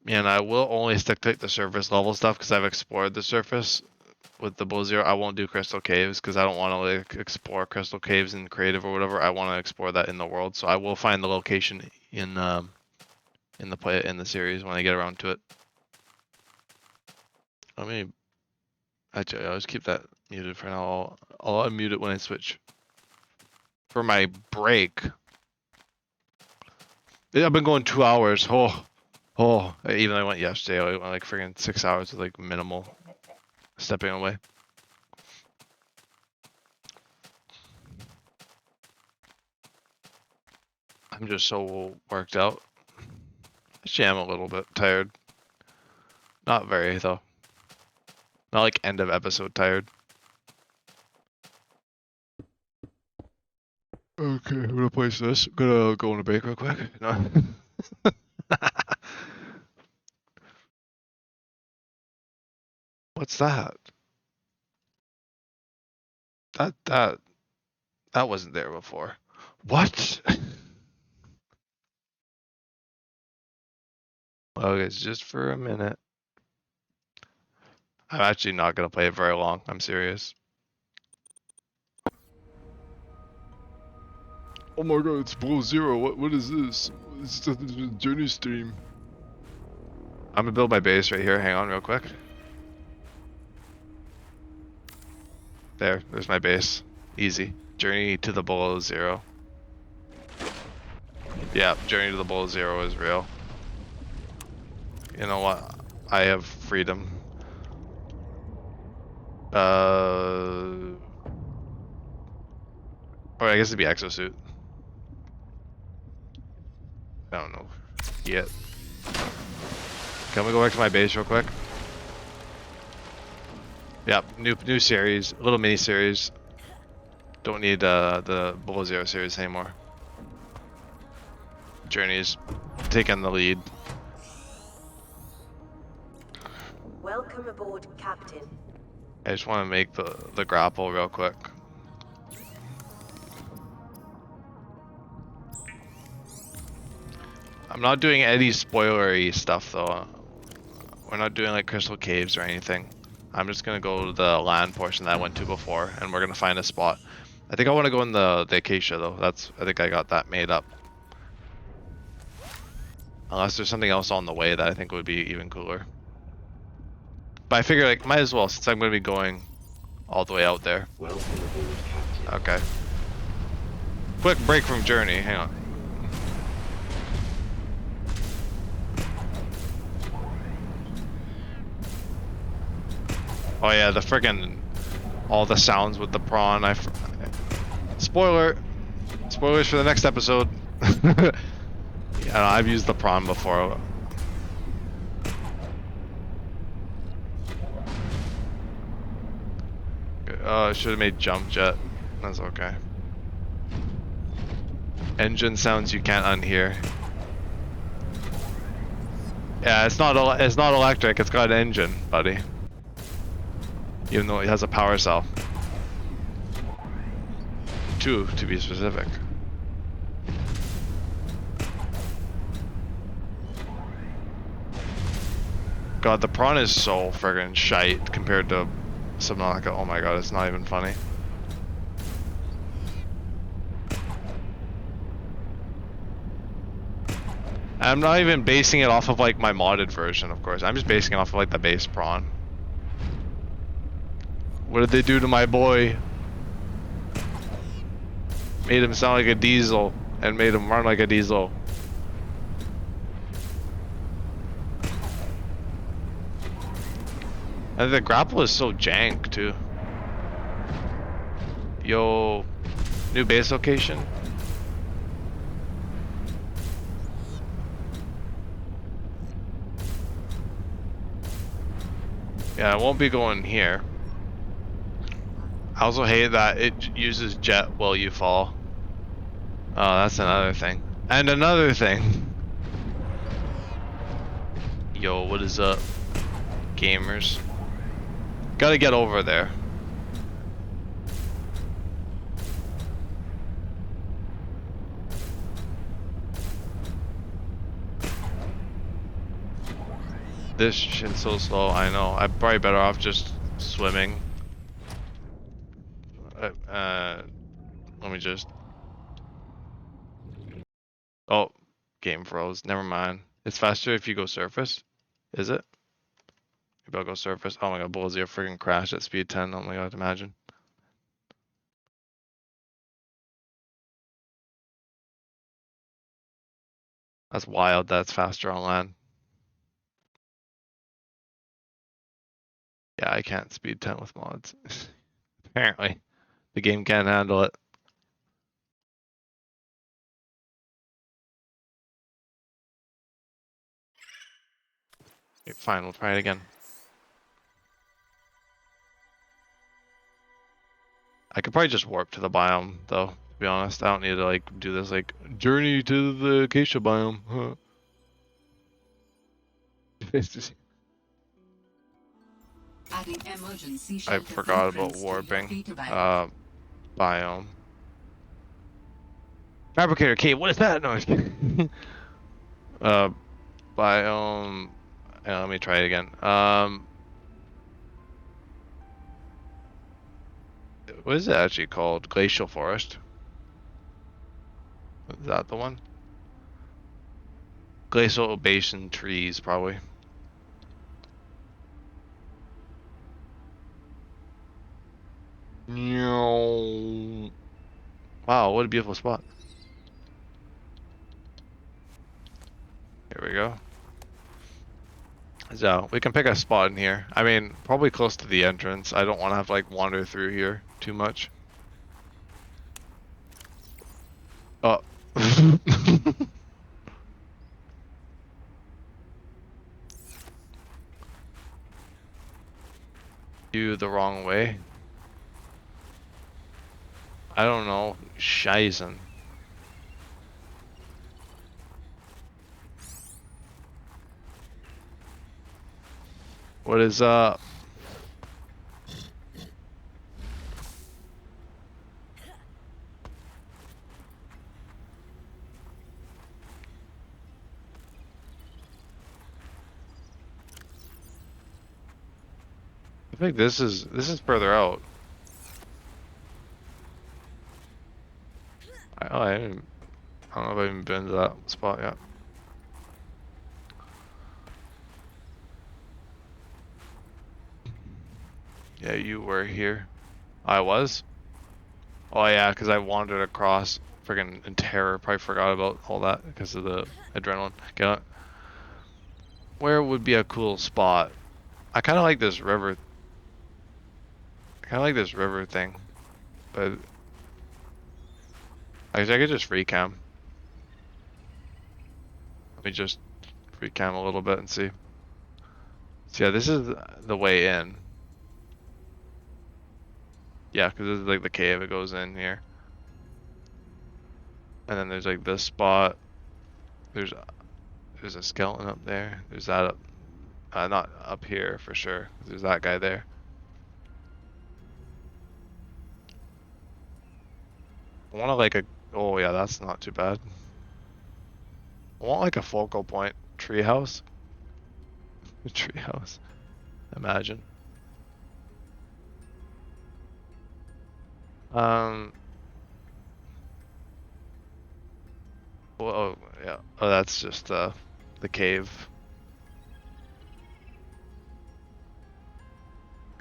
And I will only stick to the surface level stuff because I've explored the surface with the Bull Zero. I won't do Crystal Caves because I don't want to like explore Crystal Caves in creative or whatever. I want to explore that in the world. So I will find the location in the series when I get around to it. Let me actually I'll just keep that muted for now. I'll unmute it when I switch. For my break. Yeah, I've been going 2 hours. Oh, even I went yesterday. I went like friggin' 6 hours with like minimal stepping away. I'm just so worked out. Actually, I'm a little bit tired. Not very though. Not like end of episode tired. Okay, I'm gonna place this. I'm gonna go on a break real quick. No. What's that? That wasn't there before. What? Okay, it's just for a minute. I'm actually not gonna play it very long. I'm serious. Oh my god, it's below zero. What is this? It's just a journey stream. I'm gonna build my base right here. Hang on real quick. There's my base. Easy. Journey to the below zero. Yeah, journey to the below zero is real. You know what? I have freedom. Or I guess it'd be exosuit. I don't know yet. Can we go back to my base real quick? Yeah, new series, a little mini series. Don't need the below zero series anymore. Journey's taking the lead. Welcome aboard, Captain. I just want to make the grapple real quick. I'm not doing any spoilery stuff though. We're not doing like crystal caves or anything. I'm just gonna go to the land portion that I went to before, and we're gonna find a spot. I think I want to go in the acacia though. I think I got that made up. Unless there's something else on the way that I think would be even cooler. But I figure like might as well since I'm gonna be going all the way out there. Okay. Quick break from journey. Hang on. Oh yeah, the friggin' all the sounds with the prawn. Spoilers for the next episode. Yeah, I've used the prawn before. I should have made jump jet. That's okay. Engine sounds you can't unhear. Yeah, it's not electric. It's got an engine, buddy. Even though it has a power cell. 2, to be specific. God, the prawn is so friggin' shite compared to Subnautica. Oh my god, it's not even funny. I'm not even basing it off of like my modded version, of course. I'm just basing it off of like the base prawn. What did they do to my boy? Made him sound like a diesel and made him run like a diesel. And the grapple is so jank too. Yo, new base location. Yeah, I won't be going here. I also hate that it uses jet while you fall. Oh, that's another thing. And another thing. Yo, what is up, gamers? Gotta get over there. This shit's so slow, I know. I'm probably better off just swimming. Let me just... Oh, game froze. Never mind. It's faster if you go surface. Is it? Maybe I'll go surface. Oh my god, Bullseye freaking crashed at speed 10. Oh my god, imagine. That's wild. That's faster on land. Yeah, I can't speed 10 with mods. Apparently. The game can't handle it. Okay, fine, we'll try it again. I could probably just warp to the biome, though, to be honest. I don't need to, like, do this, like, journey to the acacia biome. Huh. I forgot about warping. Biome. Fabricator cave, what is that? No, biome. Let me try it again. What is it actually called? Glacial forest. Is that the one? Glacial basin trees, probably. Wow, what a beautiful spot. Here we go. So, we can pick a spot in here. I mean, probably close to the entrance. I don't want to have to, like, wander through here too much. Oh. You the wrong way. I don't know. Scheißen. What is up? I think this is further out. I don't know if I've even been to that spot yet. Yeah, you were here. I was? Oh yeah, because I wandered across friggin' in terror. Probably forgot about all that because of the adrenaline. Get it? Where would be a cool spot? I kind of like this river. I kind of like this river thing, but I could just free cam. Let me just free cam a little bit and see. So yeah, this is the way in. Yeah, because this is like the cave. It goes in here, and then there's like this spot. There's a skeleton up there. There's that up, not up here for sure. There's that guy there. I want to like a. Oh yeah, that's not too bad. I want like a focal point treehouse. Treehouse. Imagine. Um. Well, oh yeah. Oh, that's just the cave.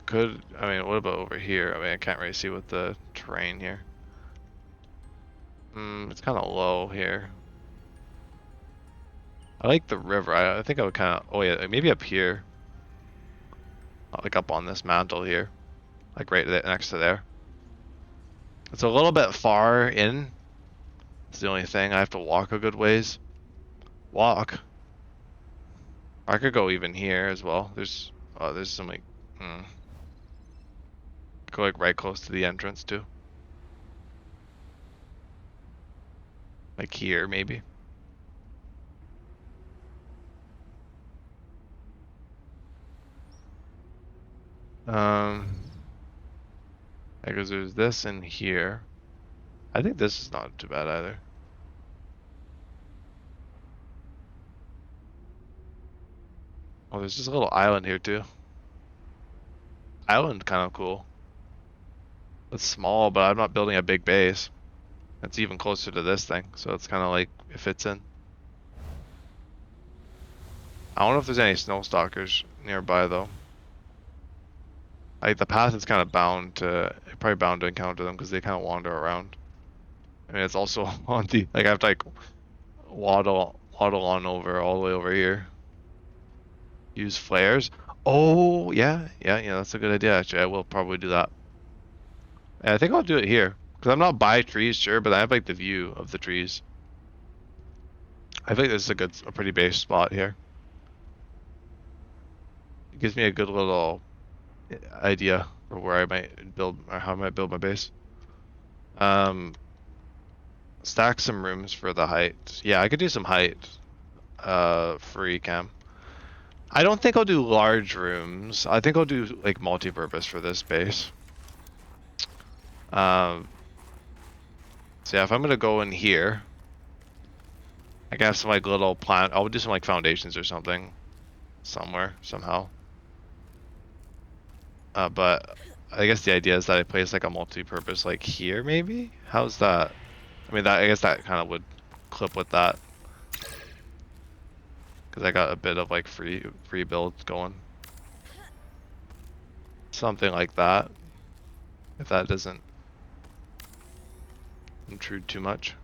Could I mean, what about over here? I mean, I can't really see with the terrain here. It's kind of low here. I like the river. I think I would kind of. Oh yeah, like maybe up here. Like up on this mantle here, like right next to there. It's a little bit far in. It's the only thing. I have to walk a good ways. Walk. I could go even here as well. There's some like, go like right close to the entrance too. Like here maybe. Because there's this in here. I think this is not too bad either. Oh, there's just a little island here too. Island kind of cool. It's small, but I'm not building a big base. It's even closer to this thing, so it's kind of like it fits in. I don't know if there's any snow stalkers nearby though. Like the path is kind of probably bound to encounter them because they kind of wander around. I mean, it's also haunty. Like I have to like waddle on over all the way over here. Use flares. Oh yeah, that's a good idea actually. I will probably do that. And I think I'll do it here because I'm not by trees, sure, but I have like the view of the trees. I think this is a pretty base spot here. It gives me a good little idea of where I might build or how I might build my base. Stack some rooms for the height. Yeah, I could do some height. Free cam. I don't think I'll do large rooms. I think I'll do like multi-purpose for this base. So yeah, if I'm gonna go in here, I can have some like little plant. I'll do some like foundations or something, somewhere, somehow. But I guess the idea is that I place like a multi-purpose like here, maybe? How's that? I mean, I guess that kind of would clip with that. Because I got a bit of like free builds going. Something like that. If that doesn't intrude too much.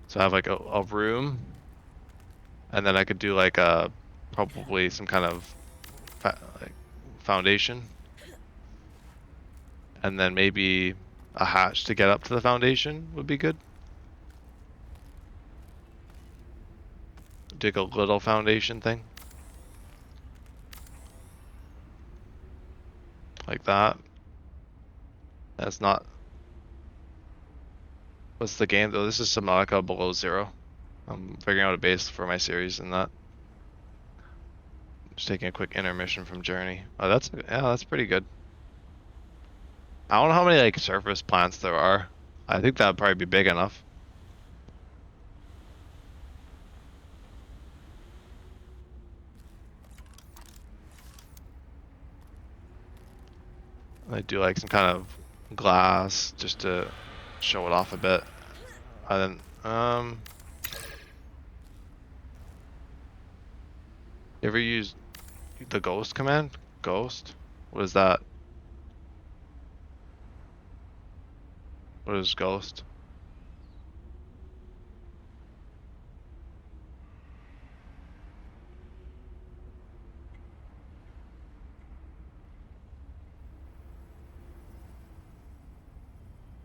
So I have like a room. And then I could do like probably some kind of like foundation. And then maybe a hatch to get up to the foundation would be good. Dig a little foundation thing. Like that. That's not... What's the game though? This is Subnautica below zero. I'm figuring out a base for my series and that. Just taking a quick intermission from Journey. Oh, that's pretty good. I don't know how many like surface plants there are. I think that'd probably be big enough. I do like some kind of glass just to show it off a bit. And then, you ever use the ghost command? Ghost? What is that? What is ghost?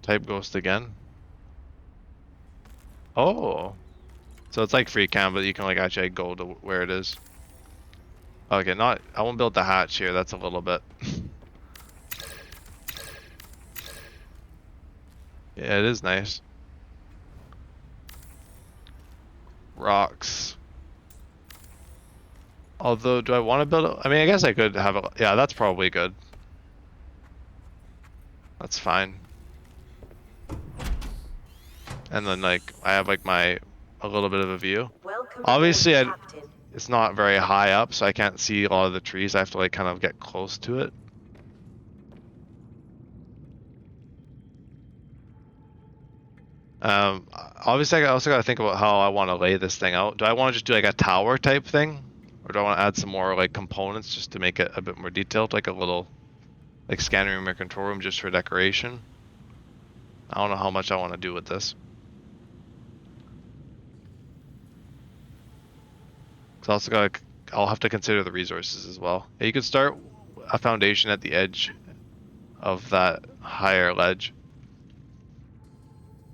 Type ghost again. Oh, so it's like free cam, but you can like actually go to where it is. Okay, I won't build the hatch here. That's a little bit. Yeah, it is nice. Rocks. Although, do I want to build it? I mean, I guess I could have a... Yeah, that's probably good. That's fine. And then, like, I have, like, a little bit of a view. Welcome Obviously, aboard, Captain. it's not very high up, so I can't see a lot of the trees. I have to, like, kind of get close to it. Obviously, I also got to think about how I want to lay this thing out. Do I want to just do, like, a tower type thing? Or do I want to add some more, like, components just to make it a bit more detailed? Like a little, like, scanning room or control room just for decoration? I don't know how much I want to do with this. So also I'll have to consider the resources as well. Yeah, you could start a foundation at the edge of that higher ledge.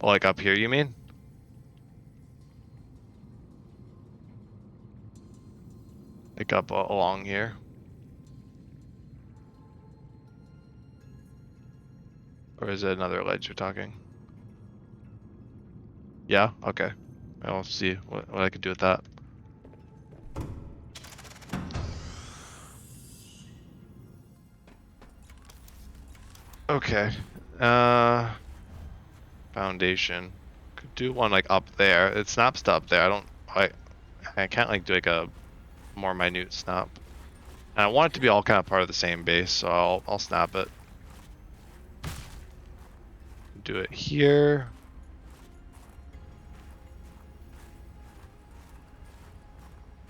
Like up here, you mean? Like up along here. Or is it another ledge you're talking? Yeah? Okay. I'll see what I can do with that. Okay. Foundation. Could do one like up there. It snaps to up there. I can't like do like a more minute snap. And I want it to be all kind of part of the same base, so I'll snap it. Do it here.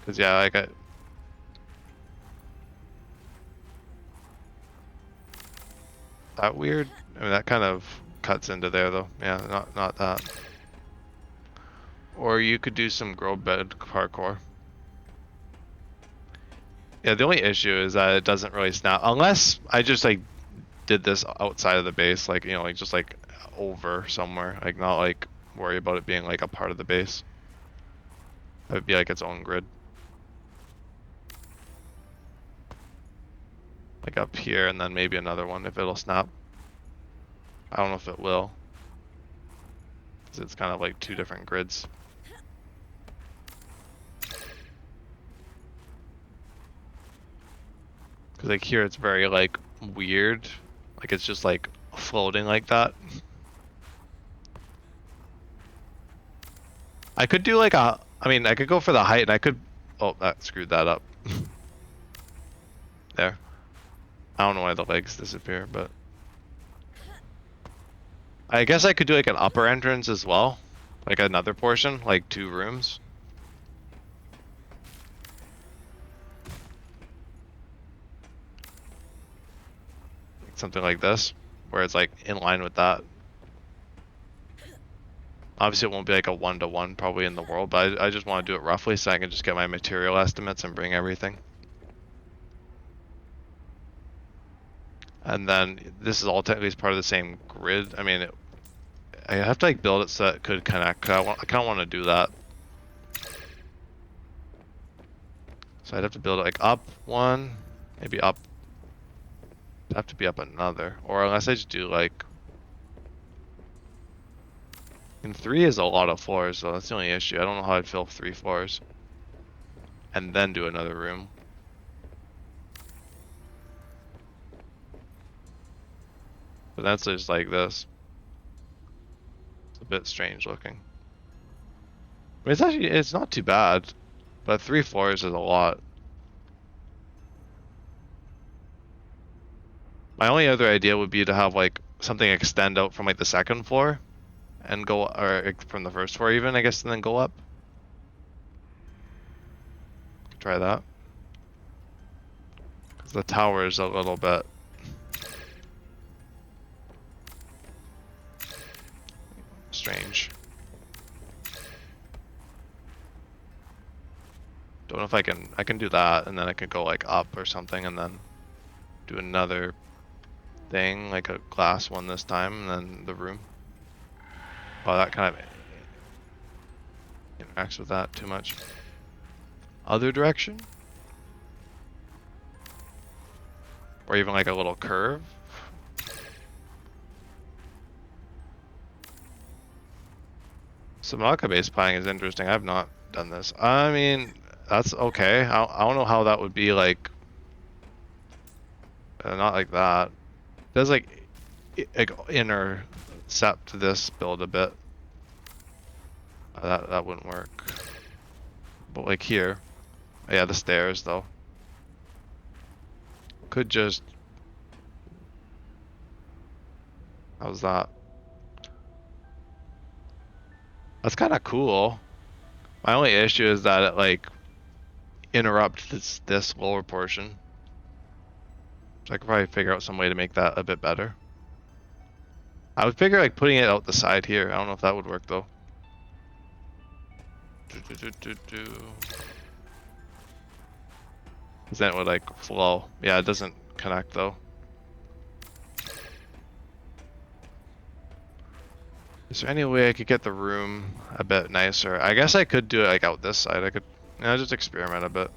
Cause yeah, like that weird. I mean, that kind of cuts into there though. Yeah, not that. Or you could do some grow bed parkour. Yeah, the only issue is that it doesn't really snap unless I just like did this outside of the base, like, you know, like just like over somewhere, like not like worry about it being like a part of the base. It would be like its own grid. Like up here and then maybe another one if it'll snap. I don't know if it will. 'Cause it's kind of like two different grids. Cause like here it's very like weird. Like it's just like floating like that. I could do like a, I mean, I could go for the height and I could, oh, that screwed that up. There. I don't know why the legs disappear, but I guess I could do like an upper entrance as well. Like another portion, like 2 rooms. Something like this, where it's like in line with that. Obviously it won't be like a 1-to-1 probably in the world, but I just want to do it roughly so I can just get my material estimates and bring everything. And then this is all technically part of the same grid. I mean, I have to like build it so it could connect. I kind of want to do that. So I'd have to build it like up one, maybe up. It'd have to be up another, or unless I just do like. And 3 is a lot of floors, so that's the only issue. I don't know how I'd fill 3 floors, and then do another room. But that's just like this. It's a bit strange looking. I mean, it's not too bad, but 3 floors is a lot. My only other idea would be to have like something extend out from like the 2nd floor and go, or from the 1st floor even, I guess, and then go up. Could try that. Because the tower is a little bit strange. Don't know if I can do that and then I could go like up or something and then do another thing, like a glass one this time, and then the room. Well, that kind of interacts with that too much. Other direction? Or even like a little curve? Subnautica base planning is interesting. I've not done this. I mean, that's okay. I don't know how that would be like. Not like that. It does like intercept this build a bit. That wouldn't work. But like here, yeah, the stairs though. Could just. How's that? That's kind of cool. My only issue is that it like interrupts this lower portion. So I could probably figure out some way to make that a bit better. I would figure like putting it out the side here. I don't know if that would work though. Because then it would like flow. Yeah, it doesn't connect though. Is there any way I could get the room a bit nicer? I guess I could do it like out this side. I could, just experiment a bit.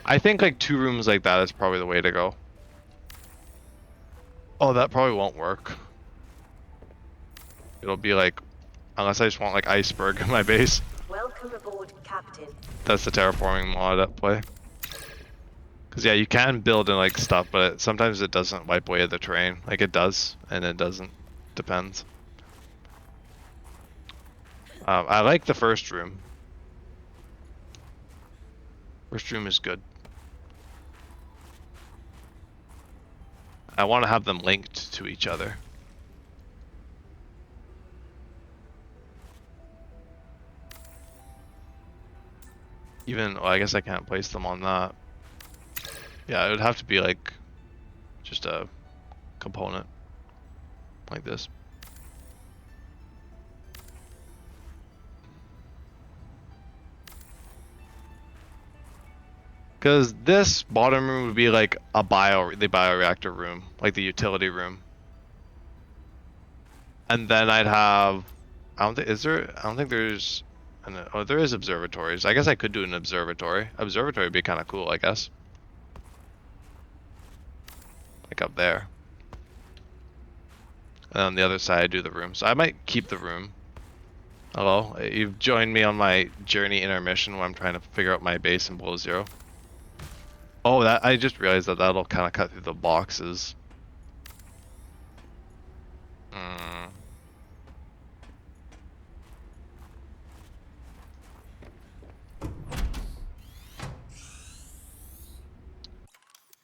I think like 2 rooms like that is probably the way to go. Oh, that probably won't work. It'll be like, unless I just want like iceberg in my base. Welcome aboard, Captain. That's the terraforming mod at play. Cause yeah, you can build and like stuff, but sometimes it doesn't wipe away the terrain. Like it does, and it doesn't. Depends. I like the first room. First room is good. I want to have them linked to each other. Even, well, I guess I can't place them on that. Yeah, it would have to be like just a component like this. Because this bottom room would be like the bioreactor room, like the utility room. And then I'd have, I don't think there's, oh, there is observatories. I guess I could do an observatory. Observatory would be kind of cool, I guess. Like up there. And on the other side, I do the room. So I might keep the room. Hello, you've joined me on my journey intermission where I'm trying to figure out my base in below 0. Oh, that I just realized that that'll kind of cut through the boxes.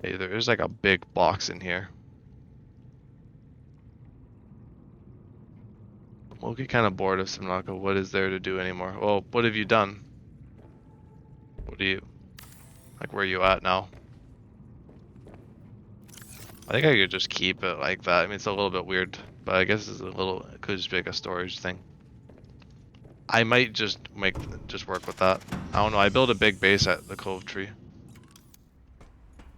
Hey, there's like a big box in here. We'll get kind of bored of Subnautica. What is there to do anymore? Well, what have you done? What do you... Like, where are you at now? I think I could just keep it like that. I mean, it's a little bit weird, but I guess it's it could just be like a storage thing. I might just work with that. I don't know, I built a big base at the Cove Tree.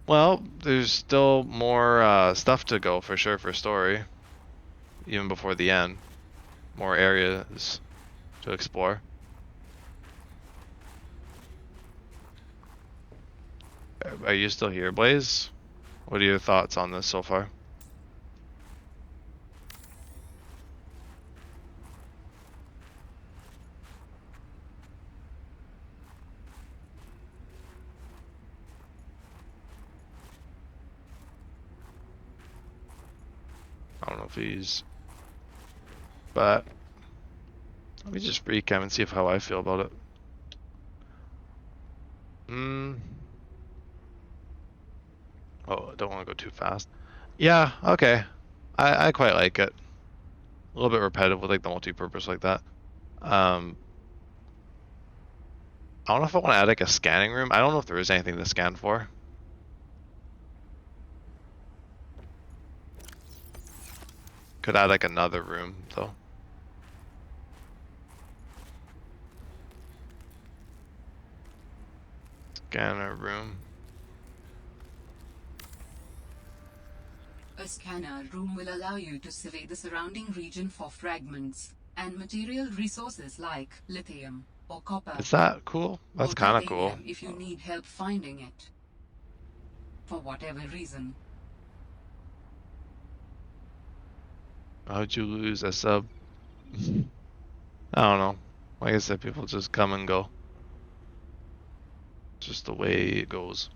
Well, there's still more stuff to go for sure for story. Even before the end. More areas to explore. Are you still here, Blaze? What are your thoughts on this so far? I don't know if he's... But... Let me just recap and see how I feel about it. Oh, I don't want to go too fast. Yeah, okay. I quite like it. A little bit repetitive with like the multi-purpose like that. I don't know if I want to add like a scanning room. I don't know if there is anything to scan for. Could add like another room though. Scanner room. A scanner room will allow you to survey the surrounding region for fragments and material resources like lithium or copper. Is that cool? That's kind of cool. If you need help finding it, for whatever reason. How'd you lose a sub? I don't know. Like I said, people just come and go. Just the way it goes.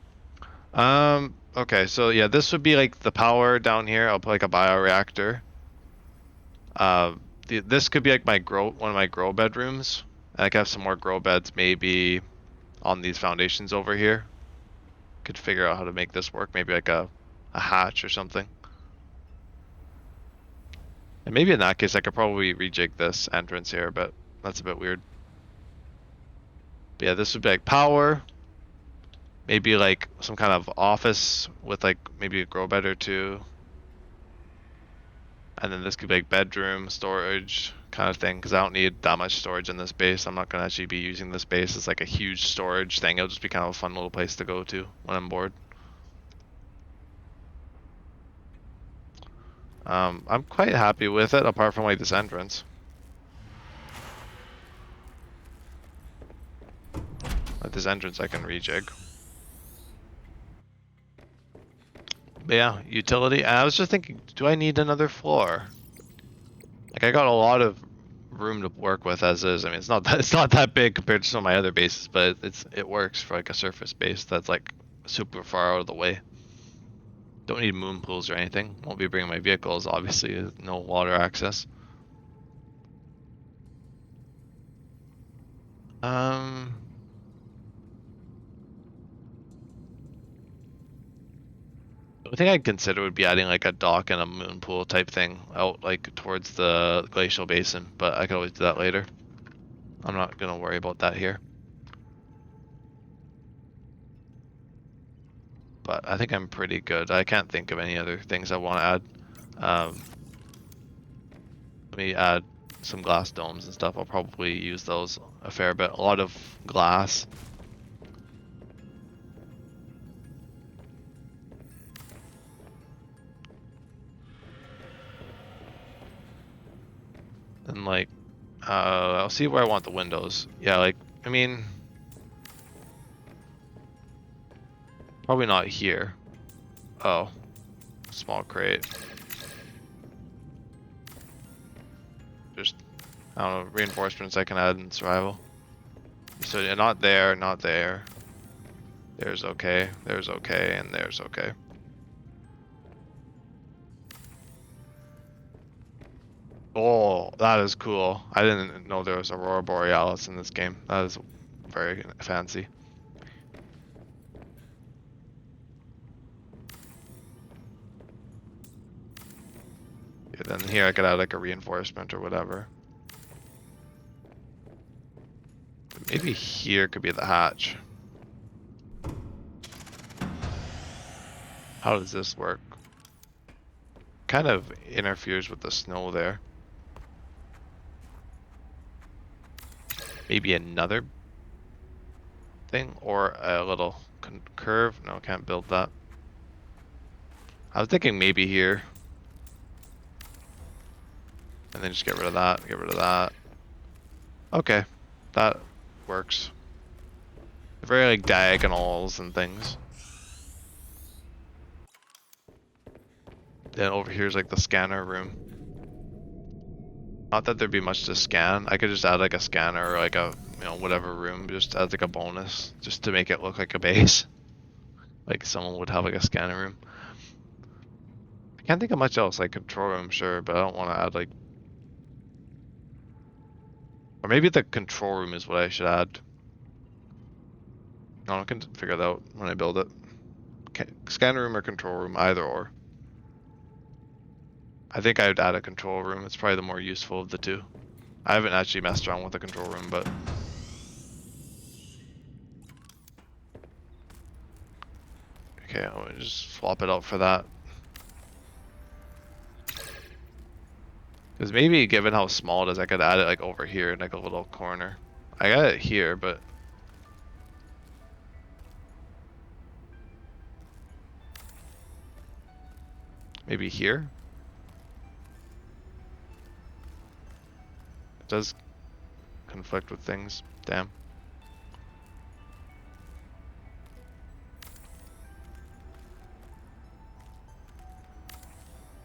Okay, so yeah, this would be like the power down here. I'll put like a bioreactor. This could be like one of my grow bedrooms. I could have some more grow beds maybe on these foundations over here. Could figure out how to make this work. Maybe like a hatch or something. And maybe in that case, I could probably rejig this entrance here, but that's a bit weird. But yeah, this would be like power. Maybe like some kind of office with like maybe a grow bed or two. And then this could be like bedroom, storage kind of thing, because I don't need that much storage in this base. I'm not going to actually be using this base as like a huge storage thing. It'll just be kind of a fun little place to go to when I'm bored. I'm quite happy with it, apart from like this entrance. Like this entrance I can rejig. But yeah, utility. And I was just thinking, do I need another floor? Like I got a lot of room to work with as is. I mean, it's not that big compared to some of my other bases, but it works for like a surface base that's like super far out of the way. Don't need moon pools or anything. Won't be bringing my vehicles, obviously. No water access. The thing I'd consider would be adding like a dock and a moon pool type thing out like towards the glacial basin, but I could always do that later. I'm not gonna worry about that here. But I think I'm pretty good. I can't think of any other things I want to add. Let me add some glass domes and stuff. I'll probably use those a fair bit. A lot of glass. And like, I'll see where I want the windows. Yeah, like, I mean, probably not here. Oh, small crate. Just, I don't know, reinforcements I can add in survival. So yeah, not there, not there. There's okay, and there's okay. Oh, that is cool. I didn't know there was Aurora Borealis in this game. That is very fancy. Yeah, then here I could add like a reinforcement or whatever. Maybe here could be the hatch. How does this work? Kind of interferes with the snow there. Maybe another thing or a little curve. No, can't build that. I was thinking maybe here. And then just get rid of that, get rid of that. Okay, that works. Very like diagonals and things. Then over here is like the scanner room. Not that there'd be much to scan. I could just add like a scanner or like a, you know, whatever room, just as like a bonus, just to make it look like a base. Like someone would have like a scanner room. I can't think of much else, like control room, sure, but I don't want to add like, or maybe the control room is what I should add. No, I can figure that out when I build it. Okay, scanner room or control room, either or. I think I would add a control room. It's probably the more useful of the two. I haven't actually messed around with the control room, but... Okay, I'll just swap it out for that. Because maybe, given how small it is, I could add it like over here in like a little corner. I got it here, but... Maybe here? It does conflict with things. Damn.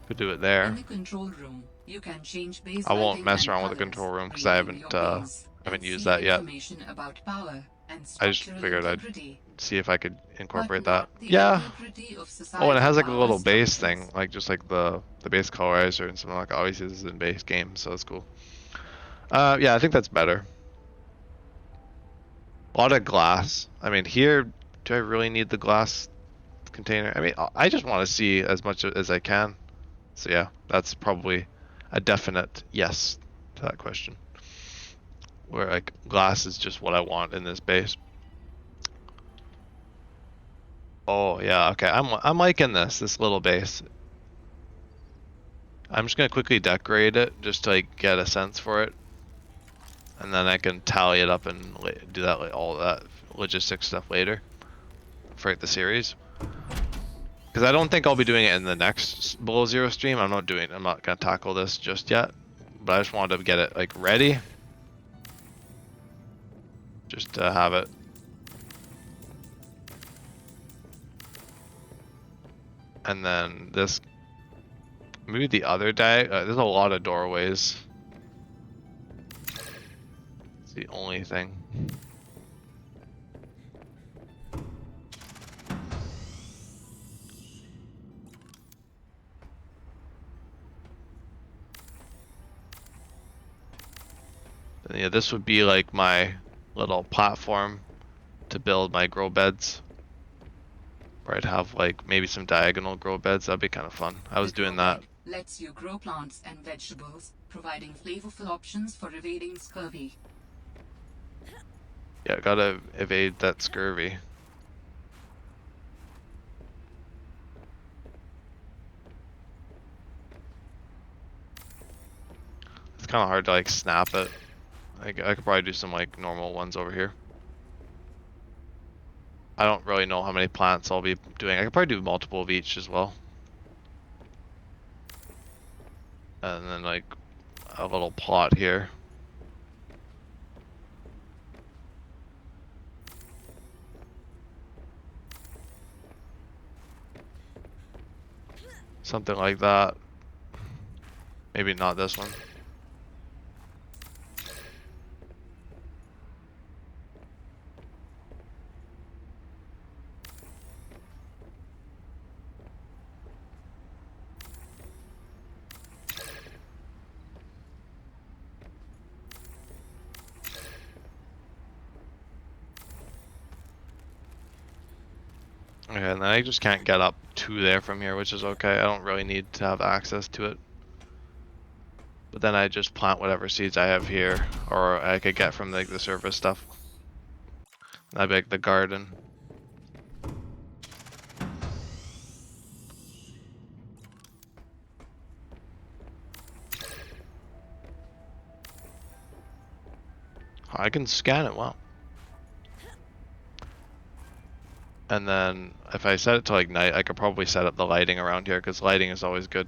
Could do it there. In the control room, You can change base I won't lighting mess and around with the colors, control room because I rename your base, haven't and used see that yet. information about power and I just structural figured I'd integrity, see if I could but incorporate that. not the Yeah. integrity of Oh, and it societal has like a power little base structures. thing, like just like the base colorizer and something like always uses in base games, so that's cool. Yeah, I think that's better. A lot of glass. I mean, here, do I really need the glass container? I mean, I just want to see as much as I can. So yeah, that's probably a definite yes to that question. Where like glass is just what I want in this base. Oh yeah, okay. I'm liking this little base. I'm just gonna quickly decorate it just to like get a sense for it, and then I can tally it up and do that all that logistics stuff later for like, the series. Because I don't think I'll be doing it in the next Below Zero stream. I'm not gonna tackle this just yet, but I just wanted to get it like ready, just to have it. And then this, maybe the other day. There's a lot of doorways. It's the only thing. And yeah, this would be like my little platform to build my grow beds. Where I'd have like maybe some diagonal grow beds. That'd be kind of fun. I was The grow doing that. bed lets you grow plants and vegetables, providing flavorful options for evading scurvy. Yeah, gotta evade that scurvy. It's kind of hard to like snap it. I could probably do some like normal ones over here. I don't really know how many plants I'll be doing. I could probably do multiple of each as well. And then like a little plot here. Something like that. Maybe not this one. Okay, and then I just can't get up to there from here, which is okay. I don't really need to have access to it. But then I just plant whatever seeds I have here, or I could get from like the surface stuff. That'd be like the garden. I can scan it, wow. And then if I set it to like night, I could probably set up the lighting around here because lighting is always good.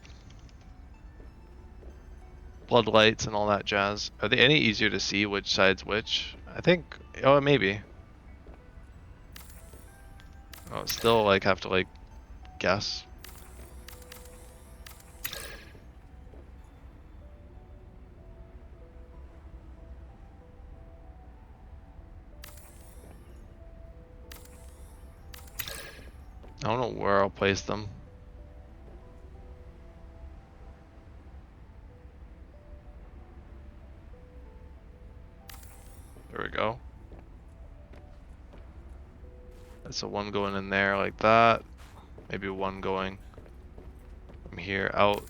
Floodlights and all that jazz. Are they any easier to see which side's which? I think, oh, maybe. Oh, still like have to like guess. I don't know where I'll place them. There we go. That's a one going in there like that. Maybe one going from here out.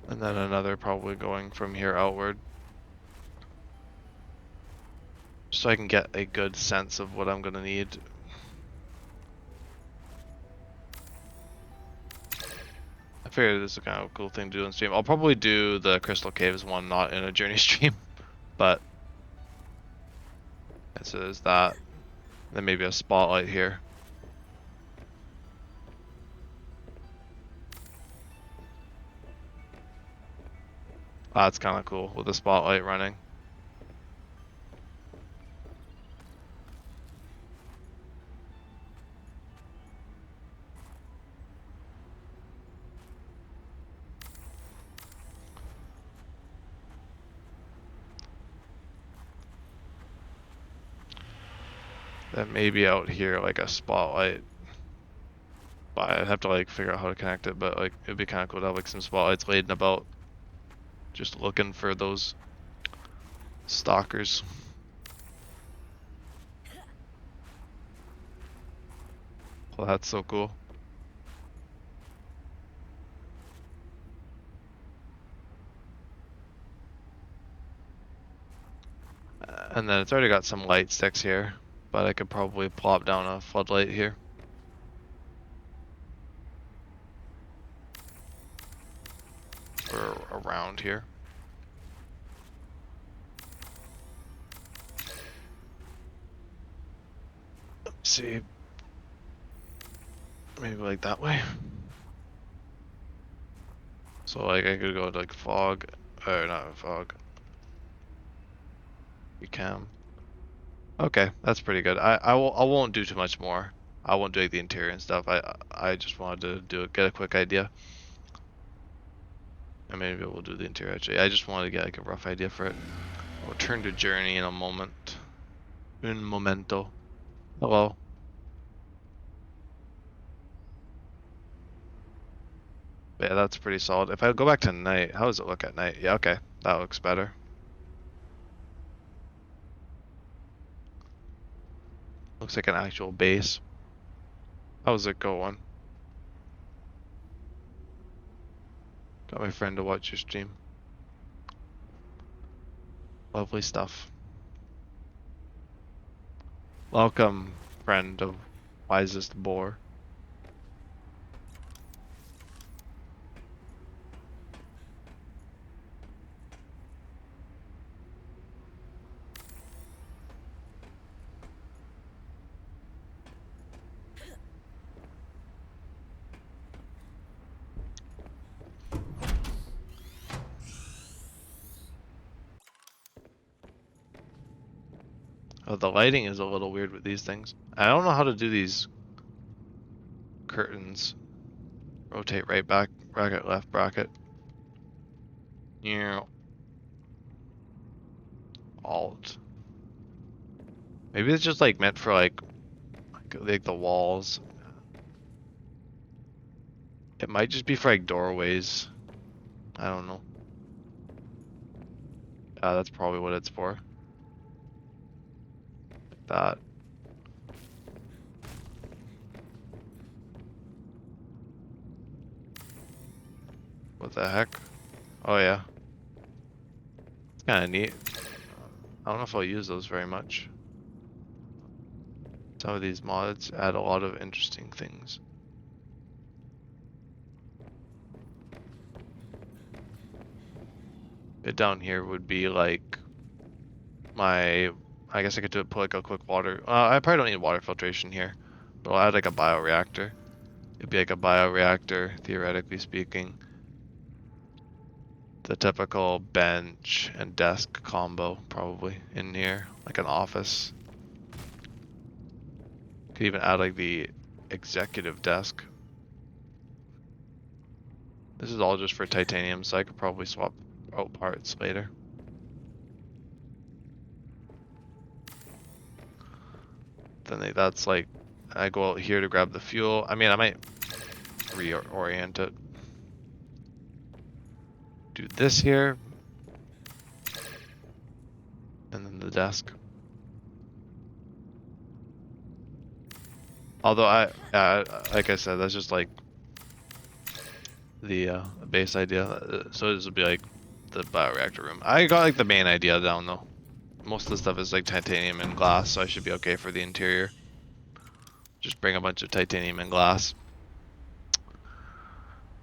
And then another probably going from here outward. So I can get a good sense of what I'm gonna need. I figured this is kind of a cool thing to do on stream. I'll probably do the Crystal Caves one, not in a Journey stream, but so there's that. Then maybe a spotlight here. That's kind of cool with the spotlight running. Then maybe out here like a spotlight. But I'd have to like figure out how to connect it, but like it'd be kind of cool to have like some spotlights laid about, just looking for those stalkers. Well, that's so cool. And then it's already got some light sticks here, but I could probably plop down a floodlight here. Or around here. Let's see. Maybe like that way. So like I could go to like fog, or not fog. You can. Okay, that's pretty good. I won't do too much more. I won't do like the interior and stuff. I just wanted to get a quick idea. And maybe we'll do the interior actually. I just wanted to get like a rough idea for it. I'll return to journey in a moment. Un momento. Hello. Yeah, that's pretty solid. If I go back to night, how does it look at night? Yeah, okay. That looks better. Looks like an actual base. How's it going? Got my friend to watch your stream. Lovely stuff. Welcome, friend of Wisest Boar. Oh, the lighting is a little weird with these things. I don't know how to do these curtains. Rotate right back, bracket left, bracket. Yeah. Alt. Maybe it's just like meant for like the walls. It might just be for like doorways. I don't know. That's probably what it's for. Like that. What the heck? Oh yeah. It's kind of neat. I don't know if I'll use those very much. Some of these mods add a lot of interesting things. It down here would be like my, I guess I could put like a quick water. I probably don't need water filtration here, but I'll add like a bioreactor. It'd be like a bioreactor, theoretically speaking. The typical bench and desk combo probably in here, like an office. Could even add like the executive desk. This is all just for titanium, so I could probably swap out parts later. Then that's like, I go out here to grab the fuel. I mean, I might reorient it. Do this here. And then the desk. Although like I said, that's just like the base idea. So this would be like the bioreactor room. I got like the main idea down though. Most of the stuff is like titanium and glass, so I should be okay for the interior. Just bring a bunch of titanium and glass.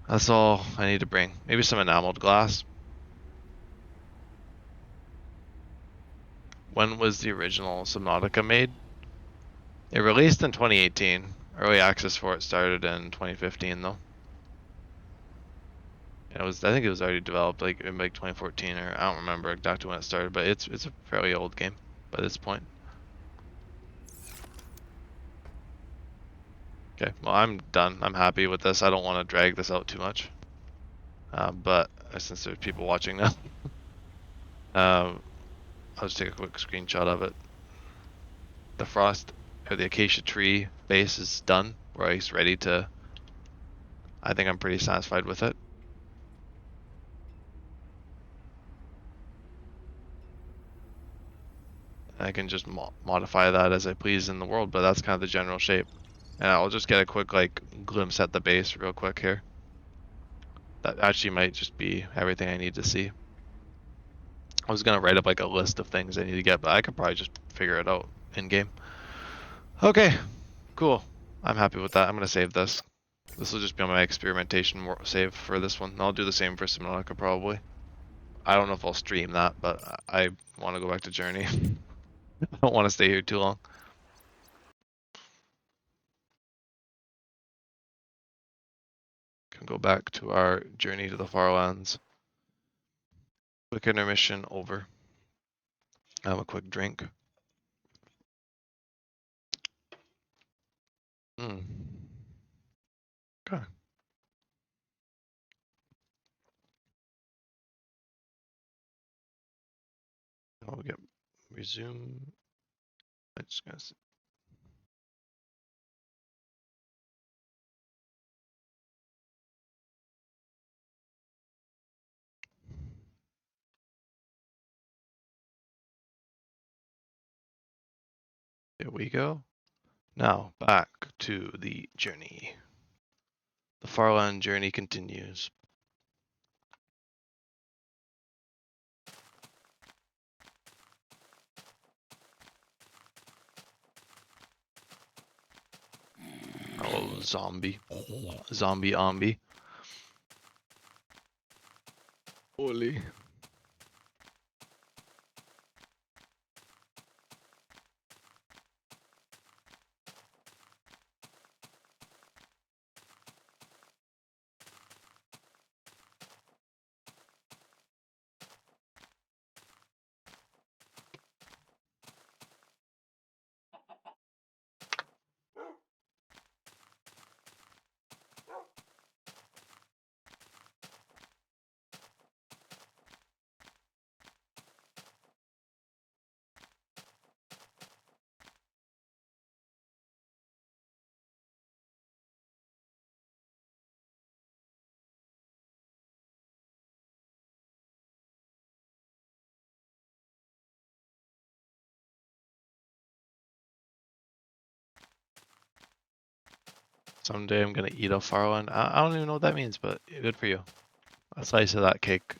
That's all I need to bring. Maybe some enameled glass. When was the original Subnautica made? It released in 2018. Early access for it started in 2015 though. It was, I think it was already developed like in like 2014, or I don't remember exactly when it started, but it's a fairly old game by this point. Okay, well I'm done. I'm happy with this. I don't want to drag this out too much, but since there's people watching now, I'll just take a quick screenshot of it. The frost or the acacia tree base is done. We're at least ready to. I think I'm pretty satisfied with it. I can just modify that as I please in the world, but that's kind of the general shape. And I'll just get a quick like glimpse at the base real quick here. That actually might just be everything I need to see. I was gonna write up like a list of things I need to get, but I could probably just figure it out in game. Okay, cool. I'm happy with that. I'm gonna save this. This will just be on my experimentation save for this one. I'll do the same for Subnautica probably. I don't know if I'll stream that, but I want to go back to Journey. I don't want to stay here too long. Can go back to our journey to the Farlands. Quick intermission over. Have a quick drink. Okay. I'll get resume. I'm just gonna see. Here we go. Now back to the journey. The Farland journey continues. Oh, zombie. Zombie ombi. Holy. Someday I'm gonna eat a Farland. I don't even know what that means, but good for you. A slice of that cake.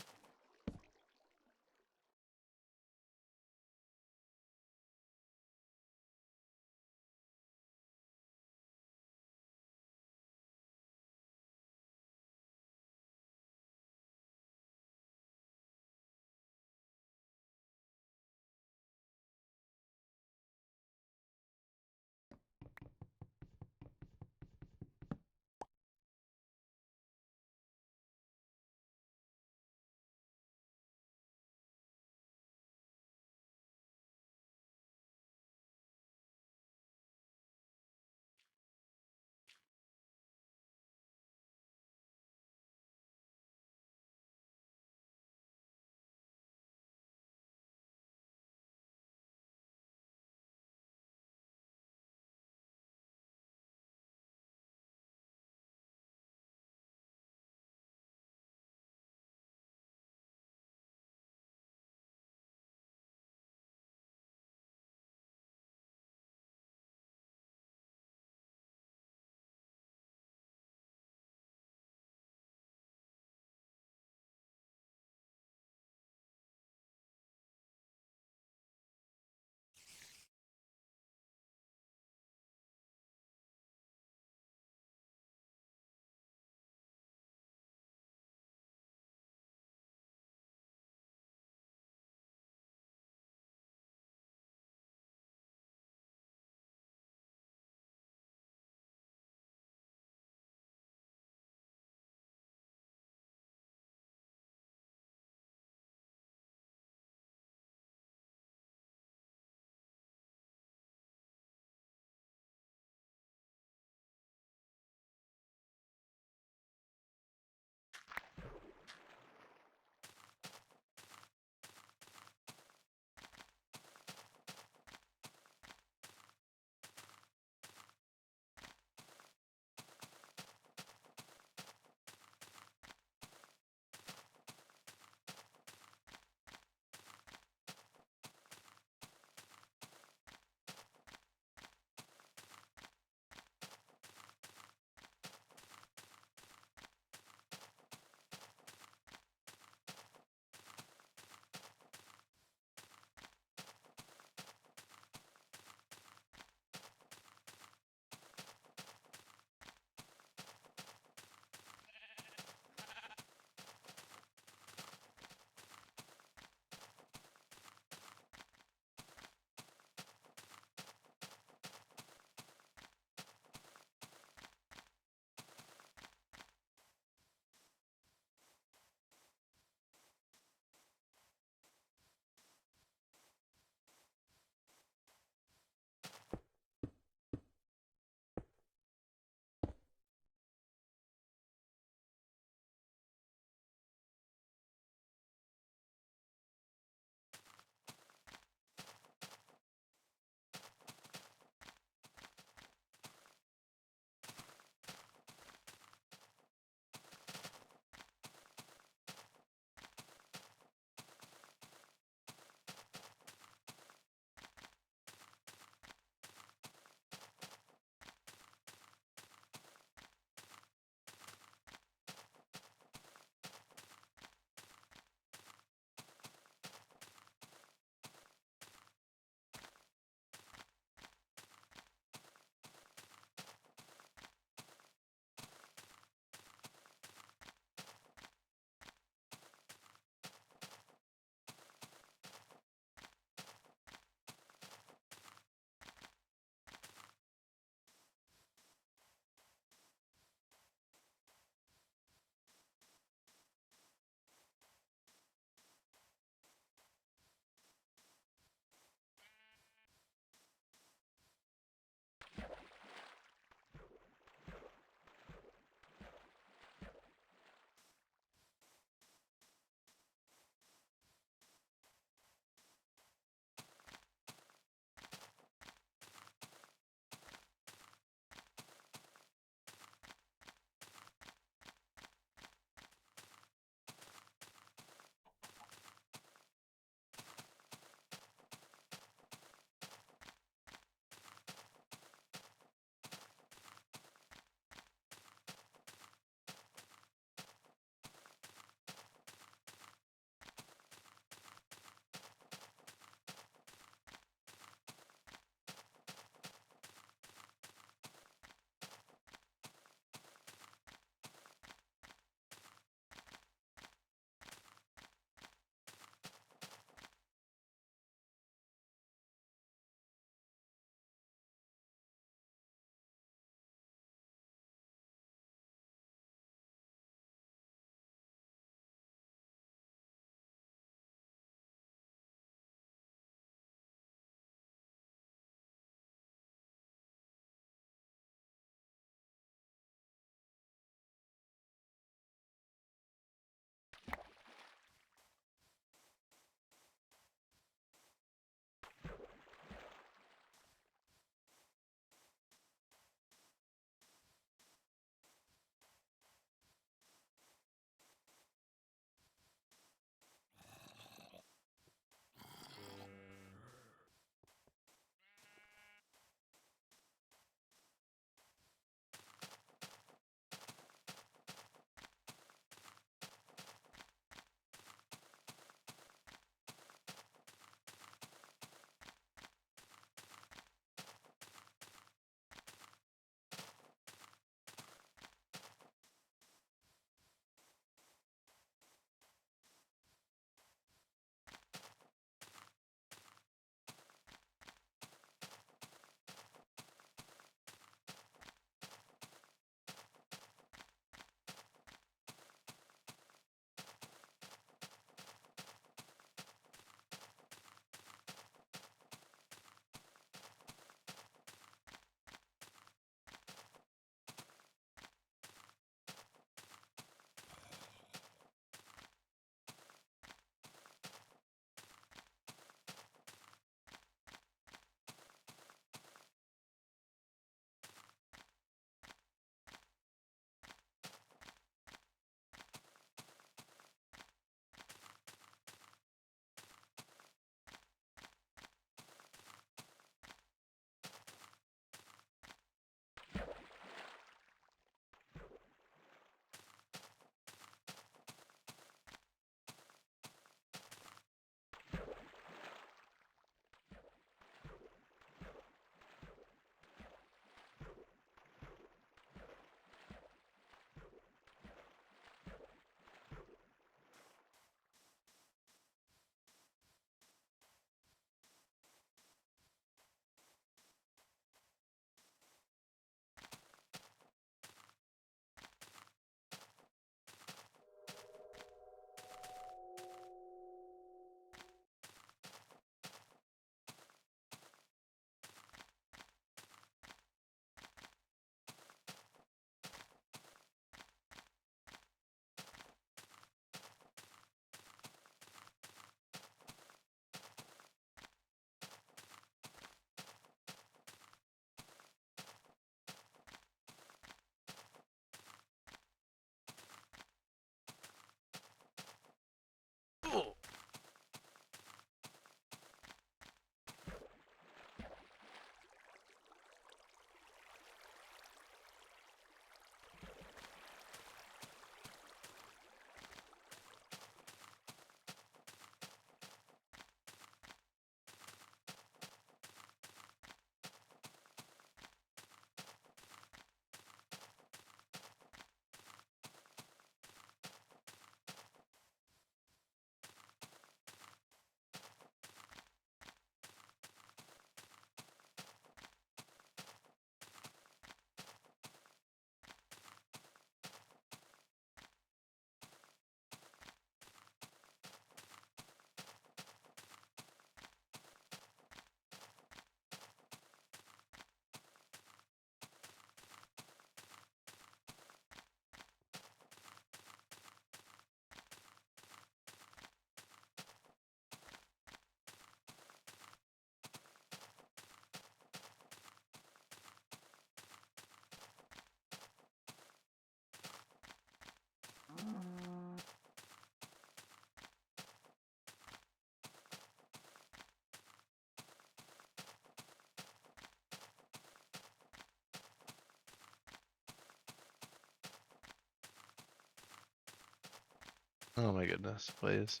Oh my goodness, please.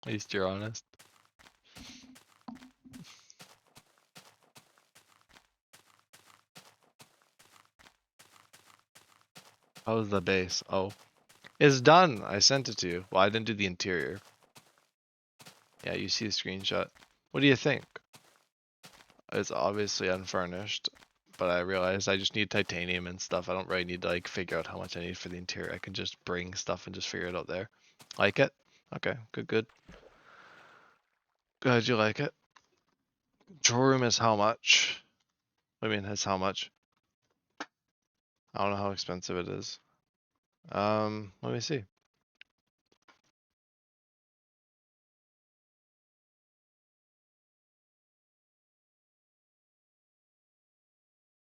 At least you're honest. How's the base? Oh. It's done. I sent it to you. Well, I didn't do the interior. Yeah, you see the screenshot. What do you think? It's obviously unfurnished, but I realized I just need titanium and stuff. I don't really need to like figure out how much I need for the interior. I can just bring stuff and just figure it out there. Like it? Okay, good, good. Glad you like it. Control room is how much? I mean, it's how much? I don't know how expensive it is. Let me see.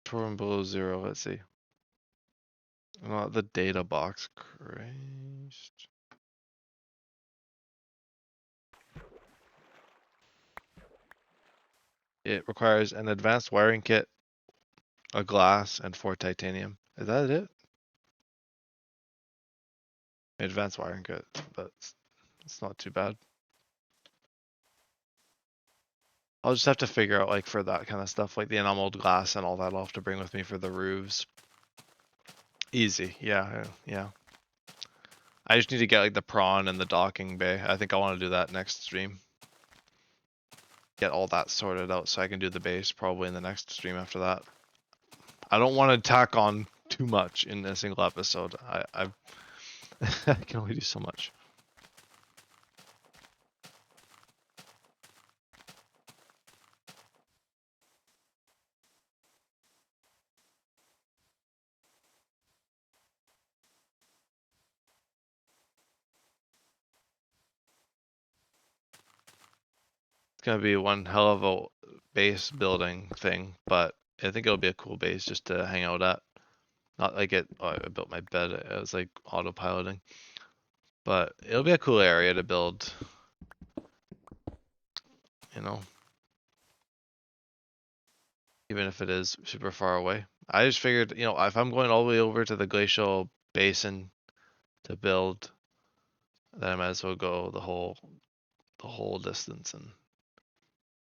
Control room below 0, let's see. Not the data box, Christ. It requires an advanced wiring kit, a glass, and 4 titanium. Is that it? Advanced wiring kit, but it's not too bad. I'll just have to figure out like for that kind of stuff, like the enameled glass and all that I'll have to bring with me for the roofs. Easy, yeah, yeah. I just need to get like the prawn and the docking bay. I think I want to do that next stream. Get all that sorted out so I can do the base probably in the next stream after that. I don't want to tack on too much in a single episode. I I can only do so much. It's gonna be one hell of a base building thing, but I think it'll be a cool base just to hang out at. Not like it. Oh, I built my bed. It was like autopiloting, but it'll be a cool area to build. You know, even if it is super far away. I just figured, you know, if I'm going all the way over to the glacial basin to build, then I might as well go the whole distance and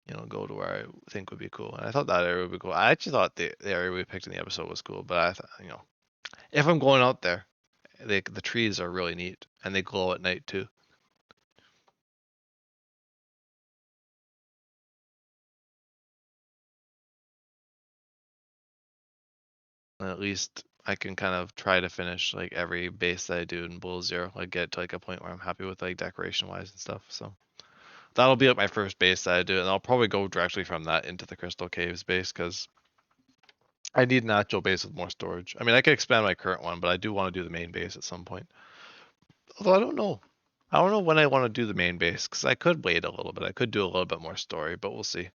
you know go to where I think would be cool. And I thought that area would be cool. I actually thought the area we picked in the episode was cool, but I thought, you know, if I'm going out there, the trees are really neat and they glow at night too. And at least I can kind of try to finish like every base that I do in Bull Zero. Like get to like a point where I'm happy with like decoration wise and stuff. So that'll be like my first base that I do, and I'll probably go directly from that into the Crystal Caves base because I need an actual base with more storage. I mean, I could expand my current one, but I do want to do the main base at some point. Although I don't know. I don't know when I want to do the main base because I could wait a little bit. I could do a little bit more story, but we'll see.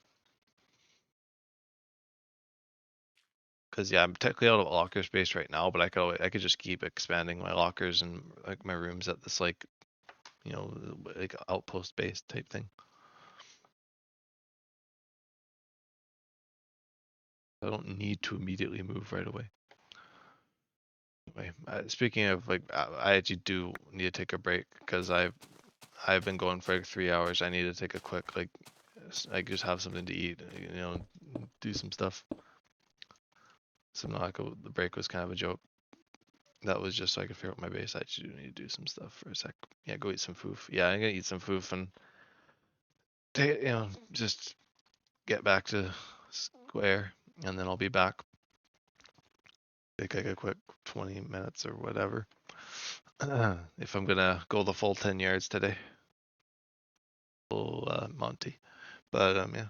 Because yeah, I'm technically out of locker space right now, but I could just keep expanding my lockers and like my rooms at this like you know like outpost base type thing. I don't need to immediately move right away. Anyway, speaking of like, I actually do need to take a break because I've been going for like 3 hours. I need to take a quick like just have something to eat, you know, do some stuff. So not like the break was kind of a joke. That was just so I could figure out my base. I actually do need to do some stuff for a sec. Yeah, go eat some foof. Yeah, I'm gonna eat some foof and take you know just get back to square, and then I'll be back. Take like a quick 20 minutes or whatever. If I'm gonna go the full 10 yards today. Full Monty. But yeah.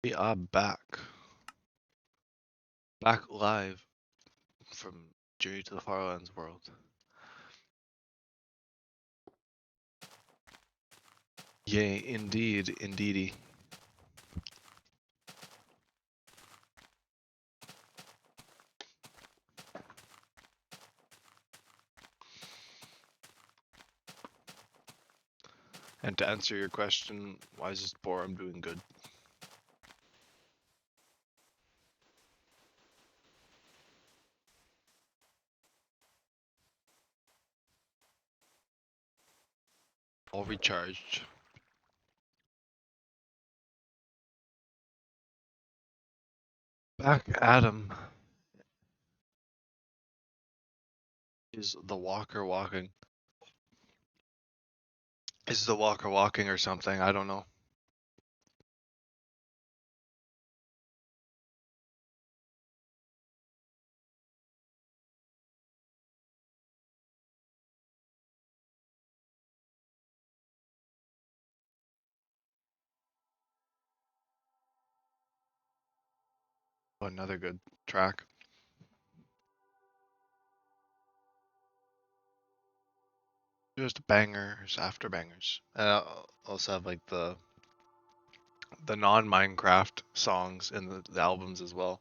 We are back. Back live from Journey to the Farlands world. Yay, indeed, indeedy. And to answer your question, why is this poor? I'm doing good. All recharged. Back Adam. Is the walker walking? Is the walker walking or something? I don't know. Oh, another good track. Just bangers after bangers. Also have like the non-Minecraft songs in the albums as well.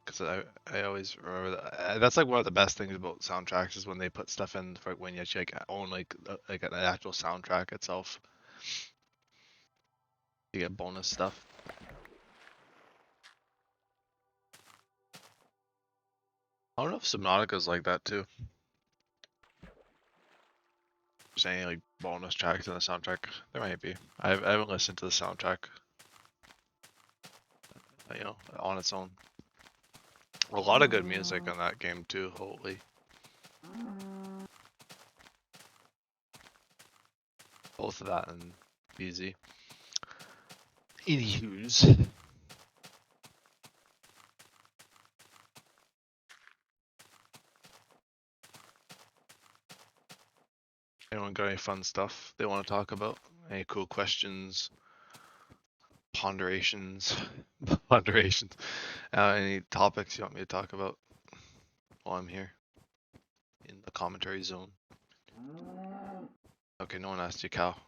Because I always remember that. That's like one of the best things about soundtracks is when they put stuff in for when you actually like own like an actual soundtrack itself. You get bonus stuff. I don't know if Subnautica's like that too. There's any like bonus tracks in the soundtrack? There might be. I haven't listened to the soundtrack. You know, on its own. A lot of good music on that game too. Holy. Both of that and BZ. Anywho's. Anyone got any fun stuff they want to talk about? Any cool questions? Ponderations? Ponderations. Any topics you want me to talk about while I'm here? In the commentary zone. Okay, no one asked you, Cal.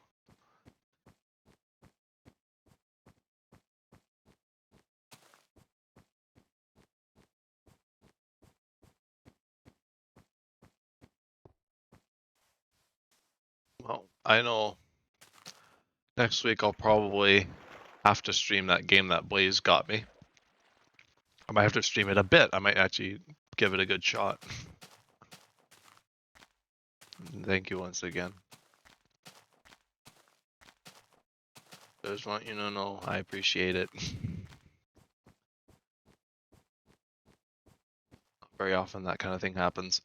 Well, I know next week I'll probably have to stream that game that Blaze got me. I might have to stream it a bit. I might actually give it a good shot. Thank you once again. Just want you to know I appreciate it. Very often that kind of thing happens.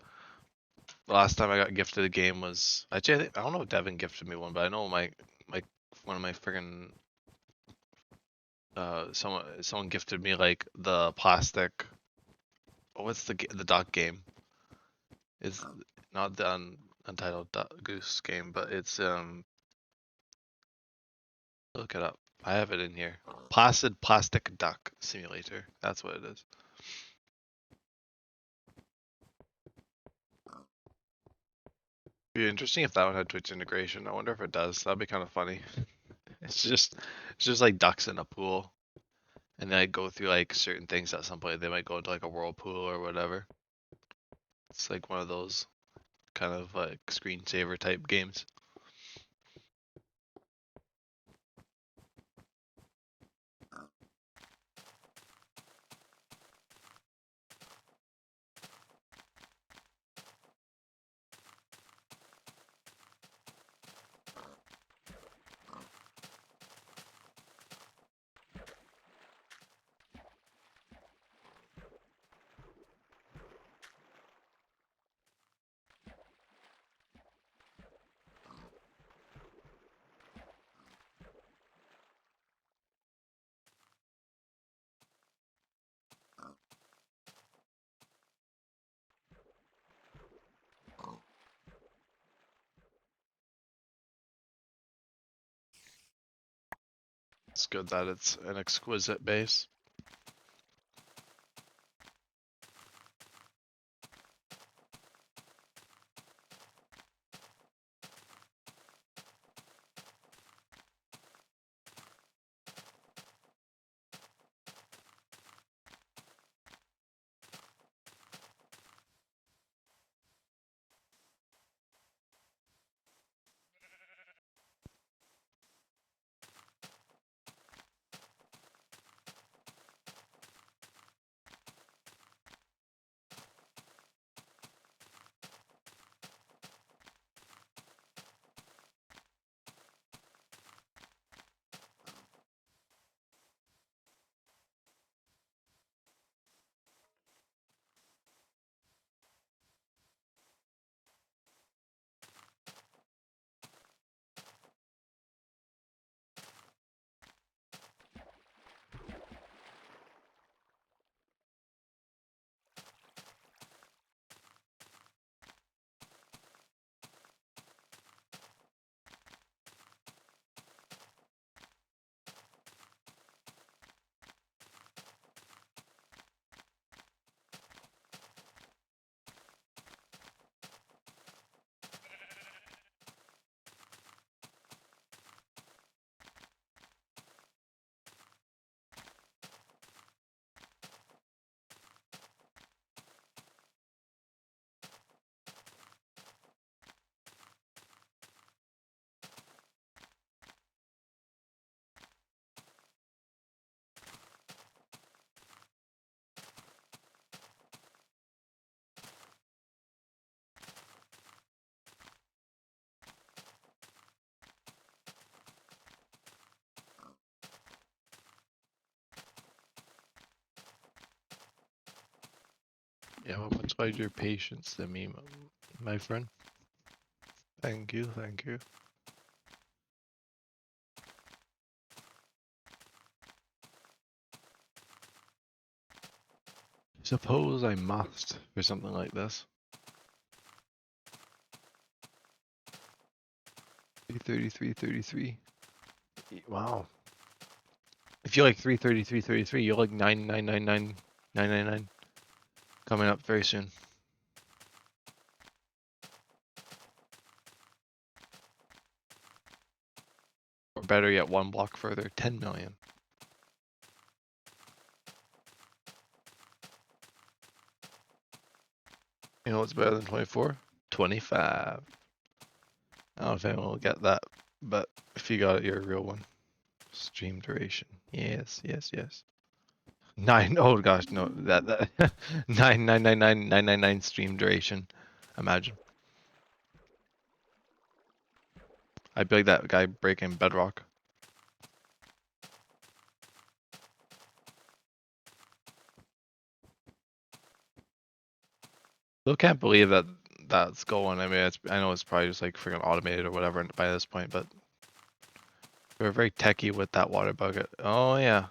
The last time I got gifted a game was actually I don't know if Devin gifted me one, but I know my one of my friggin' someone gifted me like the plastic. Oh, what's the duck game? It's not the Untitled Goose game, but it's look it up. I have it in here. Placid Plastic Duck Simulator. That's what it is. Be interesting if that one had Twitch integration. I wonder if it does. That'd be kind of funny. It's just like ducks in a pool, and then I go through like certain things at some point. They might go into like a whirlpool or whatever. It's like one of those kind of like screensaver type games. It's good that it's an exquisite base. Yeah, well, much like your patience to me, my friend. Thank you, thank you. Suppose I must for something like this. 333.33. Wow. If you like 333.33, you're like 9999999 coming up very soon. Or better yet, one block further, 10 million. You know what's better than 24? 25. I don't know if anyone will get that, but if you got it, you're a real one. Stream duration. Yes, yes, yes. Oh gosh, no, that 9999999 stream duration. Imagine. I'd be like that guy breaking Bedrock. Still can't believe that that's going. I mean, I know it's probably just like freaking automated or whatever by this point, but we're very techy with that water bucket. Oh yeah,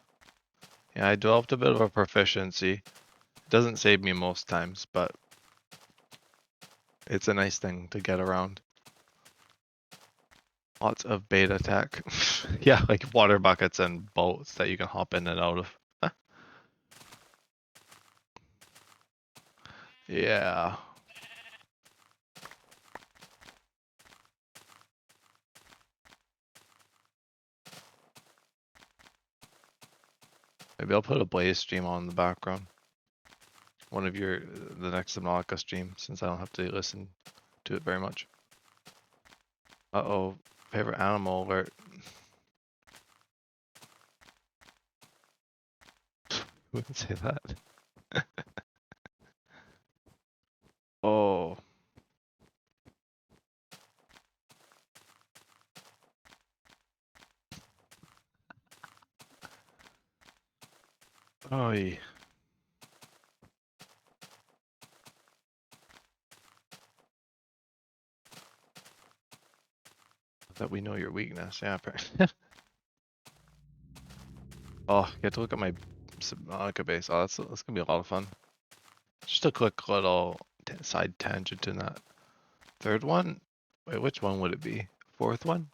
yeah. I developed a bit of a proficiency. It doesn't save me most times, but it's a nice thing to get around. Lots of beta tech. Yeah, like water buckets and boats that you can hop in and out of. Yeah. Maybe I'll put a Blaze stream on in the background. One of the next subnautica stream, since I don't have to listen to it very much. Uh-oh, favorite animal alert. Who would say that? Oh. Oy. That we know your weakness, yeah. Oh, get to look at my subnautica base. Oh, that's gonna be a lot of fun. Just a quick little side tangent in that. Third one? Wait, which one would it be? Fourth one?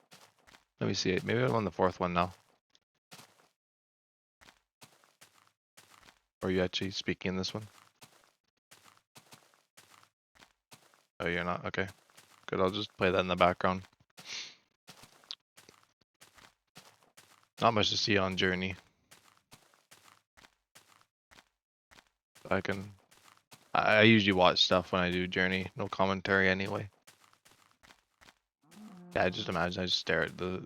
Let me see it. Maybe I'm on the fourth one now. Or are you actually speaking in this one? Oh, you're not? Okay. Good, I'll just play that in the background. Not much to see on Journey. I usually watch stuff when I do Journey. No commentary anyway. Yeah, I just imagine I just stare at the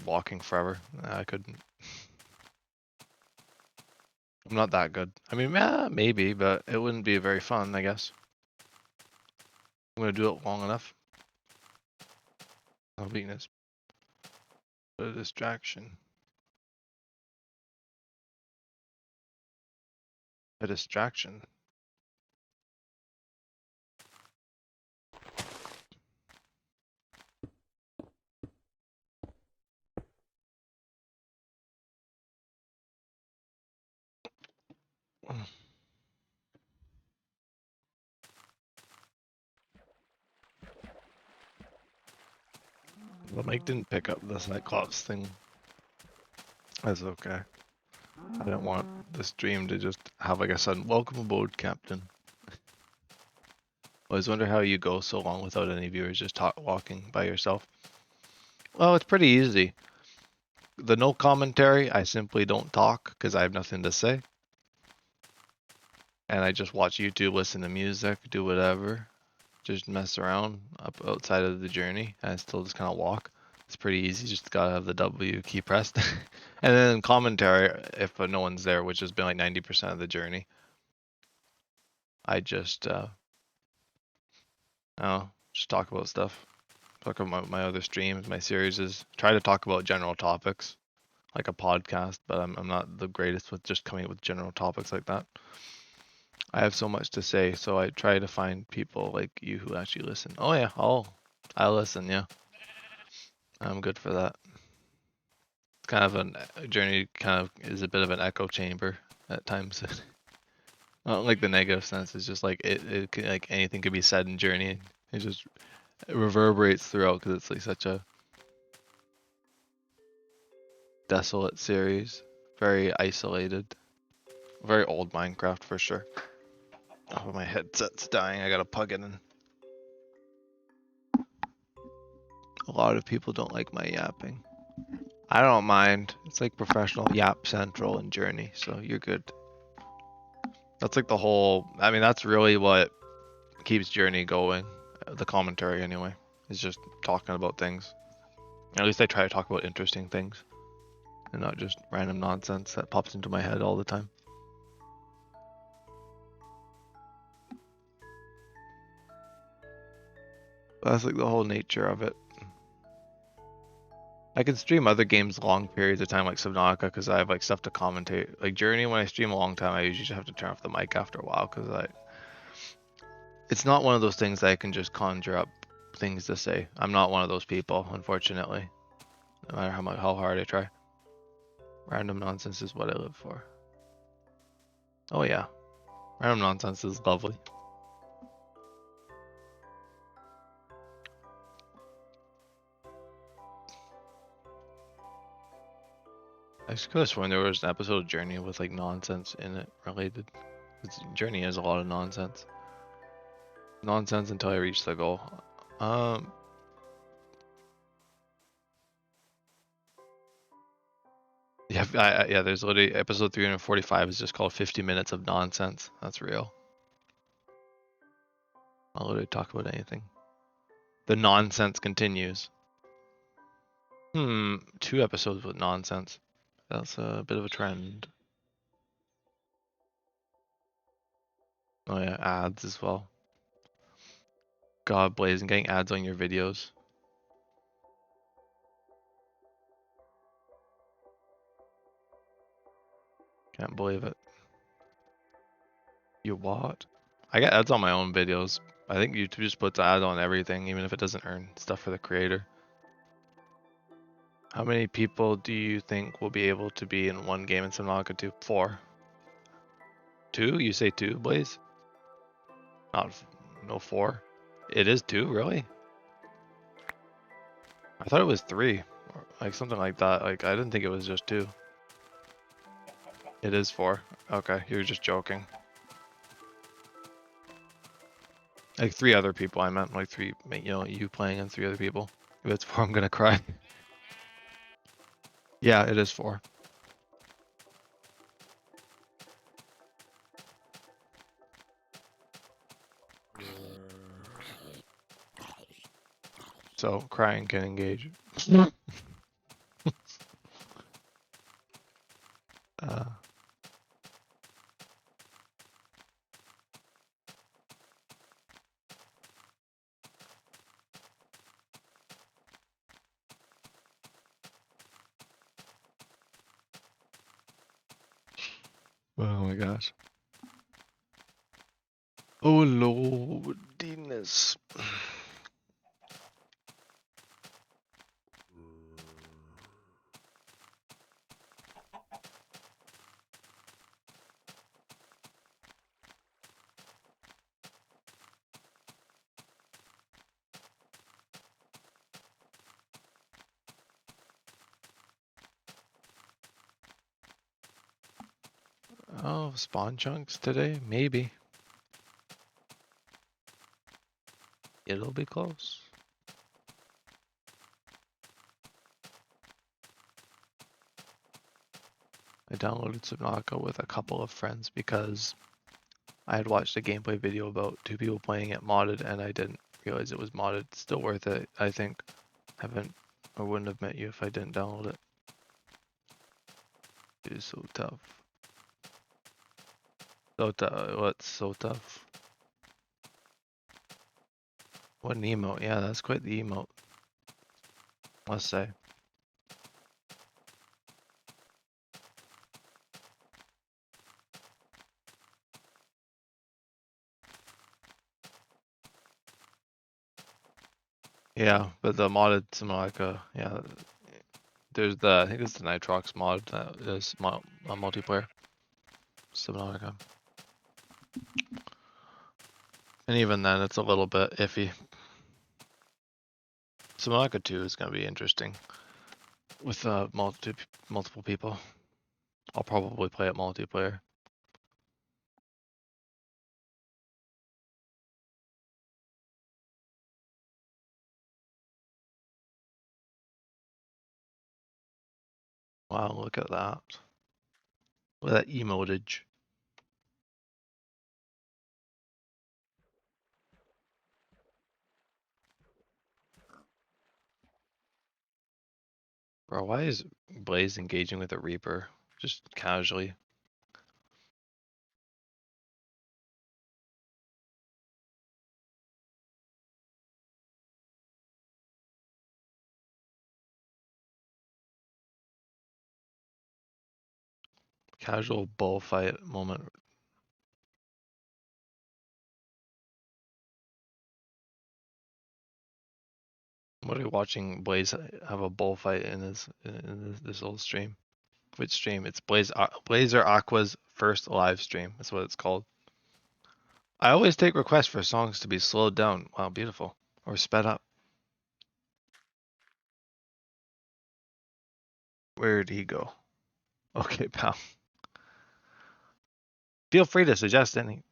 walking forever. I couldn't. I'm not that good. I mean, yeah, maybe, but it wouldn't be very fun, I guess. I'm gonna do it long enough. No weakness. But a distraction. A distraction. The mic didn't pick up the Cyclops thing. That's okay. I didn't want the stream to just have like a sudden welcome aboard, Captain. I always wonder how you go so long without any viewers, just walking by yourself. Well, it's pretty easy. The no commentary, I simply don't talk because I have nothing to say. And I just watch YouTube, listen to music, do whatever. Just mess around up outside of the journey. And I still just kind of walk. It's pretty easy, just gotta have the W key pressed. And then commentary, if no one's there, which has been like 90% of the journey. I just, just talk about stuff. Talk about my other streams, my series is try to talk about general topics, like a podcast, but I'm not the greatest with just coming up with general topics like that. I have so much to say, so I try to find people like you who actually listen. Oh yeah, I listen, yeah. I'm good for that. It's kind of a journey, kind of is a bit of an echo chamber at times. Not like the negative sense, it's just like it can, like anything could be said in Journey. It just reverberates throughout because it's like such a desolate series, very isolated, very old Minecraft for sure. Oh, my headset's dying. I gotta plug it in. A lot of people don't like my yapping. I don't mind. It's like professional Yap Central and Journey, so you're good. That's like the whole. I mean, that's really what keeps Journey going. The commentary, anyway, is just talking about things. At least I try to talk about interesting things and not just random nonsense that pops into my head all the time. But that's like the whole nature of it. I can stream other games long periods of time, like Subnautica, because I have like stuff to commentate. Like Journey, when I stream a long time, I usually just have to turn off the mic after a while, because it's not one of those things that I can just conjure up things to say. I'm not one of those people, unfortunately. No matter how hard I try. Random nonsense is what I live for. Oh yeah, random nonsense is lovely. I just could have sworn there was an episode of Journey with like nonsense in it related. Journey has a lot of nonsense. Nonsense until I reach the goal. Yeah, yeah. There's literally episode 345 is just called 50 minutes of nonsense. That's real. I'll literally talk about anything. The nonsense continues. 2 episodes with nonsense. That's a bit of a trend. Oh yeah, ads as well. God, Blazing, getting ads on your videos. Can't believe it. You what? I get ads on my own videos. I think YouTube just puts ads on everything, even if it doesn't earn stuff for the creator. How many people do you think will be able to be in one game in Subnautica 2? 4. 2? You say 2, Blaze? Not, no 4. It is 2, really? I thought it was 3, or like something like that. Like I didn't think it was just 2. It is 4. Okay, you're just joking. Like 3 other people, I meant like 3, you playing and 3 other people. If it's 4, I'm gonna cry. Yeah, it is 4. So crying can engage. uh, oh my gosh. Oh lordiness. Oh, spawn chunks today? Maybe. It'll be close. I downloaded Subnautica with a couple of friends because I had watched a gameplay video about 2 people playing it modded and I didn't realize it was modded. Still worth it, I think. I wouldn't have met you if I didn't download it. It is so tough. So tough. What's so tough? What an emote. Yeah, that's quite the emote. Must say. Yeah, but the modded Subnautica, yeah, there's I think it's the Nitrox mod that is multiplayer Subnautica. And even then, it's a little bit iffy. Subnautica 2 is going to be interesting with multiple people. I'll probably play it multiplayer. Wow, look at that. Look at that emotage. Bro, why is Blaze engaging with a Reaper? Just casually. Casual bullfight moment. What are you watching Blaze have a bullfight in this old stream? Which stream? It's Blazer Aqua's first live stream. That's what it's called. I always take requests for songs to be slowed down. Wow, beautiful. Or sped up. Where'd he go? Okay, pal. Feel free to suggest any.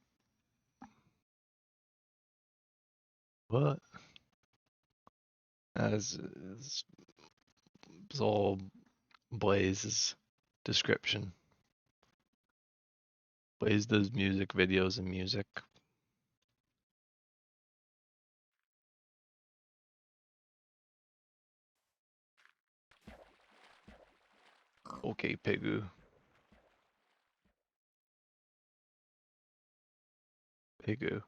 What? That's all Blaze's description. Blaze does music videos and music. Okay, Pegu. Pegu.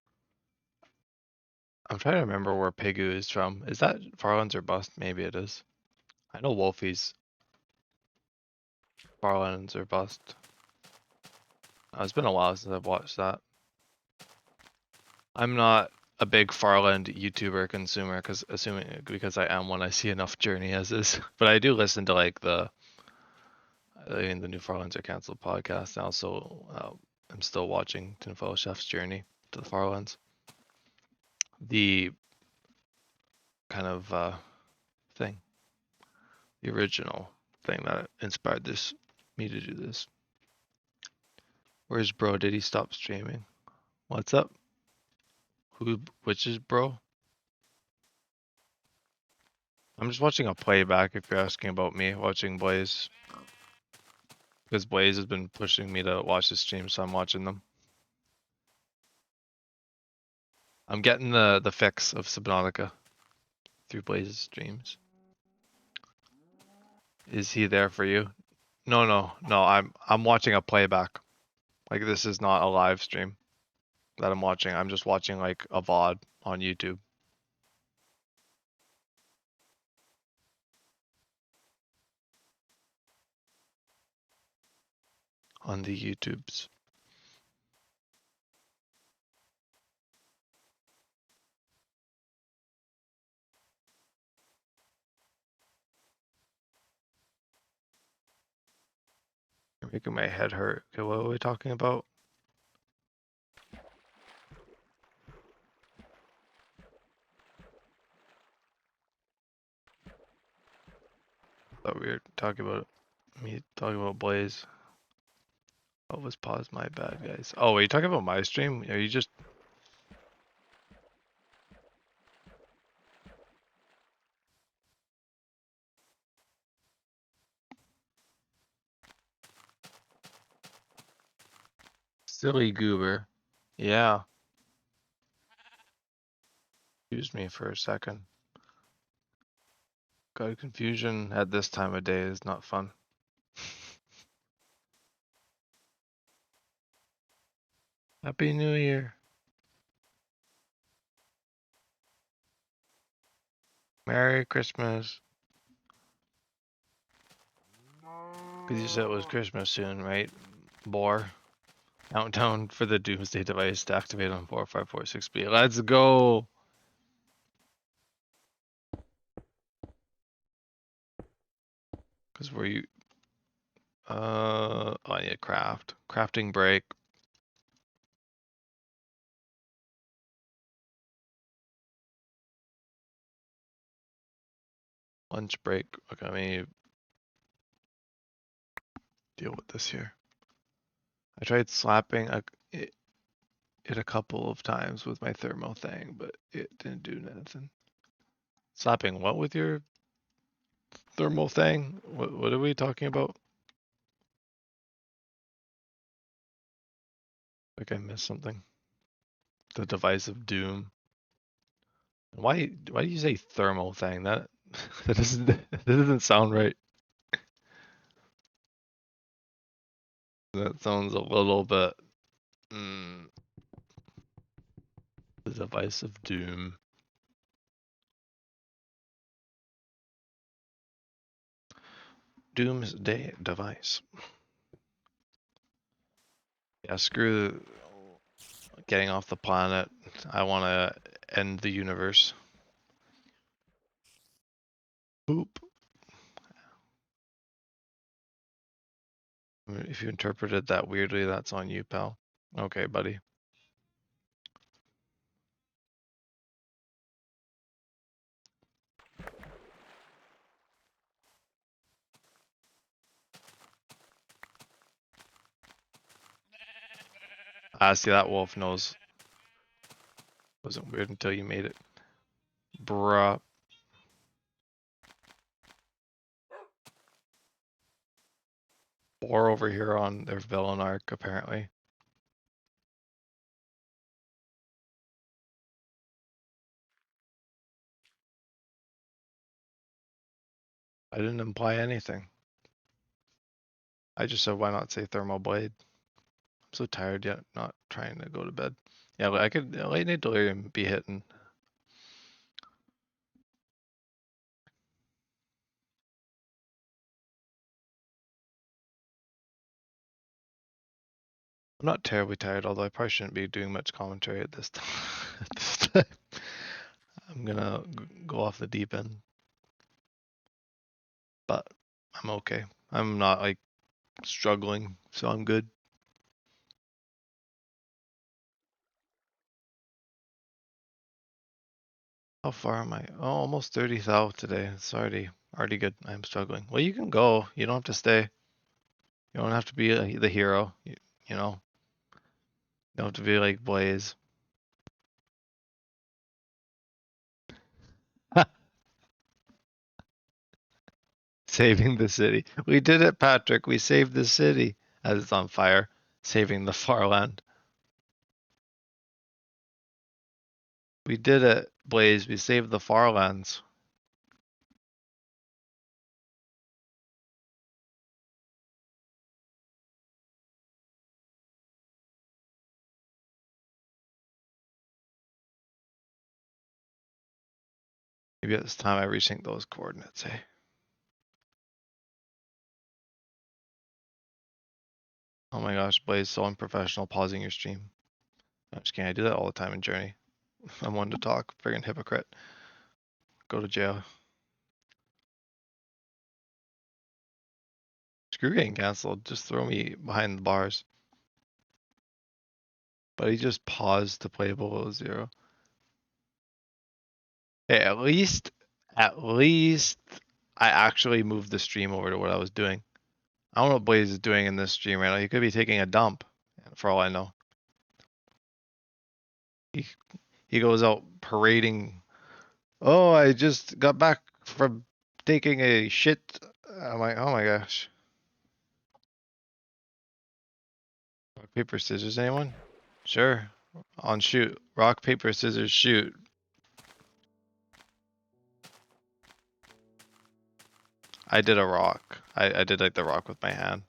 I'm trying to remember where Pegu is from. Is that Farlands or Bust? Maybe it is. I know Wolfie's Farlands or Bust. It's been a while since I've watched that. I'm not a big Farland YouTuber consumer because I am when I see enough Journey as is. But I do listen to like the new Farlands are canceled podcast. And also, I'm still watching Tinfoil Chef's Journey to the Farlands. The kind of thing, the original thing that inspired me to do this. Where's bro? Did he stop streaming? What's up? Which is bro? I'm just watching a playback if you're asking about me watching Blaze. Because Blaze has been pushing me to watch the stream, so I'm watching them. I'm getting the fix of Subnautica through Blaze's streams. Is he there for you? No. I'm watching a playback. Like this is not a live stream that I'm watching. I'm just watching like a VOD on YouTube. On the YouTubes. You're making my head hurt. Okay, what are we talking about? Thought we were talking about me talking about Blaze. What was pause? My bad, guys. Oh, are you talking about my stream? Are you just silly goober? Yeah. Excuse me for a second. God, confusion at this time of day is not fun. Happy New Year. Merry Christmas. Because you said it was Christmas soon, right? Bore. Countdown for the Doomsday device to activate on 4546B. Let's go! Because were you... I need a craft. Crafting break. Lunch break. Okay, let me deal with this here. I tried slapping it a couple of times with my thermo thing, but it didn't do nothing. Slapping what with your thermal thing? What are we talking about? Like I missed something. The device of doom. Why do you say thermal thing? That that doesn't sound right. That sounds a little bit the device of doom. Doomsday device. Yeah, screw getting off the planet. I want to end the universe. Boop. If you interpreted that weirdly, that's on you, pal. Okay, buddy. See, that wolf knows. Wasn't weird until you made it. Bruh. Or over here on their villain arc, apparently. I didn't imply anything. I just said, why not say thermal blade? I'm so tired yet, not trying to go to bed. Yeah, I could late night delirium be hitting. I'm not terribly tired, although I probably shouldn't be doing much commentary at this time. I'm gonna go off the deep end. But I'm okay. I'm not like struggling, so I'm good. How far am I? Oh, almost 30,000 today. It's already good. I'm struggling. Well, you can go. You don't have to stay. You don't have to be the hero. You know. don't have to be like Blaze. Saving the city. We did it, Patrick. We saved the city as it's on fire. Saving the Farland. We did it, Blaze. We saved the Farlands. Maybe it's time I resync those coordinates, hey? Oh my gosh, Blaze, so unprofessional pausing your stream. I'm just kidding, I do that all the time in Journey. I'm one to talk, friggin' hypocrite. Go to jail. Screw getting canceled, just throw me behind the bars. But he just paused to play below 0. Hey, at least I actually moved the stream over to what I was doing. I don't know what Blaze is doing in this stream right now. He could be taking a dump, for all I know. He goes out parading. Oh, I just got back from taking a shit. I'm like, oh my gosh. Rock, paper, scissors, anyone? Sure. On shoot. Rock, paper, scissors, shoot. I did a rock. I did like the rock with my hand.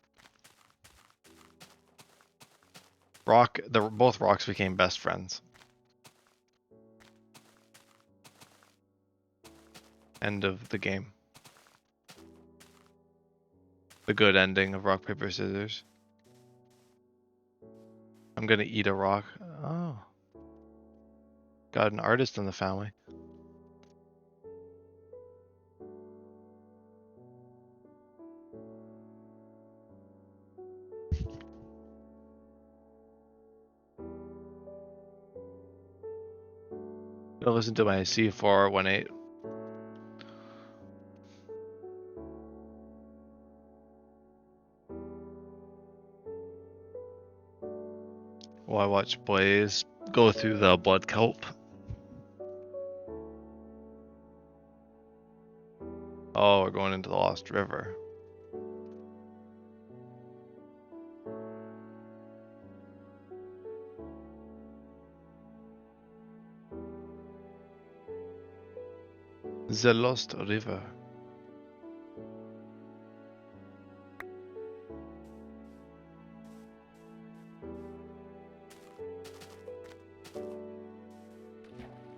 Both rocks became best friends. End of the game. The good ending of rock, paper, scissors. I'm gonna eat a rock. Oh. Got an artist in the family. Gonna listen to my C418. While I watch Blaze go through the blood kelp. Oh, we're going into the Lost River. The Lost River.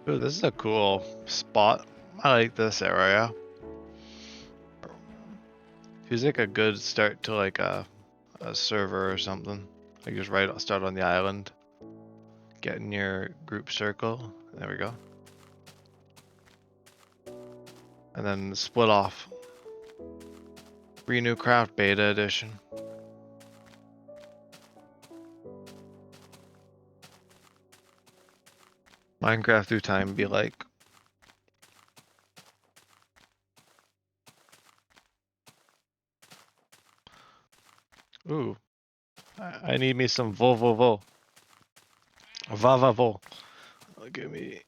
Ooh, this is a cool spot. I like this area. Feels like a good start to like a server or something. Like just start on the island. Get in your group circle. There we go. And then split off. Renew Craft Beta Edition. Minecraft through time be like. Ooh. I need me some vo. Va. Give me.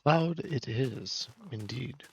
Cloud it is, indeed.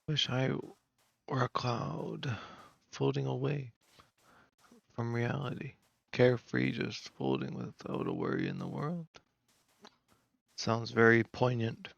Wish I were a cloud floating away from reality. Carefree, just floating without a worry in the world. Sounds very poignant.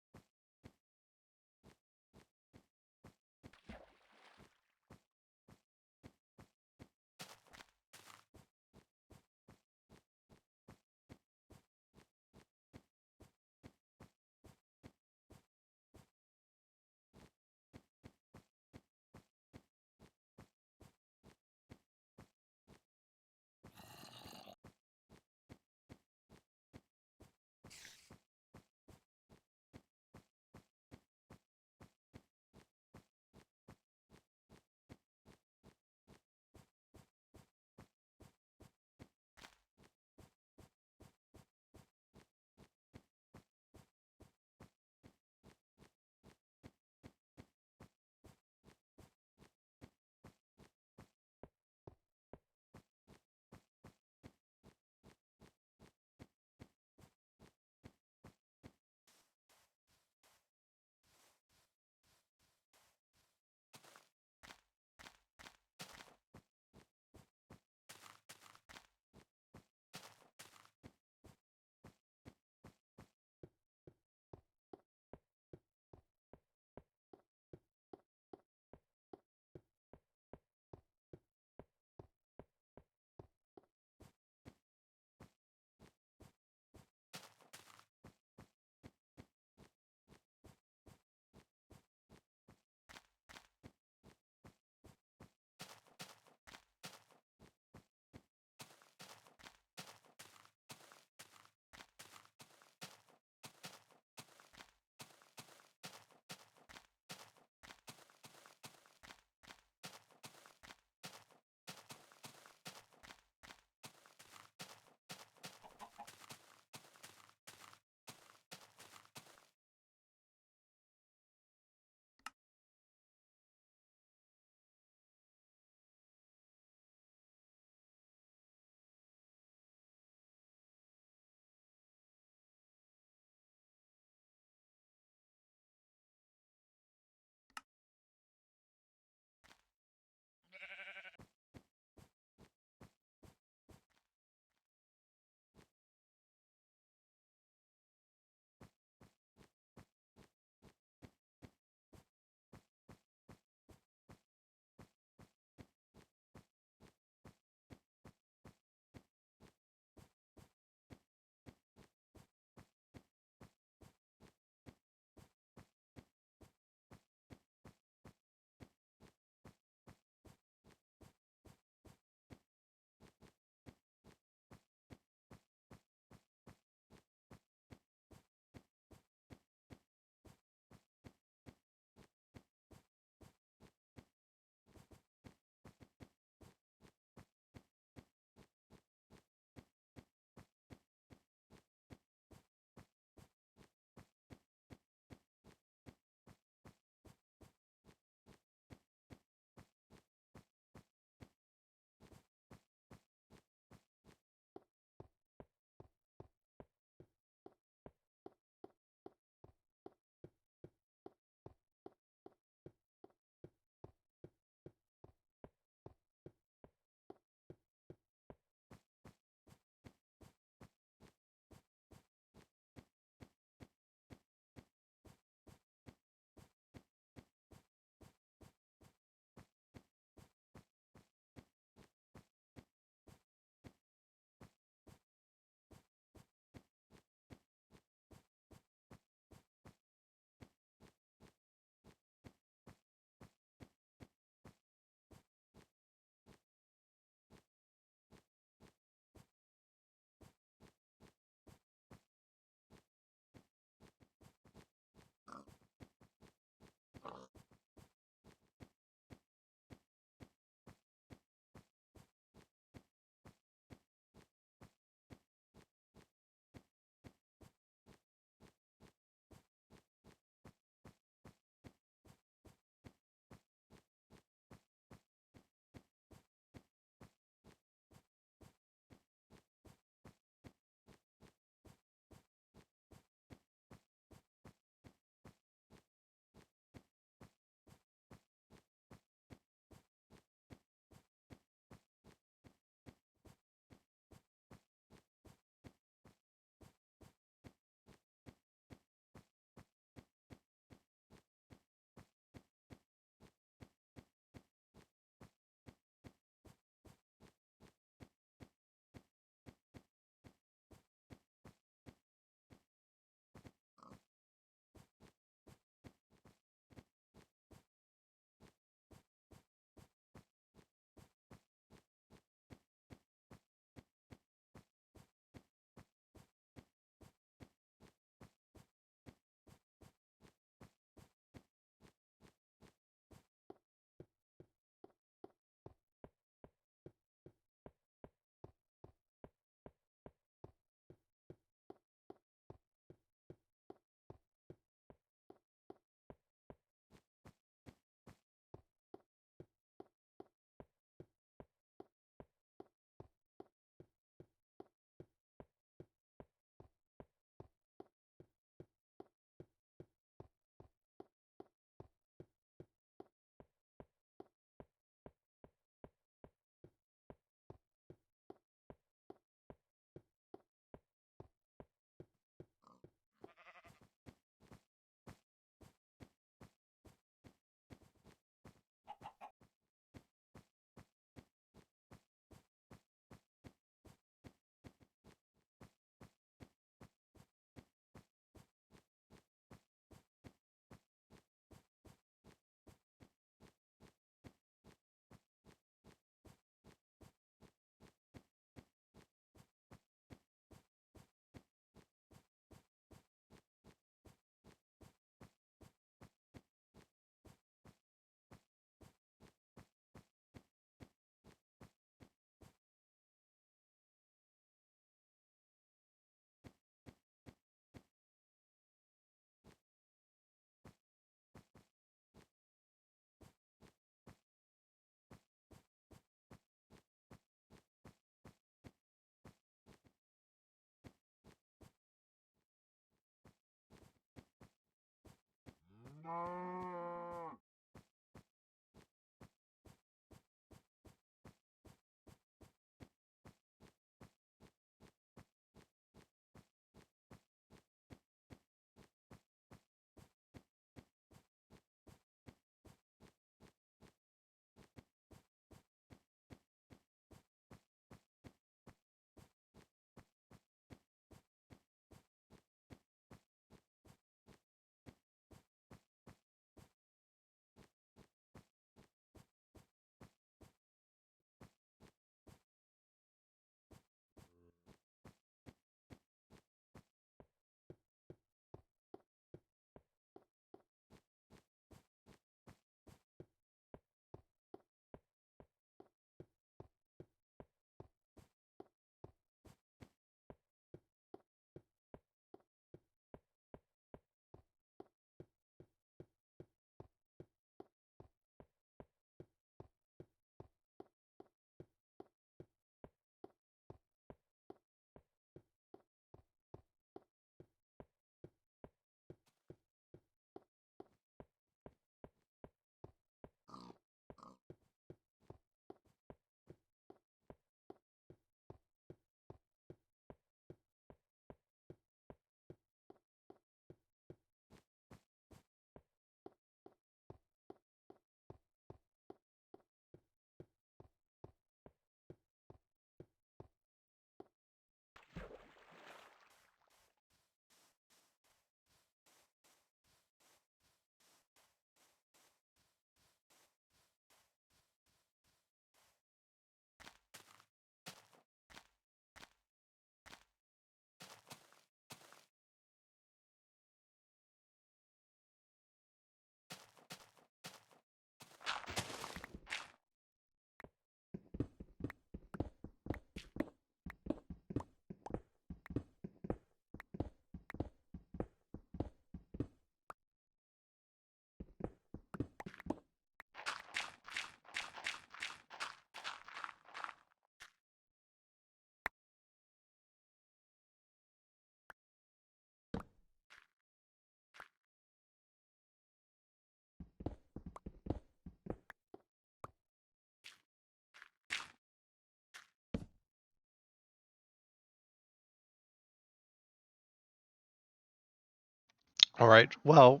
All right. Well,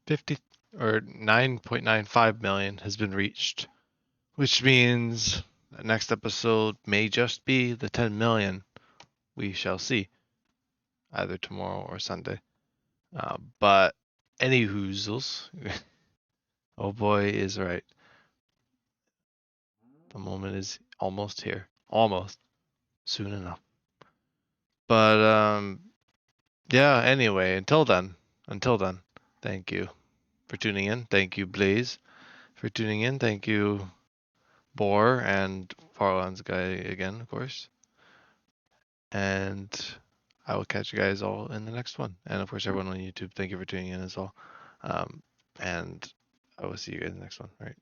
50 or 9.95 million has been reached, which means the next episode may just be the 10 million. We shall see either tomorrow or Sunday. But any hoozles, oh boy, is right. The moment is almost here. Almost. Soon enough. But yeah, anyway, until then, thank you for tuning in. Thank you, Blaze, for tuning in. Thank you, Boar and Farlands guy again, of course. And I will catch you guys all in the next one. And of course, everyone on YouTube, thank you for tuning in as well. And I will see you guys in the next one. All right.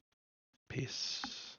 Peace.